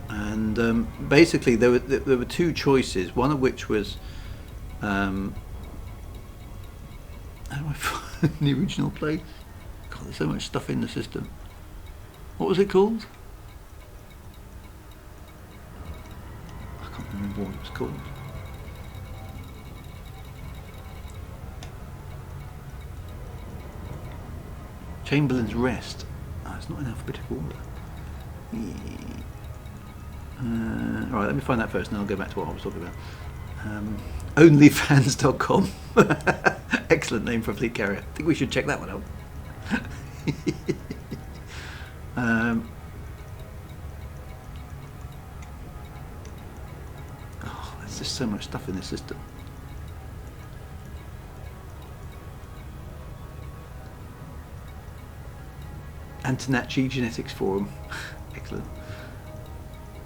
And basically there were two choices, one of which was how do I find the original place? God, there's so much stuff in the system. What was it called? I can't remember what it was called. Chamberlain's Rest. Oh, it's not in alphabetical order. Alright, let me find that first and then I'll go back to what I was talking about. Onlyfans.com. Excellent name for a fleet carrier. I think we should check that one out. Oh, there's just so much stuff in this system. Antonacci Genetics Forum. Excellent.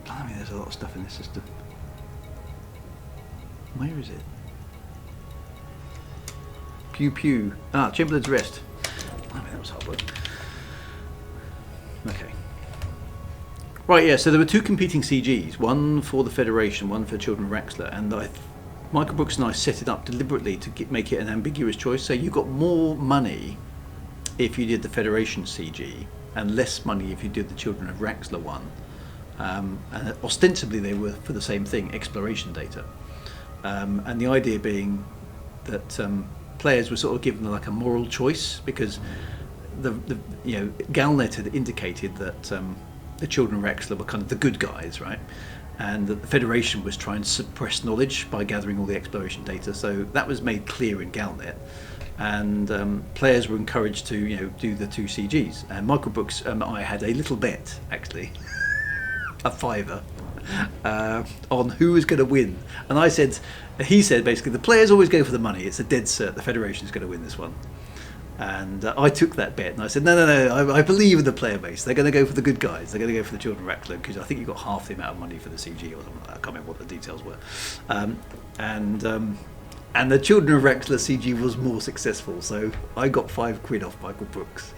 Blimey, there's a lot of stuff in this system. Where is it? Pew Pew. Ah, Chamberlain's Rest. I mean, that was hard work. Okay. Right, yeah, so there were two competing CGs, one for the Federation, one for Children of Raxler, and Michael Brooks and I set it up deliberately to make it an ambiguous choice. So you got more money if you did the Federation CG, and less money if you did the Children of Raxler one. And ostensibly they were for the same thing, exploration data. And the idea being that players were sort of given like a moral choice, because the GalNet had indicated that the Children of Raxler were kind of the good guys, right? And that the Federation was trying to suppress knowledge by gathering all the exploration data. So that was made clear in GalNet, and players were encouraged to do the two CGs. And Michael Brooks and I had a little bet, actually, a fiver, on who was going to win. And he said basically the players always go for the money. It's a dead cert. The Federation is going to win this one. And I took that bet, and I said, no, I believe in the player base. They're going to go for the good guys. They're going to go for the Children of Raxler, because I think you got half the amount of money for the CG or something like that. I can't remember what the details were. And the Children of Raxler CG was more successful, so I got £5 off Michael Brooks.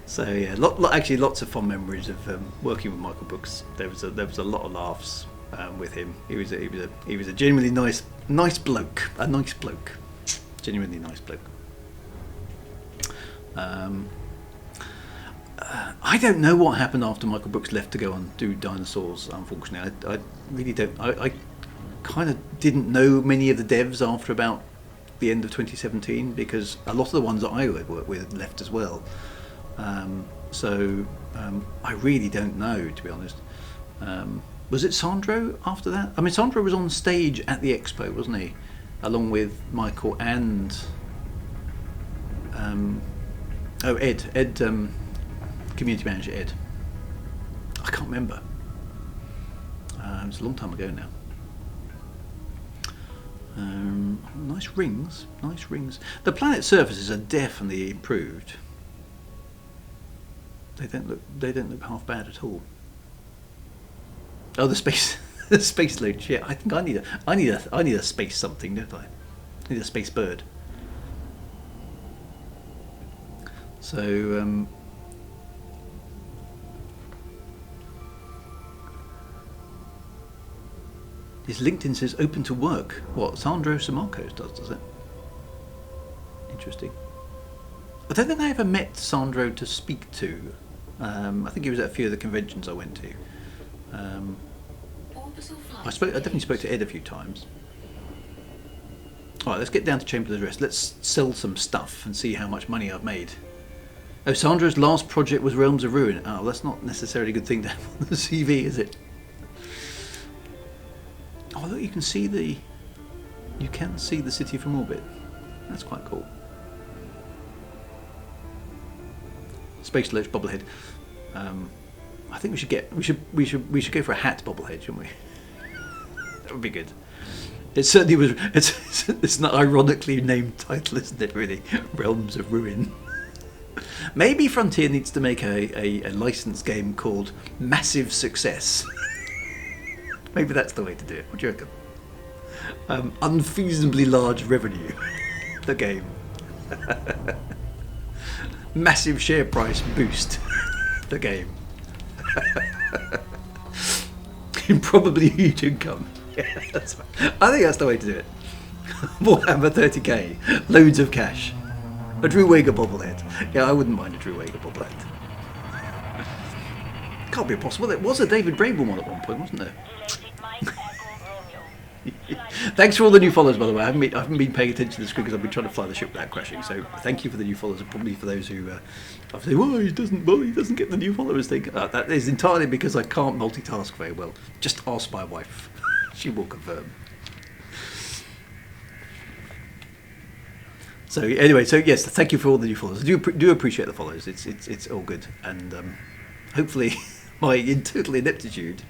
So yeah, actually lots of fond memories of working with Michael Brooks. There was a lot of laughs with him. He was a genuinely nice bloke, genuinely nice bloke. I don't know what happened after Michael Brooks left to go and do dinosaurs. Unfortunately, I really don't. I kind of didn't know many of the devs after about the end of 2017, because a lot of the ones that I worked with left as well. So I really don't know, to be honest. Was it Sandro after that? I mean, Sandro was on stage at the expo, wasn't he? Along with Michael and Ed, community manager Ed. I can't remember. It's a long time ago now. Nice rings. The planet surfaces are definitely improved. They don't look half bad at all. Oh, the space loach. Yeah, I think I need a space something, don't I? I need a space bird. So his LinkedIn says open to work. What, Sandro Samarcos does it? Interesting. I don't think I ever met Sandro to speak to. I think he was at a few of the conventions I went to. I definitely spoke to Ed a few times. Alright, let's get down to Chamber of the Rest. Let's sell some stuff and see how much money I've made. Oh, Sandro's last project was Realms of Ruin. Oh, that's not necessarily a good thing to have on the CV, is it? Oh, look, you can see the city from orbit. That's quite cool. Space Lurch bobblehead. I think we should go for a hat bobblehead, shouldn't we? That would be good. It certainly was. It's an ironically named title, isn't it? Really, Realms of Ruin. Maybe Frontier needs to make a licensed game called Massive Success. Maybe that's the way to do it. What do you reckon? Unfeasibly large revenue. The game. Massive share price boost. The game. Probably huge income. Yeah, that's right. I think that's the way to do it. Warhammer 30k, loads of cash. A Drew Wagar bobblehead. Yeah, I wouldn't mind a Drew Wagar bobblehead. Can't be impossible. There was a David Braben one at one point, wasn't there? Thanks for all the new followers, by the way. I haven't been paying attention to the screen because I've been trying to fly the ship without crashing. So thank you for the new followers, and probably for those who say, "Well, he doesn't get the new followers thing." That is entirely because I can't multitask very well. Just ask my wife; she will confirm. So anyway, yes, thank you for all the new followers. I do appreciate the follows. It's all good, and hopefully my total ineptitude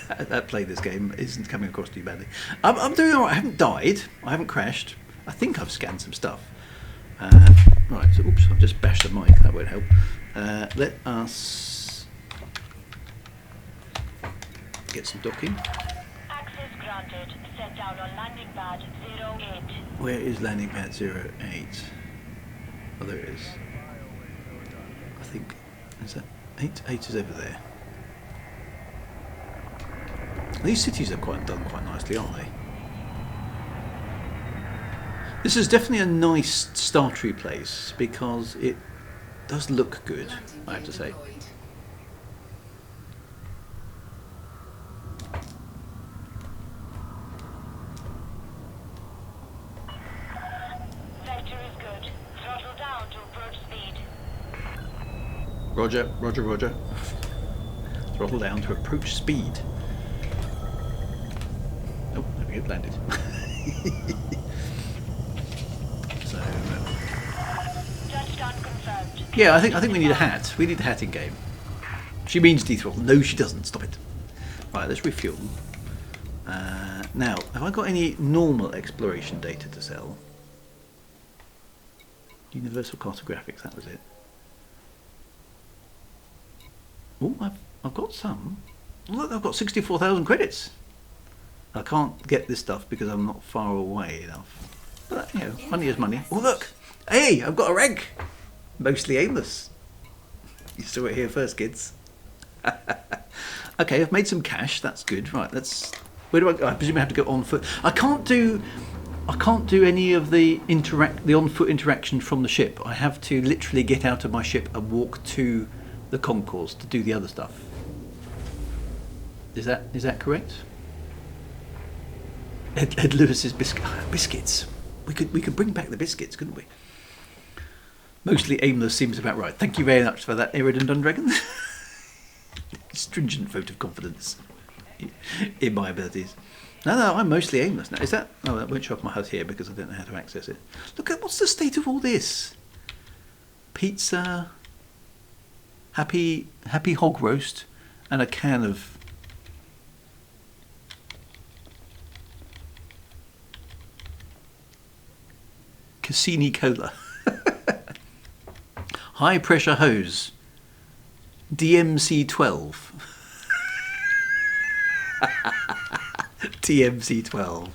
at playing this game isn't coming across too badly. I'm doing all right. I haven't died. I haven't crashed. I think I've scanned some stuff. Right. So, oops, I've just bashed the mic. That won't help. Let us get some docking. Access granted. Set down on landing pad 08. Where is landing pad 08? Oh, there it is. I think, is that 8? 8 is over there. These cities are done quite nicely, aren't they? This is definitely a nice startery place because it does look good, I have to say. Vector is good. Throttle down to approach speed. Roger, roger, roger. Throttle down to approach speed. Oh, there we go, landed. So, Touchdown confirmed. yeah, I think we need a hat. We need a hat in game. She means dethrottle. No, she doesn't. Stop it. Right, let's refuel. Now, have I got any normal exploration data to sell? Universal cartographics, that was it. Oh, I've got some. Look, I've got 64,000 credits. I can't get this stuff because I'm not far away enough. But, you know, money is money. Oh, look! Hey, I've got a rank! Mostly aimless. You saw it here first, kids. Okay, I've made some cash. That's good. Right, let's... Where do I go? I presume I have to go on foot. I can't do any of the on-foot interaction from the ship. I have to literally get out of my ship and walk to the concourse to do the other stuff. Is that correct? Ed Lewis's biscuits. We could bring back the biscuits, couldn't we? Mostly aimless seems about right. Thank you very much for that, Iridan Dundragon. Stringent vote of confidence in my abilities. No, I'm mostly aimless now. Is that? Oh, that won't show up my HUD here because I don't know how to access it. Look at what's the state of all this. Pizza, happy hog roast, and a can of Cassini Cola. High pressure hose. DMC 12. DMC 12.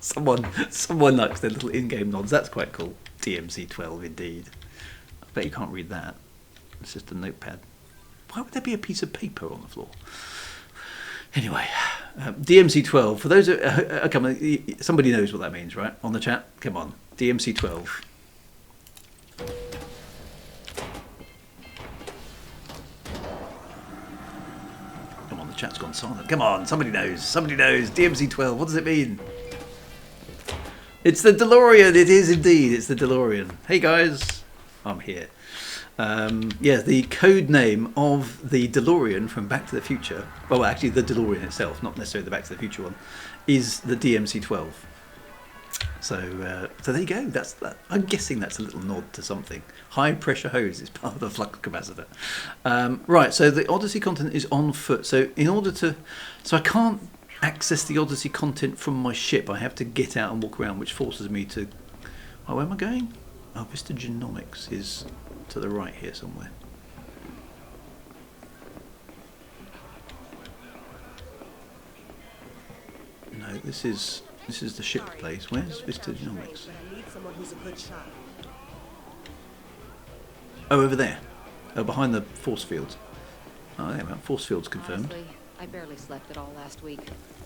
Someone likes their little in-game nods. That's quite cool. DMC 12 indeed. I bet you can't read that. It's just a notepad. Why would there be a piece of paper on the floor? Anyway, DMC 12. For those come on, somebody knows what that means, right? On the chat, come on. DMC 12. Come on, the chat's gone silent. Come on, somebody knows. Somebody knows. DMC 12. What does it mean? It's the DeLorean. It is indeed. It's the DeLorean. Hey guys, I'm here. Yeah, the code name of the DeLorean from Back to the Future, well, actually the DeLorean itself, not necessarily the Back to the Future one, is the DMC-12. So there you go. That's that. I'm guessing that's a little nod to something. High pressure hose is part of the flux capacitor. Right, so the Odyssey content is on foot. So I can't access the Odyssey content from my ship. I have to get out and walk around, which forces me to... Oh, where am I going? Oh, Vista Genomics is to the right here somewhere. No, this is the ship place. Where's Vista Genomics? Oh, over there. Oh, behind the force fields. Oh, yeah, force fields confirmed. Honestly, I barely slept at all last week.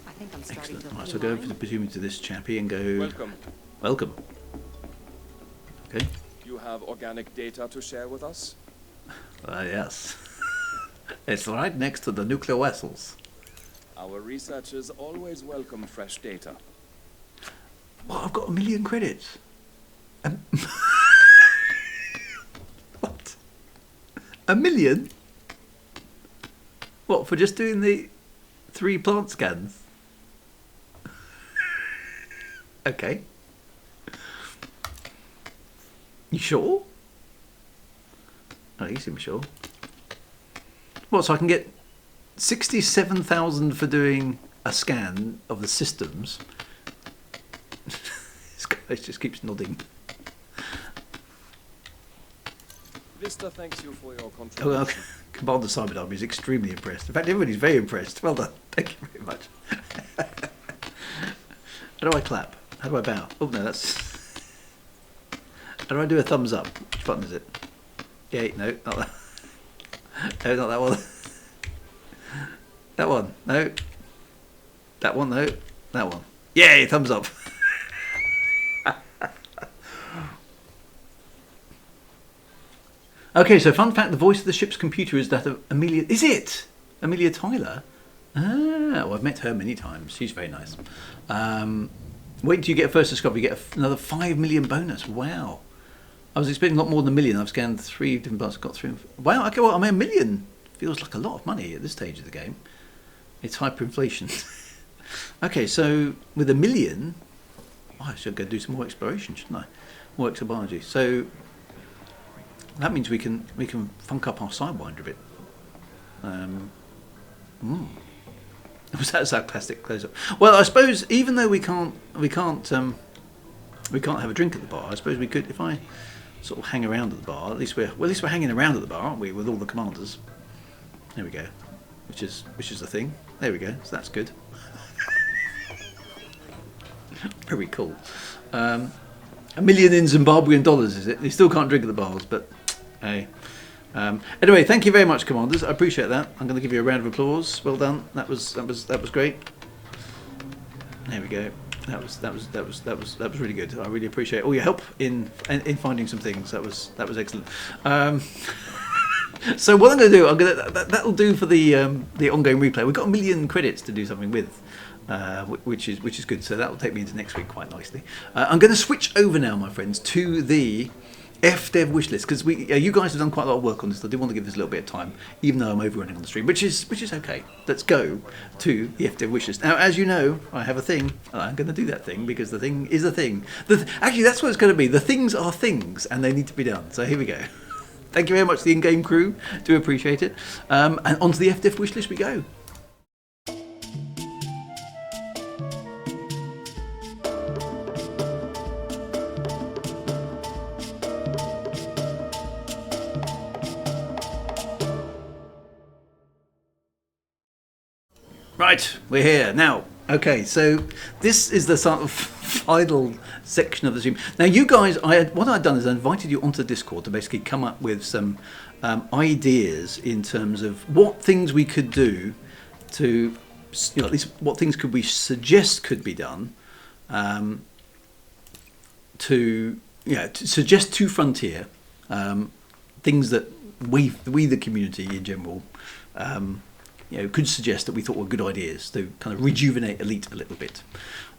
I think I'm starting Excellent. to Right, so go presumably to this chappie and go... Welcome. Welcome. Okay. You have organic data to share with us? Yes. It's right next to the nuclear vessels. Our researchers always welcome fresh data. Well, I've got 1 million credits. What? 1 million? What, for just doing the 3 plant scans? Okay. You sure? Oh, you seem sure. What, so I can get 67,000 for doing a scan of the systems? This guy just keeps nodding. Vista thanks you for your Oh, contribution. well, Commander Simon Army is extremely impressed. In fact, everybody's very impressed. Well done. Thank you very much. How do I clap? How do I bow? Oh, no, that's... How do I do a thumbs up? Which button is it? Yay, no, not that. No, not that one. That one, no. That one, no. That one. Yay, thumbs up. Okay, so fun fact, the voice of the ship's computer is that of Amelia... Is it? Amelia Tyler? Ah, well, I've met her many times. She's very nice. Wait till you get a first discovery, you get another 5 million bonus. Wow. I was expecting a lot more than a million. I've scanned 3 different parts, got 3. Wow, okay, well, I mean, a million feels like a lot of money at this stage of the game. It's hyperinflation. Okay, so with a million, I should go do some more exploration, shouldn't I? More exobiology. So that means we can funk up our sidewinder a bit. Was that sarcastic close up? Well, I suppose even though we can't have a drink at the bar, I suppose we could if I sort of hang around at the bar. At least we're hanging around at the bar, aren't we, with all the commanders? There we go. Which is the thing. There we go. So that's good. Very cool. $1 million in Zimbabwean dollars, is it? You still can't drink at the bars, but hey. Anyway, thank you very much, commanders. I appreciate that. I'm going to give you a round of applause. Well done. That was great. There we go. That was really good. I really appreciate all your help in finding some things. That was excellent. So what I'm going to do, that'll do for the ongoing replay. We've got 1 million credits to do something with, which is good. So that will take me into next week quite nicely. I'm going to switch over now, my friends, to the Fdev wishlist, because you guys have done quite a lot of work on this. I did want to give this a little bit of time, even though I'm overrunning on the stream, which is okay. Let's go to the Fdev wishlist. Now, as you know, I have a thing, and I'm going to do that thing because the thing is a thing. Actually, that's what it's going to be. The things are things, and they need to be done. So here we go. Thank you very much to the in-game crew. Do appreciate it. And onto the Fdev wishlist we go. Right, we're here now. Okay, so this is the sort of final section of the stream. Now, you guys, what I've done is I invited you onto Discord to basically come up with some ideas in terms of what things we could do to, at least what things could we suggest could be done to suggest to Frontier things that we the community in general. Could suggest that we thought were good ideas to kind of rejuvenate Elite a little bit.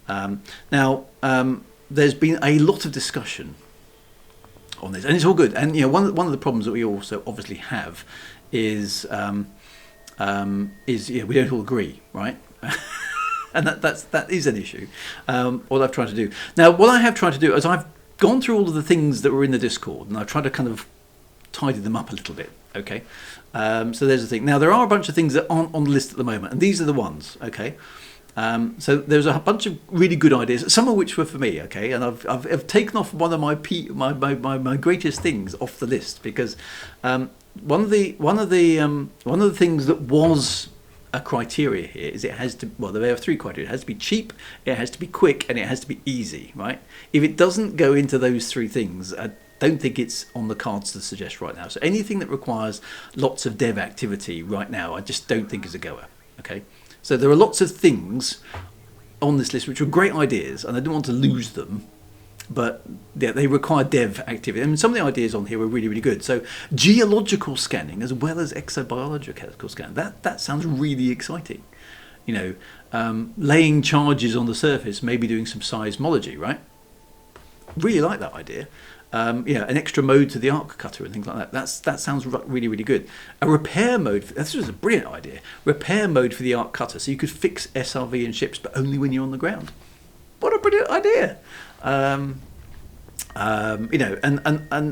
Now, there's been a lot of discussion on this, and it's all good. And one of the problems that we also obviously have is we don't all agree, right? And that is an issue. What I've tried to do now, what I have tried to do is I've gone through all of the things that were in the Discord, and I've tried to kind of tidy them up a little bit. Okay, so there's the thing. Now there are a bunch of things that aren't on the list at the moment, and these are the ones. Okay, so there's a bunch of really good ideas, some of which were for me. Okay, and I've taken off one of my greatest things off the list because one of the things that was a criteria here is it has to. Well, there are 3 criteria. It has to be cheap, it has to be quick, and it has to be easy. Right? If it doesn't go into those 3 things, don't think it's on the cards to suggest right now. So anything that requires lots of dev activity right now, I just don't think is a goer. Okay, so there are lots of things on this list which are great ideas, and I don't want to lose them, but they require dev activity. I mean, some of the ideas on here are really, really good. So geological scanning as well as exobiological scanning. That sounds really exciting. Laying charges on the surface, maybe doing some seismology, right? Really like that idea. An extra mode to the arc cutter and things like that. That sounds really, really good. A repair mode. This was a brilliant idea. Repair mode for the arc cutter, so you could fix SRV and ships, but only when you're on the ground. What a brilliant idea! And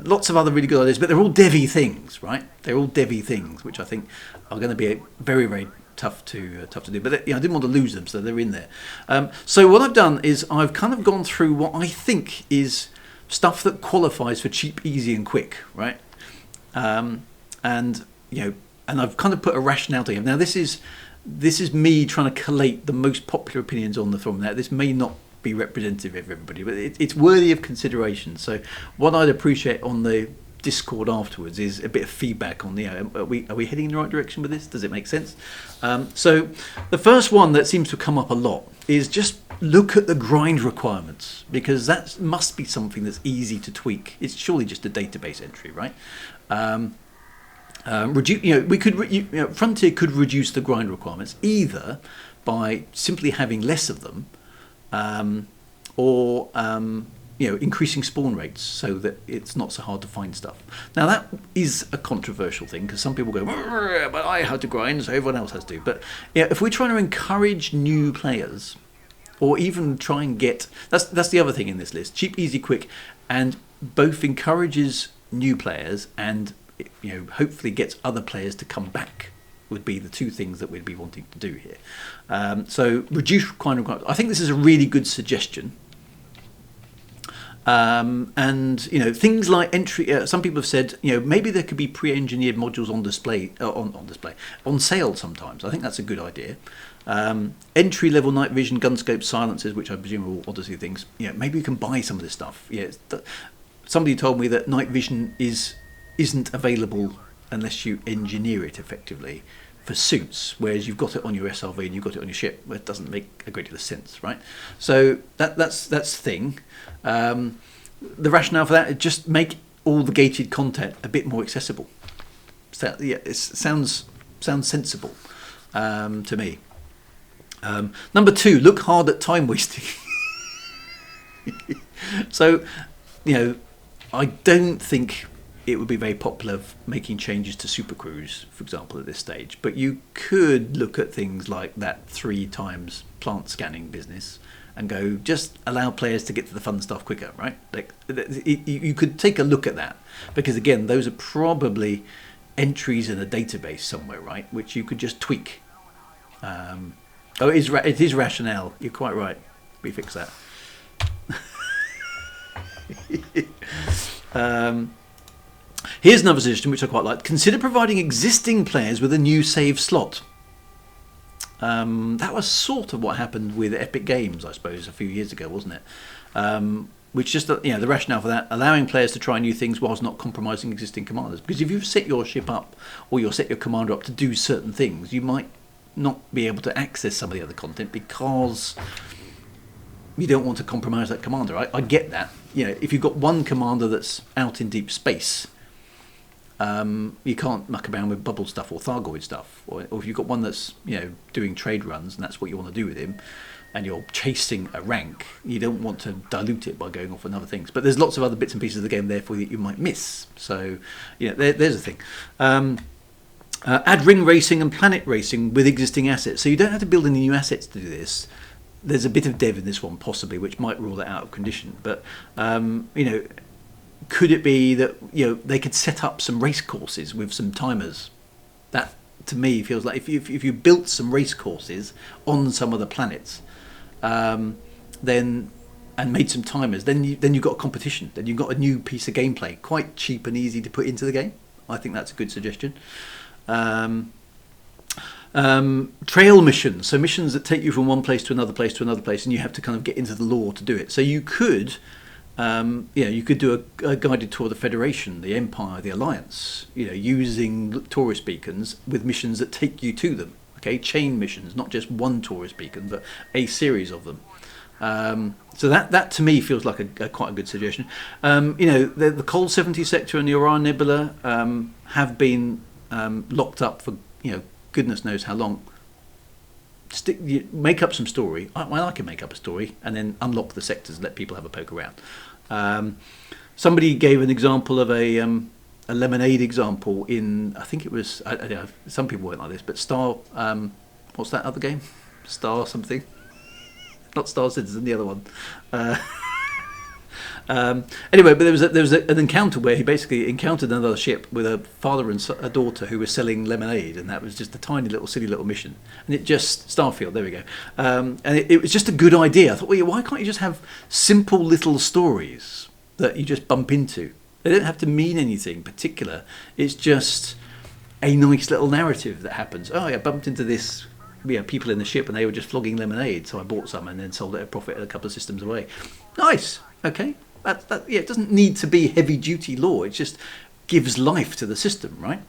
lots of other really good ideas, but they're all devy things, right? They're all devy things, which I think are going to be very, very tough to do. But I didn't want to lose them, so they're in there. So what I've done is I've kind of gone through what I think is stuff that qualifies for cheap, easy and quick, right? and and I've kind of put a rationale together. Now this is me trying to collate the most popular opinions on the film. Now this may not be representative of everybody, but it's worthy of consideration. So what I'd appreciate on the Discord afterwards is a bit of feedback on are we heading in the right direction with this? Does it make sense? So the first one that seems to come up a lot is just look at the grind requirements, because that must be something that's easy to tweak. It's surely just a database entry, right? Frontier could reduce the grind requirements either by simply having less of them, or increasing spawn rates so that it's not so hard to find stuff. Now that is a controversial thing, because some people go, but I had to grind, so everyone else has to. But if we're trying to encourage new players, or even try and get, that's the other thing in this list, cheap, easy, quick, and both encourages new players and hopefully gets other players to come back, would be the two things that we'd be wanting to do here. So reduce grind requirements. I think this is a really good suggestion. And things like entry. Some people have said maybe there could be pre-engineered modules on display, on sale sometimes. I think that's a good idea. Entry level night vision, gun scope, silencers, which I presume are all Odyssey things. Maybe you can buy some of this stuff. Somebody told me that night vision isn't available unless you engineer it effectively for suits, whereas you've got it on your SRV and you've got it on your ship. It doesn't make a great deal of sense, right? So that's the thing. The rationale for that is just make all the gated content a bit more accessible. So, it sounds sensible to me. Number 2, look hard at time wasting. So, I don't think it would be very popular making changes to supercruise, for example, at this stage. But you could look at things like that 3 times plant scanning business and go, just allow players to get to the fun stuff quicker, right? You could take a look at that, because again, those are probably entries in a database somewhere, right? Which you could just tweak. It is rationale. You're quite right. We fix that. Here's another suggestion which I quite like. Consider providing existing players with a new save slot. That was sort of what happened with Epic Games, I suppose, a few years ago, wasn't it? Which just the rationale for that, allowing players to try new things whilst not compromising existing commanders. Because if you've set your ship up, or you'll set your commander up to do certain things, you might not be able to access some of the other content because you don't want to compromise that commander. I get that. If you've got one commander that's out in deep space, you can't muck around with bubble stuff or Thargoid stuff, or if you've got one that's doing trade runs and that's what you want to do with him, and you're chasing a rank, you don't want to dilute it by going off on other things. But there's lots of other bits and pieces of the game therefore that you might miss. So there's a thing. Add ring racing and planet racing with existing assets, so you don't have to build any new assets to do this. There's a bit of dev in this one possibly, which might rule it out of condition, but could it be that they could set up some race courses with some timers? That to me feels like if you built some race courses on some of the planets, then and made some timers, then you've got a competition. Then you've got a new piece of gameplay, quite cheap and easy to put into the game. I think that's a good suggestion. Trail missions, so missions that take you from one place to another place to another place, and you have to kind of get into the lore to do it. So you could you could do a guided tour of the Federation, the Empire, the Alliance, using tourist beacons with missions that take you to them. Okay, chain missions, not just one tourist beacon, but a series of them. So that to me feels like a quite a good suggestion. The Cold 70 sector and the Orion Nebula have been locked up for goodness knows how long. Make up some story. I can make up a story and then unlock the sectors and let people have a poke around. Somebody gave an example of a lemonade example in, I think it was, I don't know, some people weren't like this, but Star, what's that other game? Star something? Not Star Citizen, the other one. Anyway, but there was an encounter where he basically encountered another ship with a father and a daughter who were selling lemonade, and that was just a tiny little silly little mission. And it just Starfield, there we go. And it was just a good idea. I thought, well, why can't you just have simple little stories that you just bump into? They don't have to mean anything particular. It's just a nice little narrative that happens. Oh, I bumped into this, people in the ship and they were just flogging lemonade, so I bought some and then sold it at a profit a couple of systems away. Nice. Okay. It doesn't need to be heavy duty lore. It just gives life to the system, right?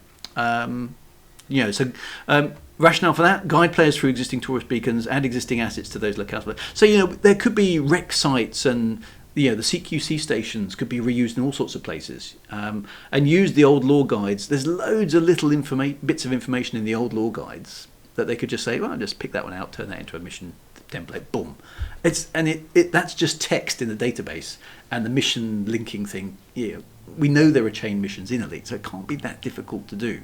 Rationale for that: guide players through existing tourist beacons, add existing assets to those locales. So there could be rec sites and the CQC stations could be reused in all sorts of places, and use the old lore guides. There's loads of little bits of information in the old lore guides that they could just say, well, I'll just pick that one out, turn that into a mission template, boom. That's just text in the database, and the mission linking thing. We know there are chain missions in Elite, so it can't be that difficult to do.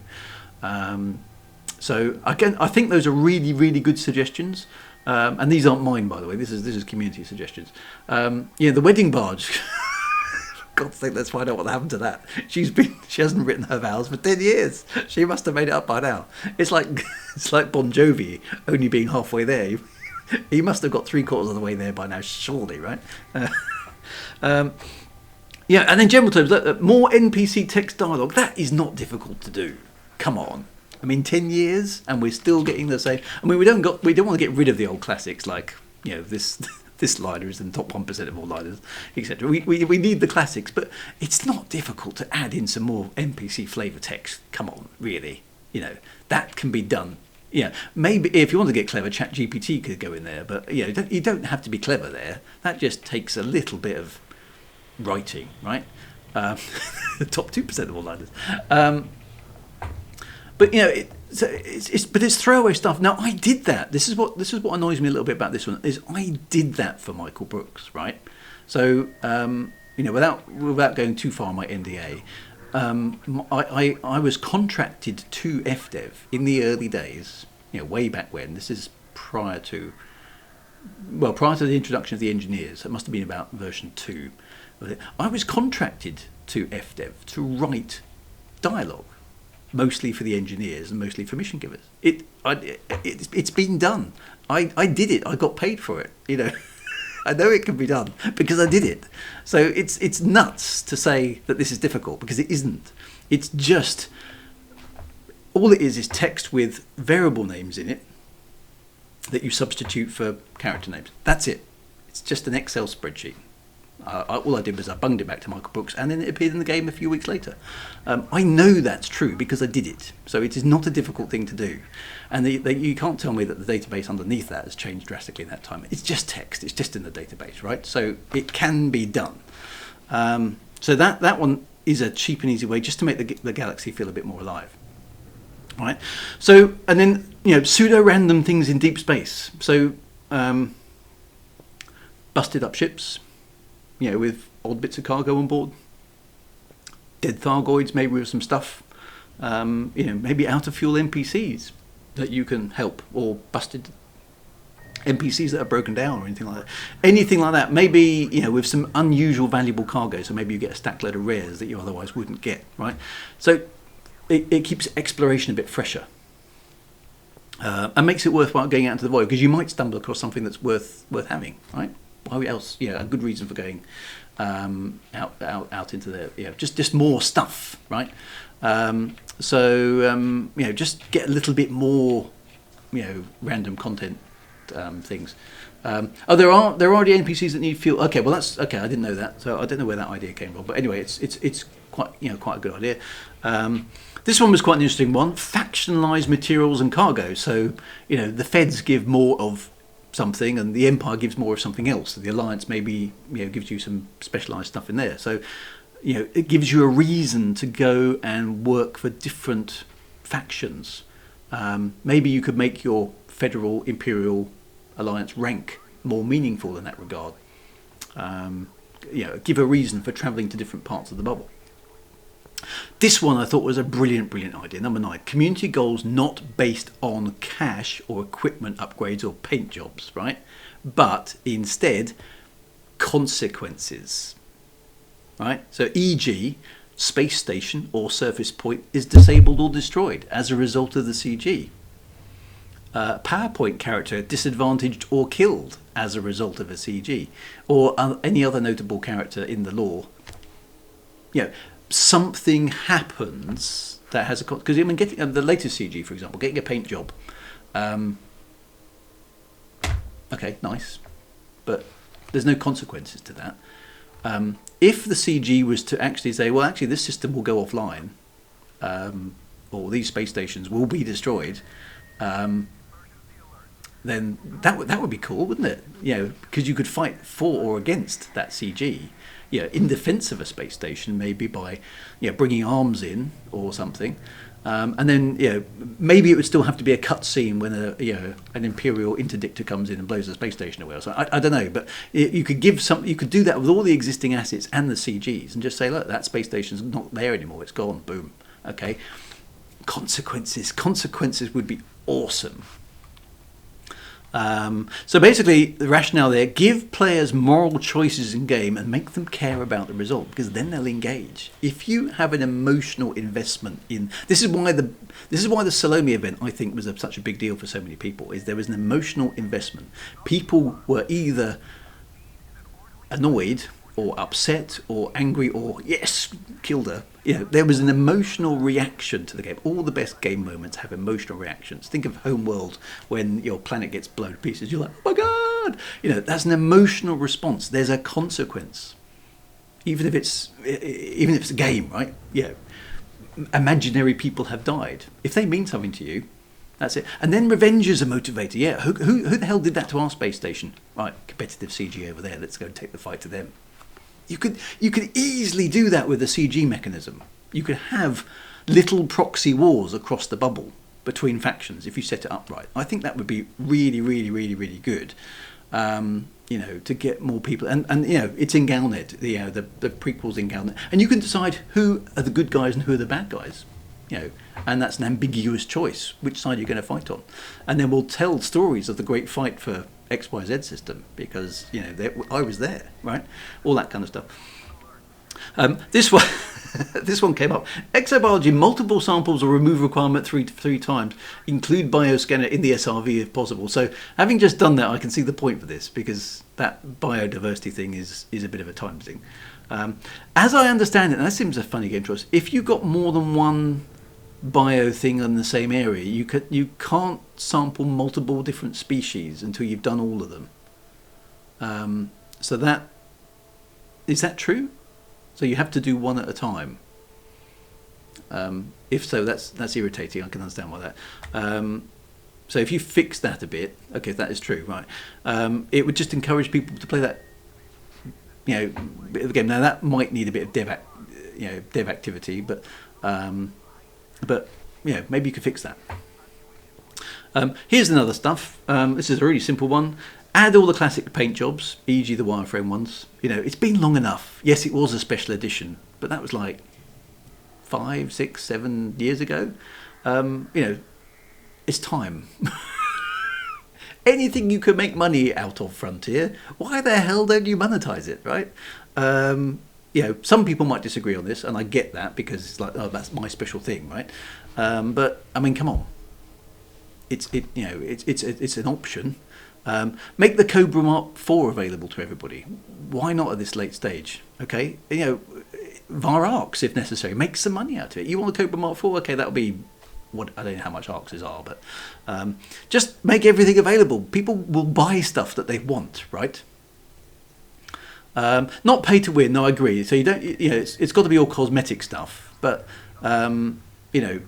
So again, I think those are really, really good suggestions. And these aren't mine, by the way. This is community suggestions. The wedding barge. God's sake, let's find out what happened to that. She hasn't written her vows for 10 years. She must have made it up by now. It's like Bon Jovi only being halfway there. He must have got 3/4 of the way there by now, surely, right? And in general terms, more NPC text dialogue. That is not difficult to do. Come on. 10 years and we're still getting the same. We don't want to get rid of the old classics like this liner is in the top 1% of all liners, etc. We need the classics, but it's not difficult to add in some more NPC flavour text. Come on, really, that can be done. Maybe if you want to get clever, ChatGPT could go in there, but you don't have to be clever there. That just takes a little bit of writing, right? The top 2% of all liners. But it's throwaway stuff. Now I did that. This is what annoys me a little bit about this one is I did that for Michael Brooks, right? So without going too far on my NDA, I was contracted to Fdev in the early days, way back when. This is prior to the introduction of the engineers. It must have been about version 2. I was contracted to Fdev to write dialogue, mostly for the engineers and mostly for mission givers. It's been done. I did it. I got paid for it. I know it can be done because I did it. So it's nuts to say that this is difficult because it isn't. It's just all it is text with variable names in it that you substitute for character names. That's it. It's just an Excel spreadsheet. All I did was I bunged it back to Michael Brooks and then it appeared in the game a few weeks later. I know that's true because I did it. So it is not a difficult thing to do. And you can't tell me that the database underneath that has changed drastically in that time. It's just text. It's just in the database, right? So it can be done. So that one is a cheap and easy way just to make the galaxy feel a bit more alive. Right? So, and then, pseudo-random things in deep space. So, busted up ships, with odd bits of cargo on board. Dead Thargoids, maybe with some stuff. Maybe out of fuel NPCs that you can help, or busted NPCs that are broken down or anything like that. Anything like that. Maybe, with some unusual valuable cargo, so maybe you get a stack load of rares that you otherwise wouldn't get, right? So it keeps exploration a bit fresher. And makes it worthwhile going out into the void, because you might stumble across something that's worth having, right? Why else? A good reason for going out into the just more stuff, right? Just get a little bit more, random content things. There are the NPCs that need fuel. Okay, well that's okay. I didn't know that, so I don't know where that idea came from. But anyway, it's quite quite a good idea. This one was quite an interesting one. Factionalized materials and cargo. So the Feds give more of something and the Empire gives more of something else. So the Alliance maybe gives you some specialized stuff in there. So it gives you a reason to go and work for different factions. Maybe you could make your Federal Imperial Alliance rank more meaningful in that regard. Give a reason for traveling to different parts of the bubble. This one I thought was a brilliant idea. Number 9, community goals not based on cash or equipment upgrades or paint jobs, right? But instead, consequences, right? So e.g., space station or surface point is disabled or destroyed as a result of the CG. PowerPoint character disadvantaged or killed as a result of a CG, or any other notable character in the lore. something happens that has a because I mean, getting the latest CG, for example, getting a paint job. Okay, nice, but there's no consequences to that. If the CG was to actually say, well, actually, this system will go offline, or these space stations will be destroyed, then that would be cool, wouldn't it? You know, because you could fight for or against that CG. You know, in defence of a space station, maybe by, you know, bringing arms in or something, and then, you know, maybe it would still have to be a cut scene when an Imperial interdictor comes in and blows the space station away. So I don't know, but you could you could do that with all the existing assets and the CGs, and just say, look, that space station's not there anymore; it's gone. Boom. Okay. Consequences would be awesome. So basically, the rationale there: give players moral choices in game and make them care about the result, because then they'll engage. If you have an emotional investment in this is why the Salome event, I think, was such a big deal for so many people. Is there was an emotional investment. People were either annoyed or upset or angry or yes, killed her. You know, there was an emotional reaction to the game. All the best game moments have emotional reactions. Think of Homeworld when your planet gets blown to pieces. You're like, oh my god! You know, that's an emotional response. There's a consequence, even if it's a game, right? Yeah, imaginary people have died. If they mean something to you, that's it. And then revenge is a motivator. Yeah, who the hell did that to our space station? Right, competitive CG over there. Let's go and take the fight to them. You could easily do that with a CG mechanism. You could have little proxy wars across the bubble between factions if you set it up right. I think that would be really, really, really, really good. You know, to get more people, and you know, it's in GalNet. The prequel's in GalNet, and you can decide who are the good guys and who are the bad guys. You know, and that's an ambiguous choice. Which side you're going to fight on, and then we'll tell stories of the great fight for XYZ system, because, you know, I was there, right? All that kind of stuff. This one, this one came up. Exobiology, multiple samples or remove requirement three times. Include bioscanner in the SRV if possible. So, having just done that, I can see the point for this, because that biodiversity thing is a bit of a time thing. As I understand it, and that seems a funny game choice, if you got more than one bio thing in the same area, you can't sample multiple different species until you've done all of them. So that is that true? So you have to do one at a time. If so, that's irritating. I can understand why that. So if you fix that a bit, okay, that is true, right? It would just encourage people to play that, you know, bit of the game. Now that might need a bit of dev activity, but you know, maybe you could fix that. Here's another stuff. This is a really simple one. Add all the classic paint jobs, e.g. the wireframe ones. You know, it's been long enough. Yes, it was a special edition, but that was like 5, 6, 7 years ago. You know, it's time. Anything you can make money out of, Frontier, why the hell don't you monetize it, right? You know, some people might disagree on this, and I get that, because it's like, oh, that's my special thing, right? But I mean, come on, it's an option. Make the Cobra Mark 4 available to everybody. Why not at this late stage? Okay, you know, via ARCs if necessary. Make some money out of it. You want the Cobra Mark 4? Okay, that'll be what, I don't know how much ARCs are, but just make everything available. People will buy stuff that they want, right? Not pay to win. No, I agree. So you don't. You know, it's got to be all cosmetic stuff. But you know,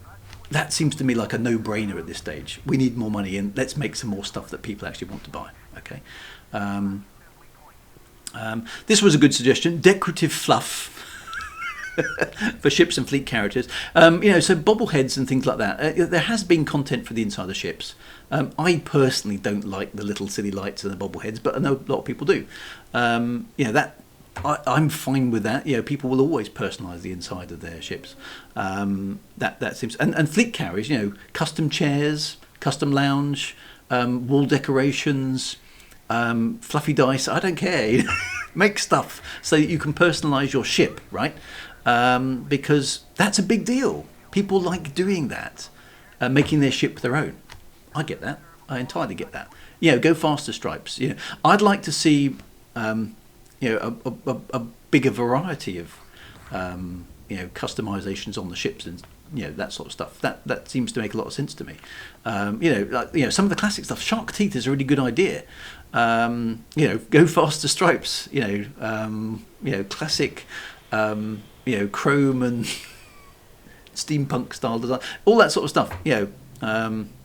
that seems to me like a no-brainer at this stage. We need more money, and let's make some more stuff that people actually want to buy. Okay. This was a good suggestion. Decorative fluff for ships and fleet characters. You know, so bobbleheads and things like that. There has been content for the inside of ships. I personally don't like the little silly lights and the bobbleheads, but I know a lot of people do. You know, that I'm fine with that. You know, people will always personalise the inside of their ships. That seems, and fleet carriers. You know, custom chairs, custom lounge, wall decorations, fluffy dice. I don't care. Make stuff so that you can personalise your ship, right? Because that's a big deal. People like doing that, making their ship their own. I get that. I entirely get that. You know, go faster stripes. You know, I'd like to see, you know, a bigger variety of, customizations on the ships and that sort of stuff. That seems to make a lot of sense to me. Some of the classic stuff. Shark teeth is a really good idea. Go faster stripes. Classic. Chrome and steampunk style design. All that sort of stuff.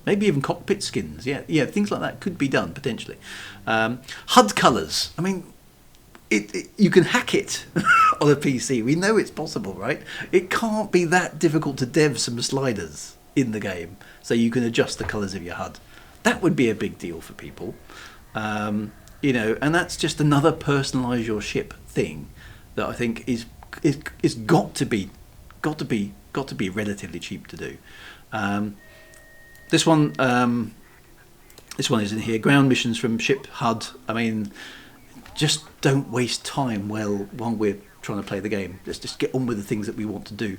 Maybe even cockpit skins. Yeah, things like that could be done potentially. HUD colours. I mean, you can hack it on a PC. We know it's possible, right? It can't be that difficult to dev some sliders in the game so you can adjust the colours of your HUD. That would be a big deal for people. And that's just another personalise your ship thing that I think is got to be relatively cheap to do. This one is in here. Ground missions from ship HUD. I mean, just don't waste time while we're trying to play the game. Let's just get on with the things that we want to do.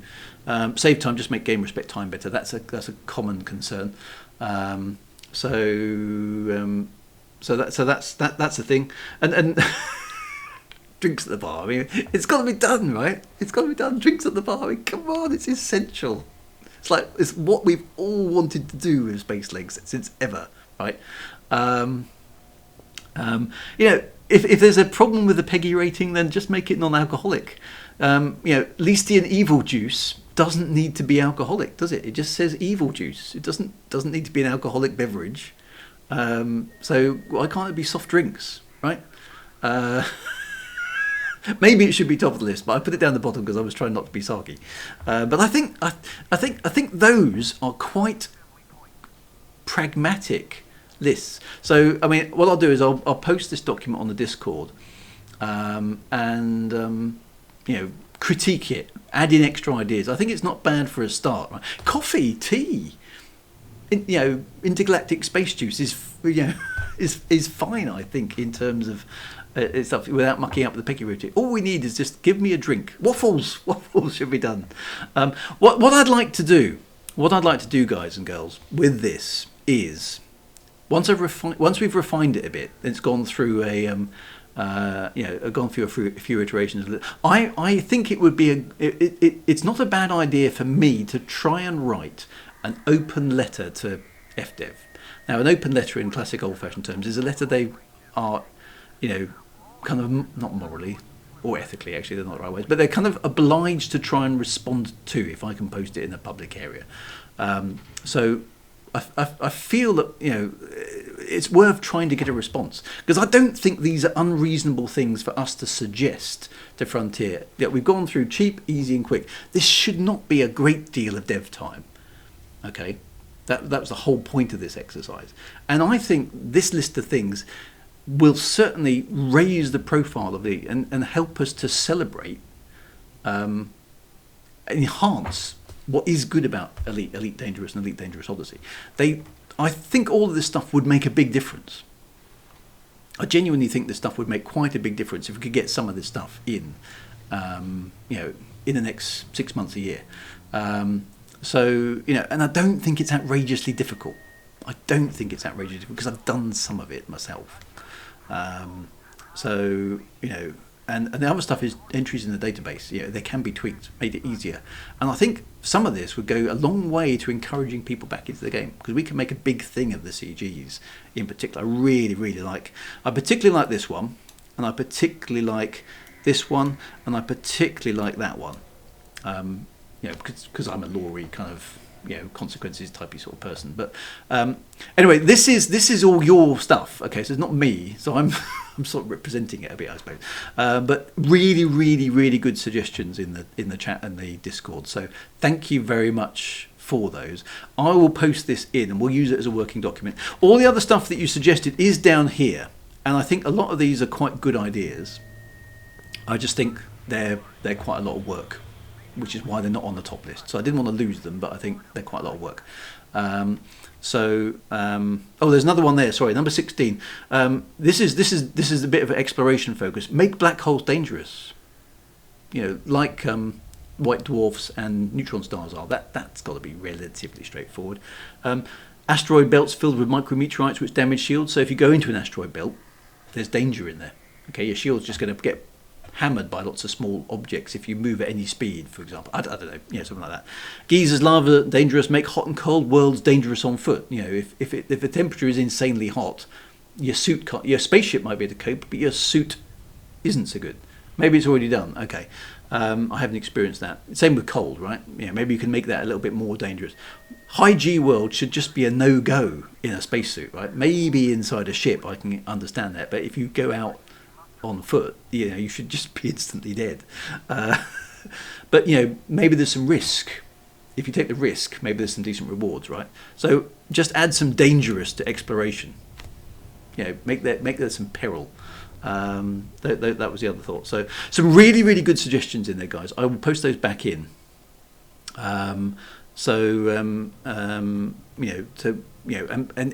Save time, just make game respect time better. That's a common concern. So that's the thing. And drinks at the bar. I mean, it's got to be done, right? It's got to be done. Drinks at the bar. I mean, come on, it's essential. It's what we've all wanted to do with Space Legs since ever, right? If there's a problem with the PEGI rating, then just make it non-alcoholic. Leestian evil juice doesn't need to be alcoholic, does it? It just says evil juice. It doesn't need to be an alcoholic beverage. So why can't it be soft drinks, right? Maybe it should be top of the list, but I put it down the bottom because I was trying not to be sarky. But I think those are quite pragmatic lists. So I mean, what I'll do is I'll post this document on the Discord, and critique it, add in extra ideas. I think it's not bad for a start. Right? Coffee, tea, intergalactic space juice is fine. I think in terms of stuff without mucking up the PEGI routine. All we need is just give me a drink. Waffles should be done. What I'd like to do, guys and girls, with this is once we've refined it a bit, it's gone through gone through a few iterations. I think it would be it's not a bad idea for me to try and write an open letter to Fdev. Now, an open letter in classic old-fashioned terms is a letter they are, kind of not morally or ethically, actually, they're not the right words, but they're kind of obliged to try and respond to if I can post it in a public area. So I feel that it's worth trying to get a response, because I don't think these are unreasonable things for us to suggest to Frontier. We've gone through cheap, easy and quick. This should not be a great deal of dev time. Okay, that was the whole point of this exercise, and I think this list of things will certainly raise the profile of the and help us to celebrate, enhance what is good about Elite Dangerous and Elite Dangerous Odyssey. I think all of this stuff would make a big difference. I genuinely think this stuff would make quite a big difference if we could get some of this stuff in the next 6 months, a year. And I don't think it's outrageously difficult. Because I've done some of it myself. And the other stuff is entries in the database. They can be tweaked, made it easier. And I think some of this would go a long way to encouraging people back into the game, because we can make a big thing of the CGs in particular. I particularly like this one, and I particularly like this one, and I particularly like that one. Because I'm a lorry kind of consequences typey sort of person. But anyway, this is all your stuff. Okay, so it's not me. So I'm sort of representing it a bit, I suppose. But really, really, really good suggestions in the chat and the Discord. So thank you very much for those. I will post this in and we'll use it as a working document. All the other stuff that you suggested is down here, and I think a lot of these are quite good ideas. I just think they're quite a lot of work, which is why they're not on the top list. So I didn't want to lose them, but I think they're quite a lot of work. There's another one there. Sorry, number 16. This is a bit of an exploration focus. Make black holes dangerous. Like white dwarfs and neutron stars are. That's got to be relatively straightforward. Asteroid belts filled with micrometeorites which damage shields. So if you go into an asteroid belt, there's danger in there. Okay, your shield's just going to get hammered by lots of small objects if you move at any speed, for example. I don't know, something like that. Geysers, lava dangerous, make hot and cold worlds dangerous on foot. If the temperature is insanely hot, your spaceship might be able to cope, but your suit isn't so good. Maybe it's already done. Okay, I haven't experienced that. Same with cold, right? Maybe you can make that a little bit more dangerous. High G world should just be a no-go in a spacesuit, right? Maybe inside a ship I can understand that, but if you go out on foot, you should just be instantly dead. But maybe there's some risk. If you take the risk, maybe there's some decent rewards, right? So just add some dangerous to exploration. Make there some peril. That was the other thought. So some really, really good suggestions in there, guys. I will post those back in. And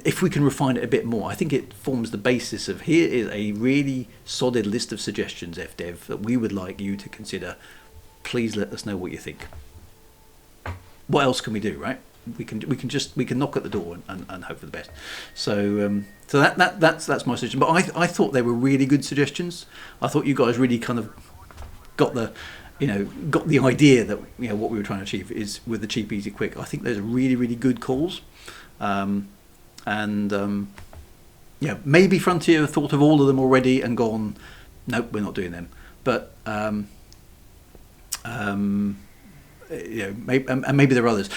if we can refine it a bit more, I think it forms the basis of, here is a really solid list of suggestions, Fdev, that we would like you to consider. Please let us know what you think. What else can we do, right? We can knock at the door and hope for the best. So that's my suggestion. But I thought they were really good suggestions. I thought you guys really kind of got the idea that what we were trying to achieve is with the cheap, easy, quick. I think those are really, really good calls. Maybe Frontier have thought of all of them already and gone, nope, we're not doing them. But maybe there are others.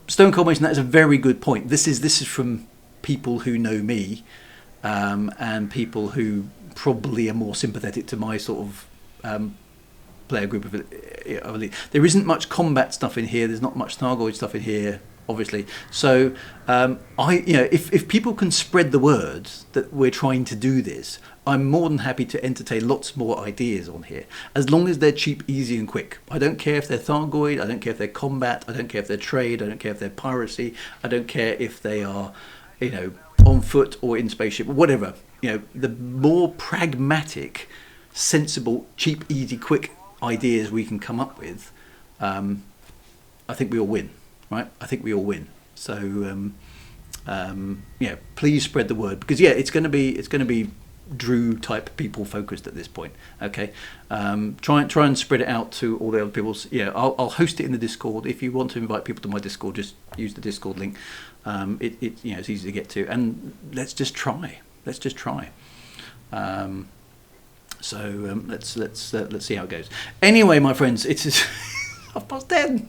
Stone Cold Mason, that is a very good point. This is from people who know me, and people who probably are more sympathetic to my sort of player group of elite. There isn't much combat stuff in here. There's not much Thargoid stuff in here, obviously. So if people can spread the word that we're trying to do this, I'm more than happy to entertain lots more ideas on here, as long as they're cheap, easy and quick. I don't care if they're Thargoid, I don't care if they're combat, I don't care if they're trade, I don't care if they're piracy, I don't care if they are on foot or in spaceship, whatever. The more pragmatic, sensible, cheap, easy, quick ideas we can come up with, I think we all win, right? I think we all win. So please spread the word, because it's going to be Drew type people focused at this point. Okay, try and spread it out to all the other people's. I'll host it in the Discord. If you want to invite people to my Discord, just use the Discord link. It's easy to get to, and let's just try. Let's see how it goes. Anyway, my friends, it's 10:30.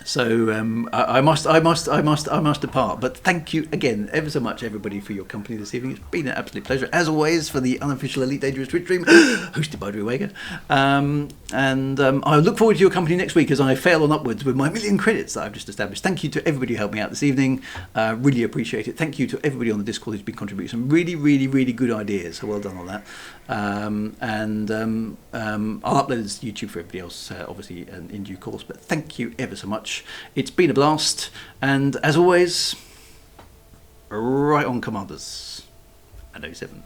I must depart. But thank you again, ever so much, everybody, for your company this evening. It's been an absolute pleasure, as always, for the Unofficial Elite Dangerous Twitch stream, hosted by Drew Wagar. I look forward to your company next week as I fail on upwards with my 1,000,000 credits that I've just established. Thank you to everybody who helped me out this evening. Really appreciate it. Thank you to everybody on the Discord who's been contributing some really, really, really good ideas. So well done on that. I'll upload this to YouTube for everybody else, obviously, in due course. But thank you ever so much. It's been a blast, and as always, right on, Commanders. And 07.